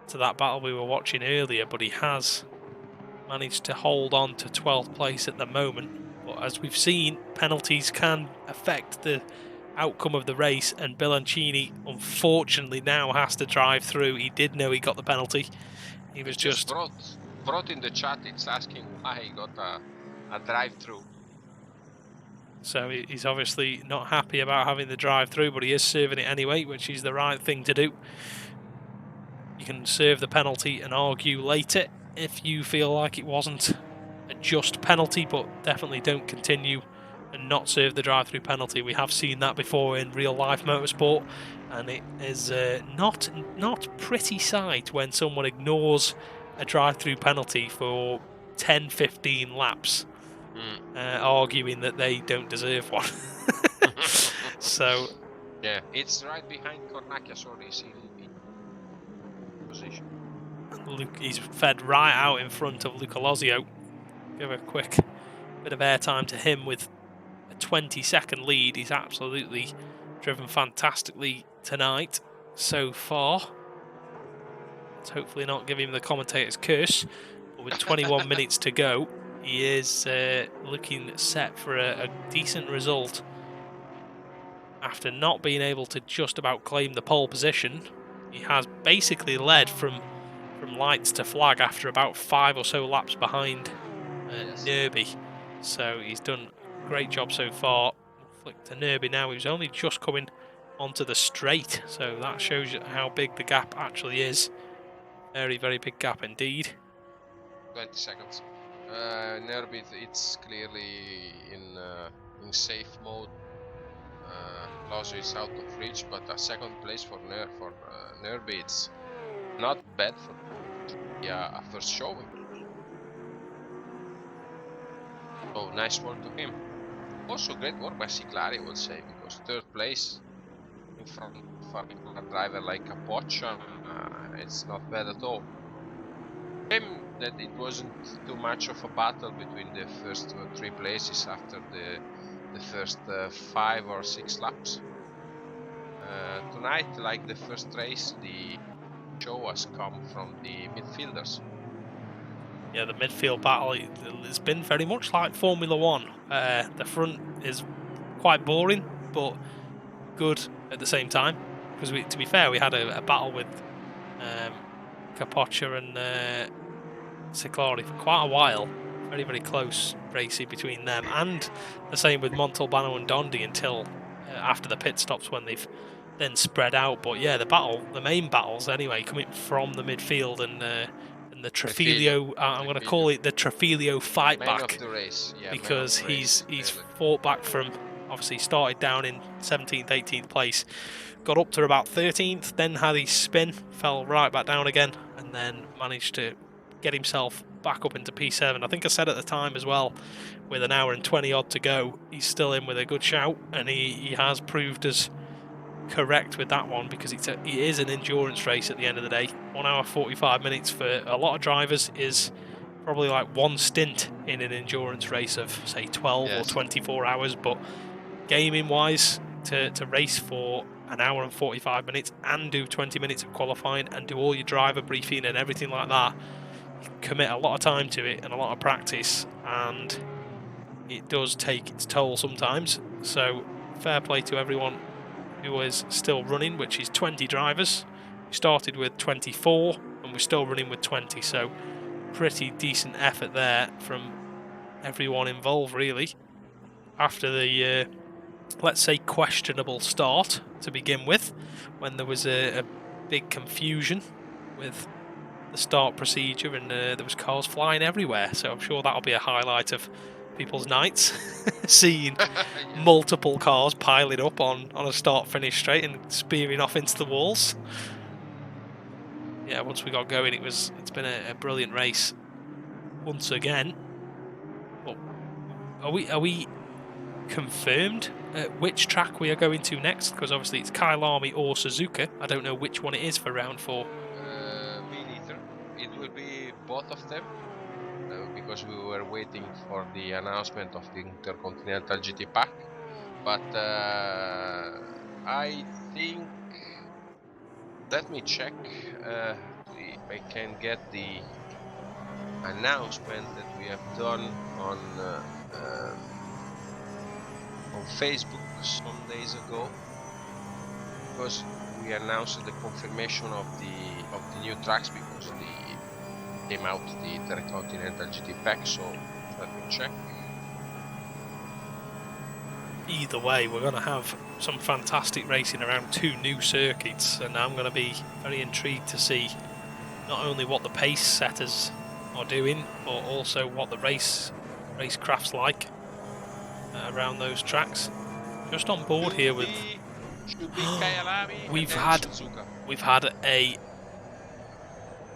to that battle we were watching earlier, but he has managed to hold on to 12th place at the moment. But as we've seen, penalties can affect the outcome of the race, and Bilancini unfortunately now has to drive through. He did know he got the penalty. He was just brought in the chat. It's asking why he got a drive-through. So he's obviously not happy about having the drive-through, but he is serving it anyway, which is the right thing to do. You can serve the penalty and argue later if you feel like it wasn't a just penalty, but definitely don't continue and not serve the drive-through penalty. We have seen that before in real-life motorsport, and it is not pretty sight when someone ignores a drive-through penalty for 10-15 laps, arguing that they don't deserve one. So yeah, it's right behind Cornacchia, sorry, he's in position. He's fed right out in front of Luca Lozio. Give a quick bit of airtime to him with a 20-second lead. He's absolutely driven fantastically tonight so far. Let's hopefully not give him the commentator's curse. But with 21 minutes to go, he is looking set for a decent result. After not being able to just about claim the pole position, he has basically led from lights to flag after about 5 or so laps behind Nerby. So he's done a great job so far. Flick to Nerby now. He was only just coming onto the straight, so that shows you how big the gap actually is. Very, very big gap indeed. 20 seconds. Nerbit, it's clearly in safe mode. Lozio is out of reach, but a second place for Nerby, it's not bad for a first showing. So nice work to him. Also great work by Ciclari, I would say, because third place in front of a driver like Capoccia, it's not bad at all. Shame that it wasn't too much of a battle between the first 3 places after the first 5 or 6 laps. Tonight, like the first race, the show has come from the midfielders. Yeah, the midfield battle, it's been very much like Formula One. The front is quite boring, but good at the same time. Because to be fair, we had a battle with Capoccia and Ciclari for quite a while. Very, very close racing between them. And the same with Montalbano and Dondi until after the pit stops when they've then spread out. But yeah, the main battles anyway, coming from the midfield and the Trafilio. I'm going to call it the Trafilio fight Man back of the race, yeah, because man of the race, he's clearly. fought back from, obviously started down in 17th, 18th place, got up to about 13th, then had his spin, fell right back down again, and then managed to get himself back up into P7. I think I said at the time as well, with an hour and 20 odd to go, he's still in with a good shout, and he has proved us correct with that one, because it is an endurance race at the end of the day. 1 hour 45 minutes for a lot of drivers is probably like one stint in an endurance race of say 12 or 24 hours, but gaming wise, to race for an hour and 45 minutes and do 20 minutes of qualifying and do all your driver briefing and everything like that, you commit a lot of time to it and a lot of practice, and it does take its toll sometimes. So fair play to everyone who is still running, which is 20 drivers. We started with 24 and we're still running with 20, so pretty decent effort there from everyone involved, really. After the let's say questionable start to begin with, when there was a big confusion with the start procedure and there was cars flying everywhere, so I'm sure that'll be a highlight of people's nights, seeing multiple cars piling up on a start-finish straight and spearing off into the walls. Yeah, once we got going, it's been a brilliant race once again. Well, are we confirmed which track we are going to next? Because obviously it's Kyalami or Suzuka. I don't know which one it is for round 4. Me neither. It will be both of them. Because we were waiting for the announcement of the Intercontinental GT Pack, but I think, let me check if I can get the announcement that we have done on Facebook some days ago, because we announced the confirmation of the new tracks, because came out the Intercontinental GT Pack, so let me check. Either way, we're going to have some fantastic racing around 2 new circuits, and I'm going to be very intrigued to see not only what the pace setters are doing, but also what the racecraft's like around those tracks. Just on board here with we've had a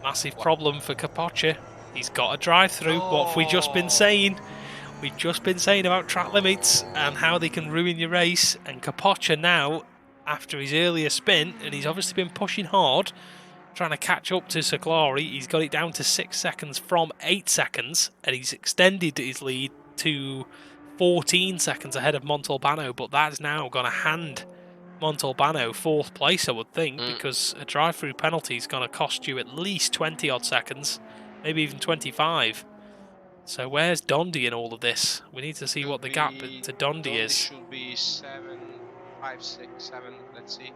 massive problem for Capoccia. He's got a drive-through. What have we just been saying? We've just been saying about track limits and how they can ruin your race. And Capoccia now, after his earlier spin, and he's obviously been pushing hard, trying to catch up to Ciclari. He's got it down to 6 seconds from 8 seconds, and he's extended his lead to 14 seconds ahead of Montalbano. But that's now going to hand Montalbano 4th place, I would think, because a drive-through penalty is going to cost you at least 20 odd seconds, maybe even 25. So where's Dondi in all of this? We need to see what the gap to Dondi is. Should be 7, 5, 6, 7, let's see,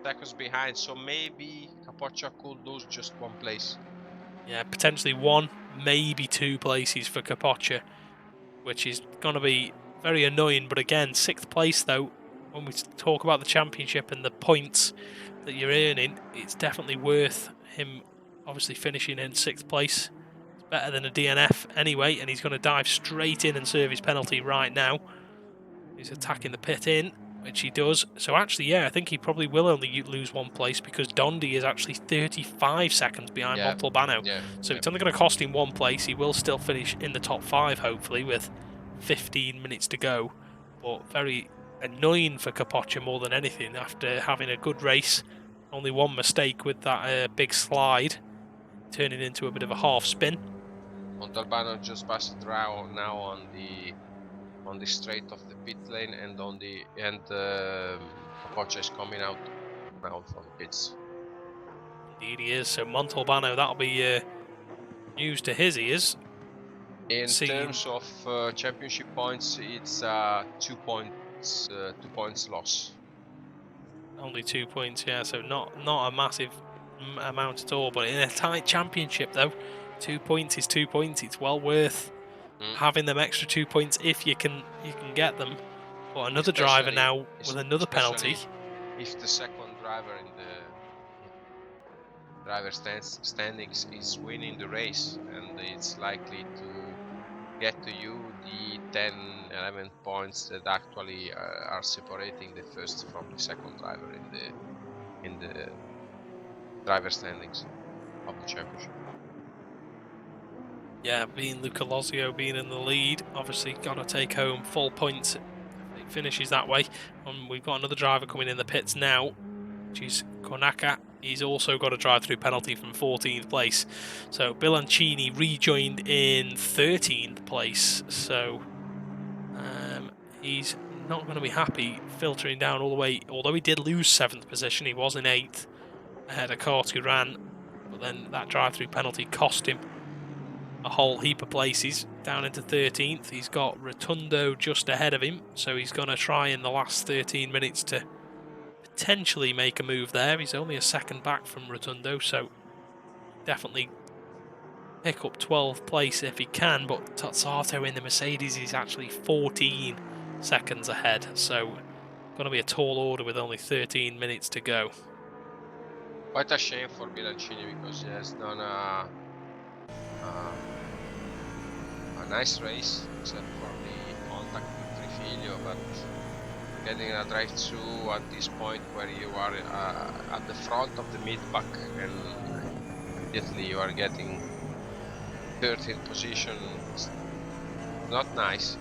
seconds behind, so maybe Capoccia could lose just 1 place. Yeah, potentially 1, maybe 2 places for Capoccia, which is going to be very annoying. But again, 6th place though, when we talk about the championship and the points that you're earning, it's definitely worth him obviously finishing in 6th place. better than a DNF anyway, and he's going to dive straight in and serve his penalty right now. He's attacking the pit in, which he does. So actually, yeah, I think he probably will only lose 1 place because Dondi is actually 35 seconds behind Montalbano. So it's only going to cost him 1 place. He will still finish in the top 5, hopefully, with 15 minutes to go. But very annoying for Capoccia more than anything after having a good race. Only 1 mistake with that big slide, turning into a bit of a half spin. Montalbano just passed now on the straight of the pit lane, and Capoccia is coming out now from pits. Indeed he is. So Montalbano, that'll be news to his ears. In terms of championship points, it's 2 points loss. Only 2 points, yeah. So not a massive amount at all. But in a tight championship, though, 2 points is 2 points. It's well worth having them extra 2 points if you can get them. But another driver now with another penalty. If the second driver in the driver standings is winning the race, and it's likely to get to you the 10-11 points that actually are separating the first from the second driver in the driver standings of the championship. Yeah, being Luca Lozio being in the lead, obviously got to take home full points if it finishes that way. And we've got another driver coming in the pits now, which is Konaka. He's also got a drive-through penalty from 14th place. So Bilancini rejoined in 13th place. So he's not going to be happy filtering down all the way. Although he did lose 7th position, he was in 8th ahead of Carturan. But then that drive-through penalty cost him a whole heap of places, down into 13th. He's got Rotundo just ahead of him, so he's going to try in the last 13 minutes to potentially make a move there. He's only a second back from Rotundo, so definitely pick up 12th place if he can, but Tozzato in the Mercedes is actually 14 seconds ahead, so going to be a tall order with only 13 minutes to go. Quite a shame for Bilancini, because he has done a nice race, except for the contact with Trifilio, but getting a drive-through at this point where you are at the front of the mid-pack and immediately you are getting 13th position, not nice.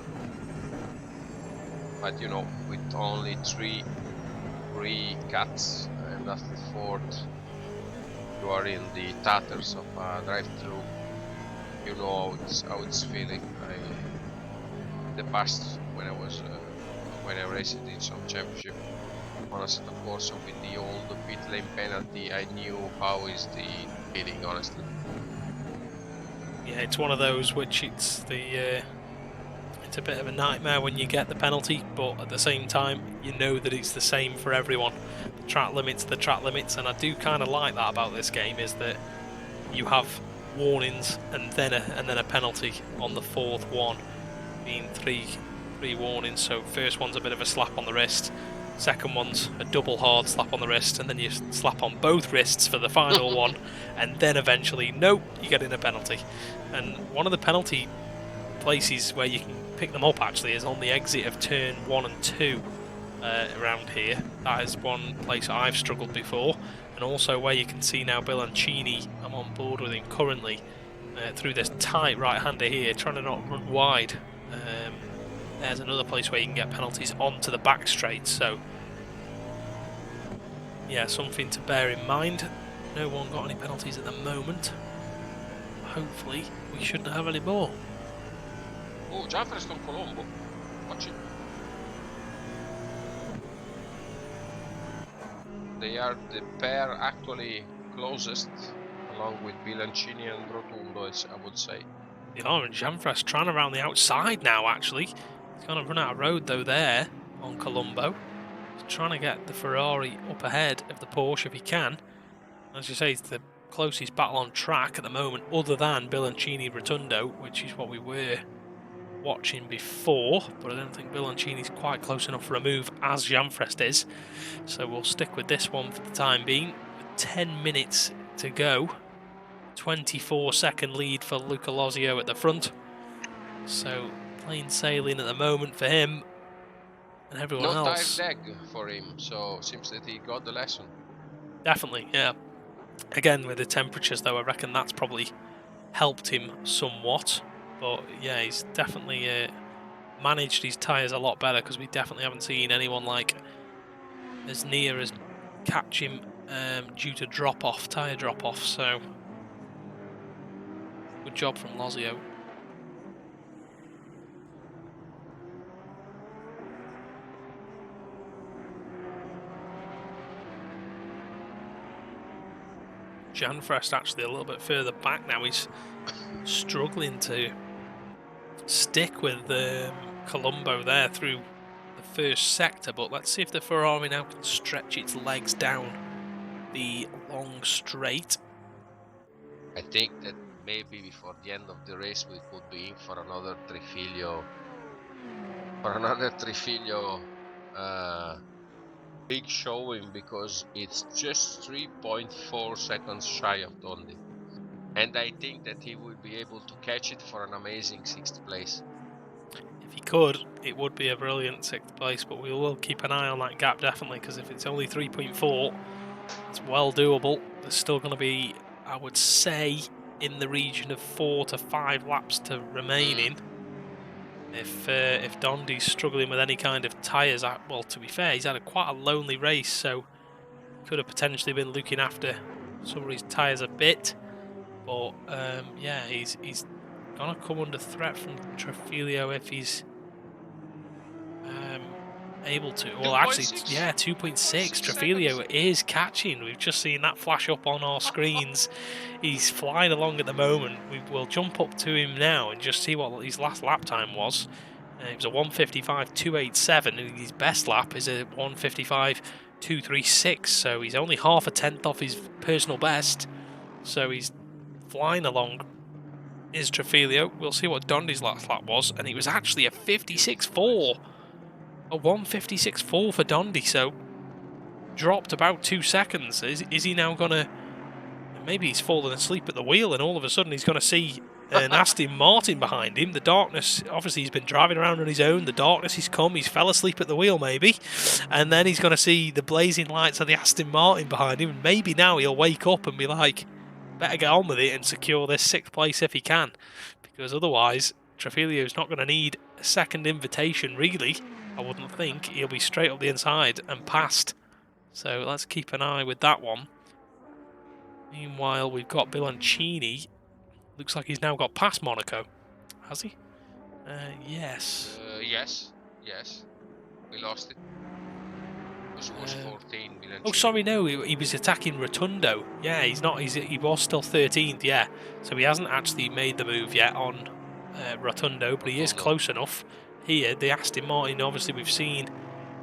But you know, with only three cuts and after 4th you are in the tatters of a drive-through. You know how it's feeling. In the past, when I raced in some championship on Assetto Corsa with the old pit lane penalty, I knew how is the feeling, honestly. Yeah, it's one of those which it's a bit of a nightmare when you get the penalty, but at the same time you know that it's the same for everyone. The track limits, and I do kind of like that about this game, is that you have warnings and then a penalty on the 4th one, being three warnings. So first one's a bit of a slap on the wrist, second one's a double hard slap on the wrist, and then you slap on both wrists for the final one, and then eventually, nope, you get in a penalty. And one of the penalty places where you can pick them up actually is on the exit of turn 1 and 2 around here. That is one place I've struggled before, and also where you can see now Bilancini, I'm on board with him currently, through this tight right-hander here, trying to not run wide. There's another place where you can get penalties onto the back straight, so yeah, something to bear in mind. No one got any penalties at the moment. Hopefully we shouldn't have any more. Oh, Gianfredo Colombo, watch it. They are the pair actually closest, along with Bilancini and Rotundo, I would say. Yeah, and Gianfredo trying around the outside now, actually. He's going to run out of road, though, there on Colombo. He's trying to get the Ferrari up ahead of the Porsche if he can. As you say, it's the closest battle on track at the moment, other than Bilancini Rotundo, which is what we were watching before, but I don't think Bilancini's quite close enough for a move as Gianfredo is. So we'll stick with this one for the time being. With 10 minutes to go. 24-second lead for Luca Lozio at the front. So plain sailing at the moment for him and everyone No tire else. drag for him, so seems that he got the lesson. Definitely, yeah. Again, with the temperatures though, I reckon that's probably helped him somewhat. But yeah, he's definitely managed his tyres a lot better, because we definitely haven't seen anyone like as near as catch him due to tyre drop off. So good job from Lozio. Janfrest actually a little bit further back now. He's struggling to stick with Colombo there through the first sector, but let's see if the Ferrari now can stretch its legs down the long straight. I think that maybe before the end of the race we could be in for another Trifilio big showing, because it's just 3.4 seconds shy of Dondi, and I think that he will be able to catch it for an amazing 6th place. If he could, it would be a brilliant 6th place, but we will keep an eye on that gap definitely, because if it's only 3.4, it's well doable. There's still going to be, I would say, in the region of 4 to 5 laps to remaining. If Dondi's struggling with any kind of tyres, well, to be fair, he's had quite a lonely race, so could have potentially been looking after some of his tyres a bit. But yeah, he's gonna come under threat from Trafilio if he's able to. Well, actually, yeah, 2.6. Trafilio is catching. We've just seen that flash up on our screens. He's flying along at the moment. We will jump up to him now and just see what his last lap time was. It was a 1:55.287, and his best lap is a 1:55.236. So he's only half a tenth off his personal best. So he's flying along. Is Trafilio. We'll see what Dondi's last lap was, and it was actually a 56.4. A 1:56.4 for Dondi, so dropped about 2 seconds. Is he now going to... Maybe he's fallen asleep at the wheel, and all of a sudden he's going to see an Aston Martin behind him. The darkness, obviously he's been driving around on his own. The darkness has come. He's fell asleep at the wheel maybe. And then he's going to see the blazing lights of the Aston Martin behind him. And maybe now he'll wake up and be like, better get on with it and secure this 6th place if he can. Because otherwise, Trafilio's not going to need a second invitation, really. I wouldn't think. He'll be straight up the inside and past. So let's keep an eye with that one. Meanwhile, we've got Bilancini. Looks like he's now got past Monaco. Has he? Yes. Yes. We lost it. It was 14. Bilancini. Oh, sorry, no. He was attacking Rotundo. Yeah, he's not. He was still 13th, yeah. So he hasn't actually made the move yet on Rotundo, but he is close enough. Here, the Aston Martin, obviously we've seen,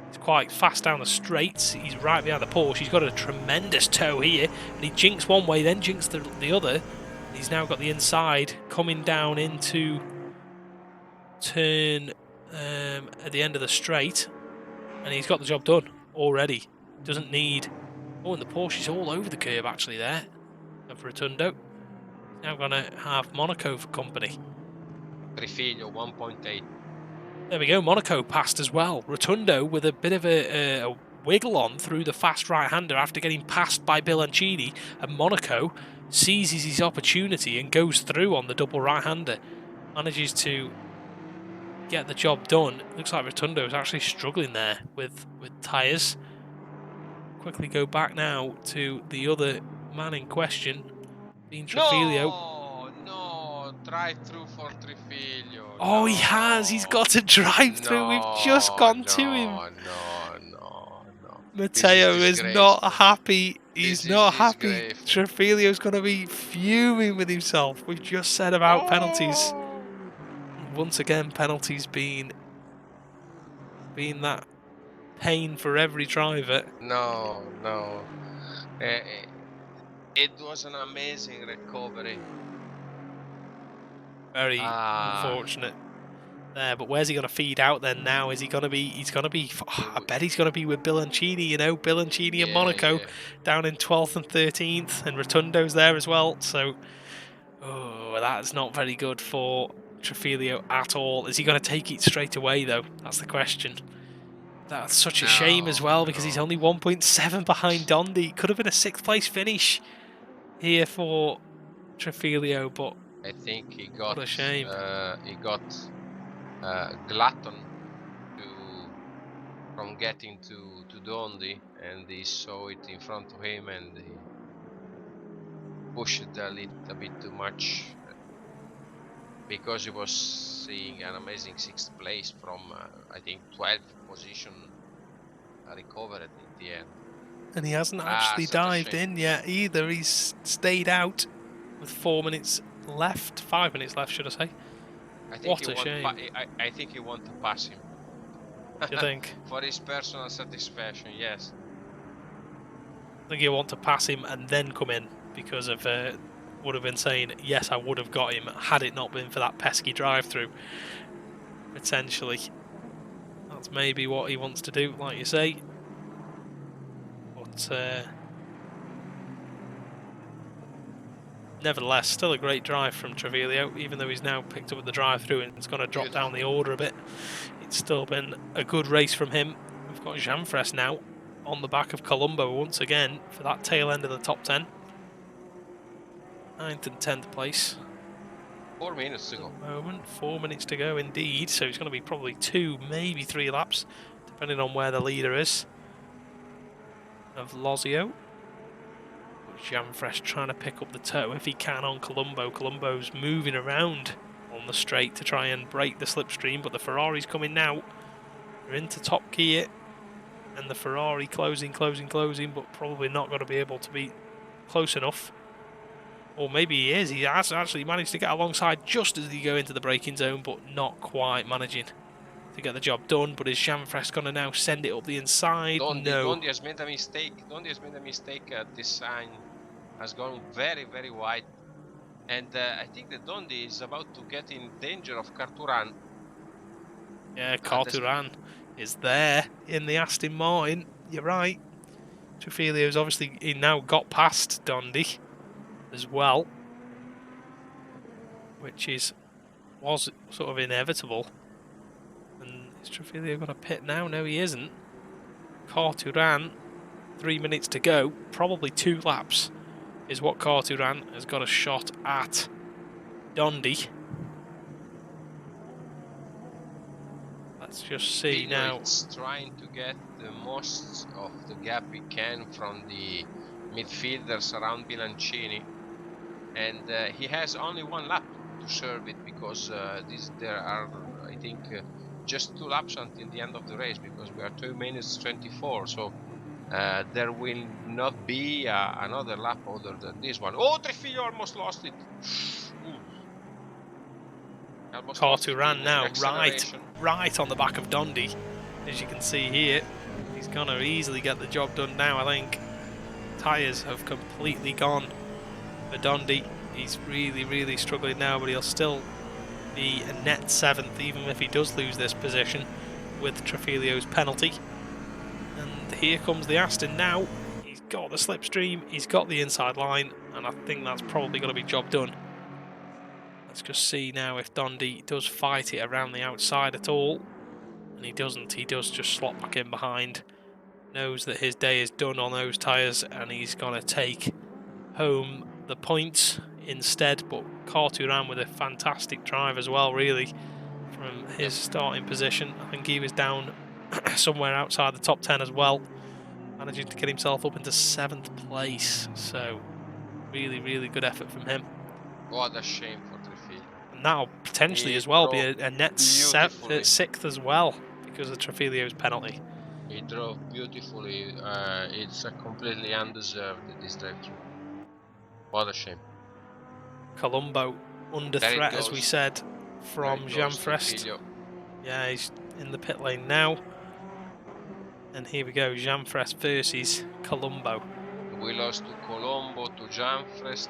he's quite fast down the straights. He's right behind the Porsche. He's got a tremendous toe here, and he jinks one way, then jinks the other. He's now got the inside coming down into turn at the end of the straight, and he's got the job done already. Doesn't need... Oh, and the Porsche is all over the curve actually there of Rotundo. Now going to have Monaco for company. Trifilio 1.8. There we go, Monaco passed as well. Rotundo with a bit of a wiggle on through the fast right-hander after getting passed by Bilancini, and Monaco seizes his opportunity and goes through on the double right-hander. Manages to get the job done. Looks like Rotundo is actually struggling there with tyres. Quickly go back now to the other man in question, being Trafilio. No, drive through for Trifilio. Oh, he has. He's got a drive-through. We've just gone to him. No. Matteo is not happy. He's not happy. Trafilio's going to be fuming with himself. We've just said about penalties. Once again, penalties being that pain for every driver. No. It was an amazing recovery. Very unfortunate there, but where's he going to feed out then now? Is he going to be... He's going to be... Oh, I bet he's going to be with Bilancini, you know, Bilancini and Monaco down in 12th and 13th, and Rotundo's there as well, so Oh, that's not very good for Trafilio at all. Is he going to take it straight away, though? That's the question. That's such a shame as well, because he's only 1.7 behind Dondi. Could have been a 6th place finish here for Trafilio, but I think he got what a shame. glutton from getting to Dondi, and he saw it in front of him and he pushed it a bit too much, because he was seeing an amazing 6th place from I think 12th position recovered in the end. And he hasn't actually dived in yet either. He's stayed out with 4 minutes left. 5 minutes left, should I say. What a shame. I think he wants to pass him. Do you think? For his personal satisfaction, yes. I think he'll want to pass him and then come in, because of would have been saying, yes, I would have got him had it not been for that pesky drive-through. Potentially. That's maybe what he wants to do, like you say. But nevertheless, still a great drive from Trafilio, even though he's now picked up at the drive-through and it's going to drop down the order a bit. It's still been a good race from him. We've got Jean-Fres now on the back of Colombo once again for that tail end of the top 10. 9th and 10th place. 4 minutes to go. Moment, 4 minutes to go indeed. So it's going to be probably 2, maybe 3 laps, depending on where the leader is. Of Lozio. Jean-Fres trying to pick up the toe if he can on Colombo. Colombo's moving around on the straight to try and break the slipstream, but the Ferrari's coming now. They're into top gear, and the Ferrari closing, but probably not going to be able to be close enough. Or maybe he is. He has actually managed to get alongside just as he go into the braking zone, but not quite managing to get the job done. But is Jean-Fres going to now send it up the inside? No. Dondi has made a mistake. This sign has gone very, very wide. And I think that Dondi is about to get in danger of Carturan. Yeah, Carturan is there in the Aston Martin. You're right. Trafilio's obviously he now got past Dondi as well, which was sort of inevitable. And is Trafilio going to pit now? No, he isn't. Carturan, 3 minutes to go, probably 2 laps is what Carturan has got a shot at Dondi. Let's just see now. He's trying to get the most of the gap he can from the midfielders around Bilancini, and he has only 1 lap to serve it, because there are, I think, just 2 laps until the end of the race, because we are 2 minutes 24, so there will not be another lap other than this one. Oh, Trafilio almost lost it. Carturan now right on the back of Dondi, as you can see here. He's gonna easily get the job done now. I think tyres have completely gone for Dondi. He's really struggling now, but he'll still be a net 7th even if he does lose this position with Trafilio's penalty. And here comes the Aston now. He's got the slipstream, he's got the inside line, and I think that's probably going to be job done. Let's just see now if Dondi does fight it around the outside at all. And he doesn't. He does just slot back in behind. Knows that his day is done on those tyres, and he's going to take home the points instead. But Carturan with a fantastic drive as well, really, from his starting position. I think he was down somewhere outside the top 10 as well, managing to get himself up into 7th place. So really good effort from him. What a shame for Trafilio. And that'll potentially as well be a net 6th as well, because of Trafilio's penalty. He drove beautifully. It's a completely undeserved, this drive-through. What a shame. Colombo under threat, as we said, from Jean-Fres. Yeah, he's in the pit lane now. And here we go, Jean-Fres versus Colombo. We lost to Colombo, to Jean-Fres.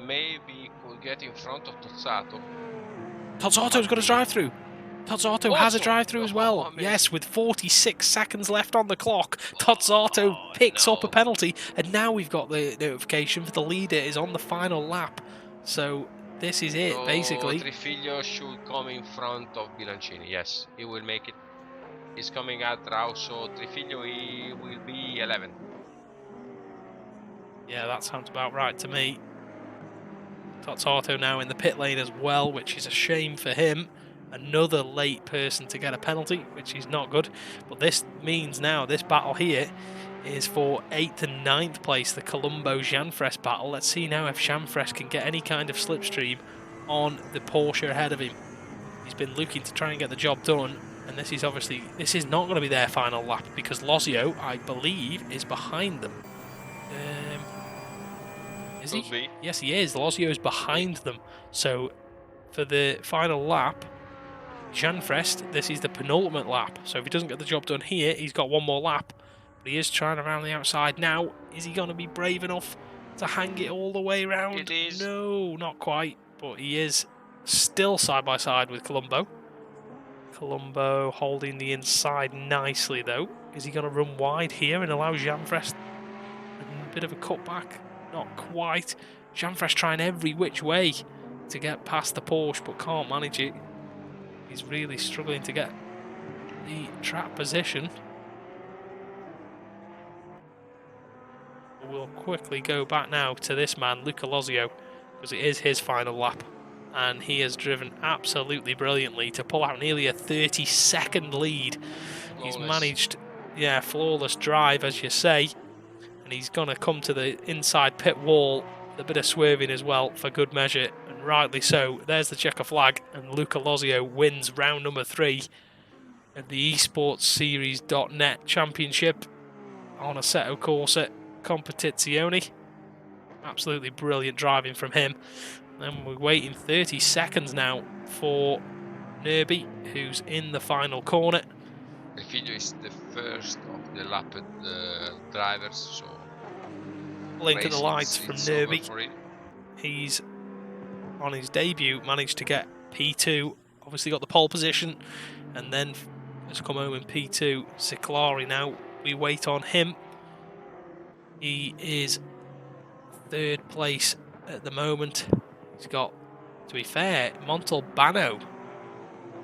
Maybe he could get in front of Tozzato. Tozzato's got a drive through. Tozzato has a Also, drive-through as well. amazing. Yes, with 46 seconds left on the clock, Tozzato picks up a penalty, and now we've got the notification for the leader is on the final lap. So this is it, So basically. Trifiglio should come in front of Bilancini. Yes, he will make it. He's coming out now, so Trifiglio he will be 11. Yeah, that sounds about right to me. Tozzato now in the pit lane as well, which is a shame for him. Another late person to get a penalty, which is not good. But this means now this battle here is for 8th and 9th place, the Colombo-Janfres battle. Let's see now if Janfres can get any kind of slipstream on the Porsche ahead of him. He's been looking to try and get the job done, and this is not going to be their final lap because Lozio, I believe, is behind them. Is he? Could be. Yes, he is. Lozio is behind them. So for the final lap, Janfres, this is the penultimate lap. So if he doesn't get the job done here, he's got one more lap. But he is trying around the outside now. Is he going to be brave enough to hang it all the way around? It is. No, not quite. But he is still side by side with Colombo. Colombo holding the inside nicely though. Is he going to run wide here and allow Janfres a bit of a cutback? Not quite. Janfres trying every which way to get past the Porsche, but can't manage it. He's really struggling to get the track position. We'll quickly go back now to this man, Luca Lozio, because it is his final lap. And he has driven absolutely brilliantly to pull out nearly a 30-second lead. Flawless. He's managed, flawless drive, as you say. And he's going to come to the inside pit wall with a bit of swerving as well for good measure, and rightly so. There's the checker flag, and Luca Lozio wins round number 3 of the esports series.net championship on Assetto Corsa Competizione. Absolutely brilliant driving from him. And we're waiting 30 seconds now for Nerby, who's in the final corner. Trifiglio is the first of the lapped drivers, so Blink at the lights from it's over Nerby. for him. He's on his debut managed to get P2, obviously got the pole position, and then has come home in P2. Ciclari now, we wait on him. He is 3rd place at the moment. He's got, to be fair, Montalbano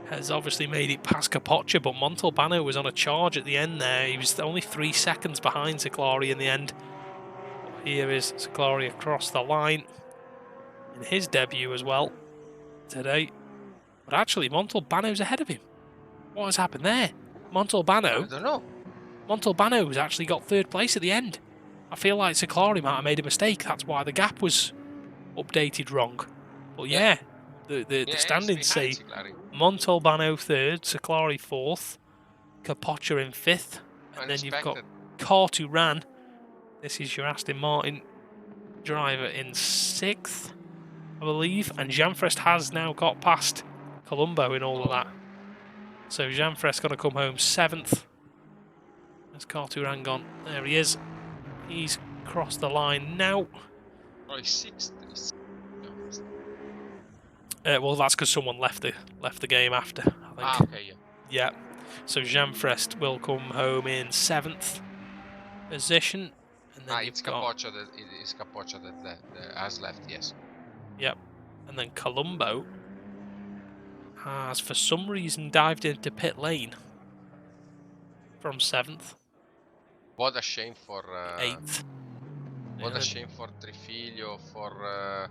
has obviously made it past Capoccia, but Montalbano was on a charge at the end there. He was only 3 seconds behind Ciclari in the end. Here is Ciclari across the line in his debut as well today. But actually, Montalbano's ahead of him. What has happened there? I Montalbano don't know. Montalbano's actually got 3rd place at the end. I feel like Ciclari might have made a mistake. That's why the gap was updated wrong. But yeah, the standings say Montalbano 3rd, Ciclari 4th, Capoccia in 5th, and then you've got Carturan. This is your Aston Martin driver in 6th, I believe, and Janfres has now got past Colombo in all of that. So Janfres going to come home 7th. There's Carturan gone. There he is. He's crossed the line now. Probably 6th. Well, that's because someone left the game after, I think. Okay, yeah. Yeah. So Janfres will come home in 7th position. And then It's you've got, Capoccia that has left, yes. Yep. And then Colombo has, for some reason, dived into pit lane from 7th. What a shame for 8th. what a shame for Trifiglio, for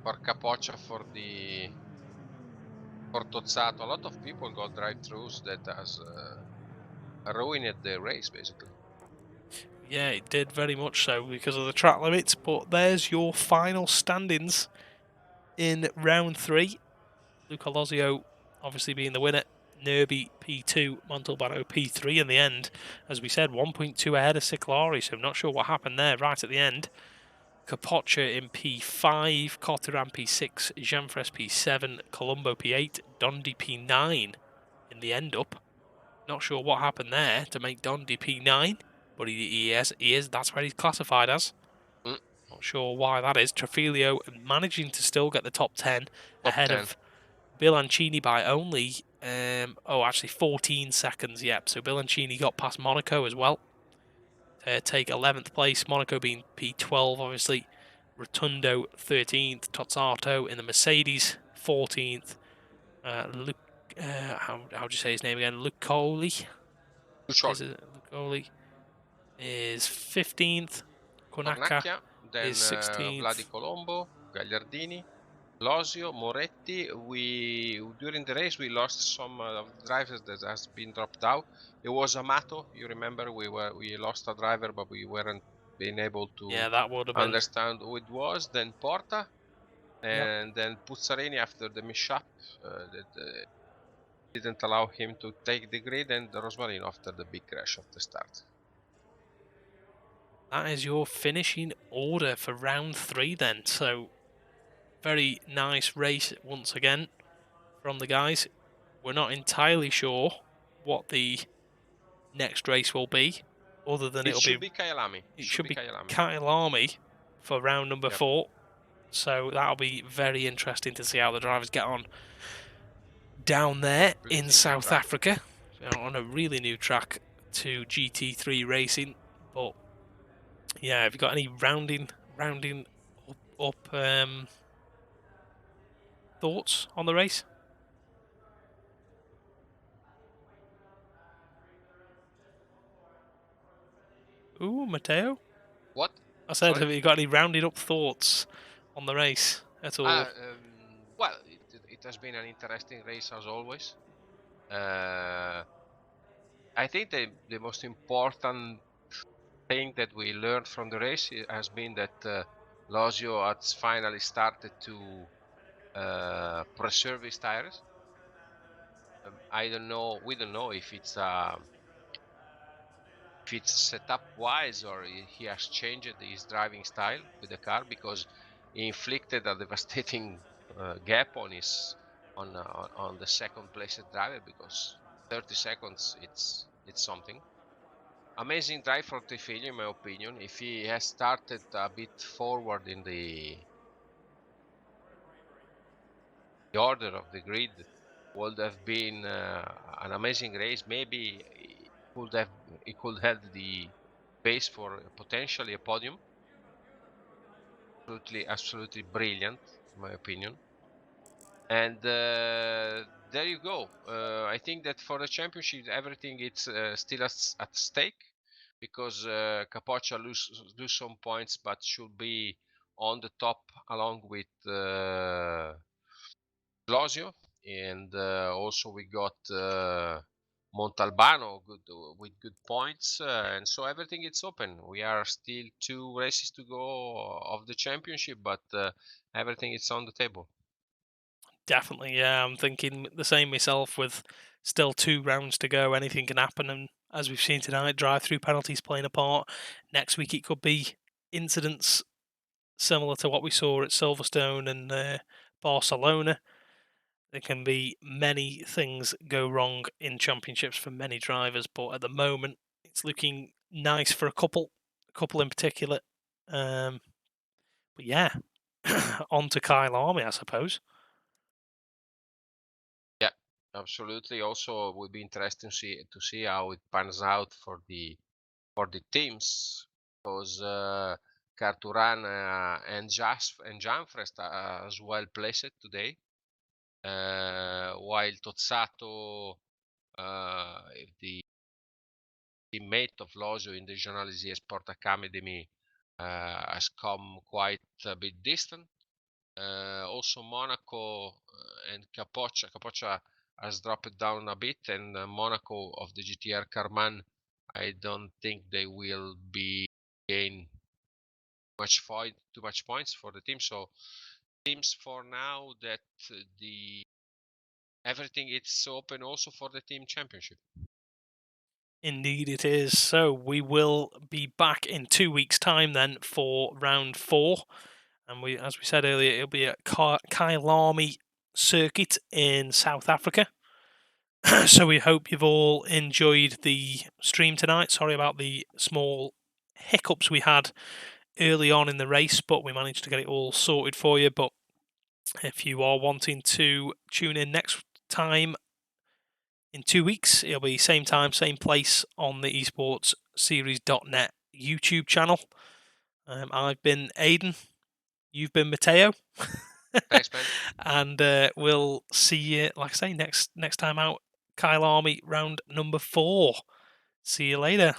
Capoccia, for Tozzato. A lot of people got drive-thrus that has ruined the race, basically. Yeah, it did very much so because of the track limits. But there's your final standings in round 3. Luca Lozio obviously being the winner. Nerby P2, Montalbano P3 in the end. As we said, 1.2 ahead of Ciclari, so I'm not sure what happened there right at the end. Capoccia in P5, Carturan P6, Janfres P7, Colombo P8, Dondi P9 in the end up. Not sure what happened there to make Dondi P9, but he is. That's where he's classified as. Not sure why that is. Trafilio managing to still get the top 10 ahead of Bilancini by only Actually 14 seconds, yep. So Bilancini got past Monaco as well. Take 11th place, Monaco being P12, obviously. Rotundo 13th, Tozzato in the Mercedes 14th. How do you say his name again? Lucoli? Lucoli is 15th. Cornacchia, then is 16th. Vladi Colombo, Gagliardini, Losio, Moretti. During the race we lost some drivers that has been dropped out. It was Amato. You remember we lost a driver, but we weren't being able to that would have been understand who it was. Then Porta, and then Puzzarini after the mishap that didn't allow him to take the grid, and Rosmarino after the big crash at the start. That is your finishing order for round 3 then. So, very nice race once again from the guys. We're not entirely sure what the next race will be, other than it should be Kyalami. It should be Kyalami for round number 4. So that'll be very interesting to see how the drivers get on down there in South Africa on a really new track to GT3 racing. But yeah, have you got any rounding up thoughts on the race? Ooh, Matteo? What? I said, Sorry? have you got any rounded up thoughts on the race at all? Well, it has been an interesting race as always. I think the most important thing that we learned from the race has been that Losio has finally started to preserve his tires. I don't know. We don't know if it's setup wise or he has changed his driving style with the car, because he inflicted a devastating gap on his on the second placed driver, because 30 seconds it's something. Amazing drive for Tifili, in my opinion. If he has started a bit forward in the order of the grid, would have been an amazing race. Maybe it could have the base for potentially a podium. Absolutely brilliant, in my opinion. And there you go. I think that for the championship, everything it's still at stake, because Capoccia lose some points, but should be on the top along with Losio, and also we got Montalbano with good points, and so everything is open. We are still 2 races to go of the championship, but everything is on the table. Definitely, yeah. I'm thinking the same myself, with still 2 rounds to go. Anything can happen, and as we've seen tonight, drive-through penalties playing a part. Next week it could be incidents similar to what we saw at Silverstone and Barcelona. There can be many things go wrong in championships for many drivers, but at the moment it's looking nice for a couple in particular. But yeah, on to Kyalami, I suppose. Yeah, absolutely. Also, it would be interesting to see how it pans out for the teams, because Carturan and Janfrest are as well placed today, while Tozzato, the teammate of Losio in the Journalism Sport Academy, has come quite a bit distant. Also Monaco and Capoccia has dropped down a bit, and Monaco of the GTR Carman, I don't think they will be gain too much points for the team. So teams for now that everything is open also for the team championship. Indeed it is. So we will be back in 2 weeks' time then for round 4. And as we said earlier, it'll be at Kyalami circuit in South Africa. So we hope you've all enjoyed the stream tonight. Sorry about the small hiccups we had early on in the race, but we managed to get it all sorted for you. But if you are wanting to tune in next time in 2 weeks. It'll be same time, same place on the esportsseries.net YouTube channel. I've been Aidan. You've been Matteo. Thanks, man. And we'll see you, like I say, next time out. Kyle Army round number 4. See you later.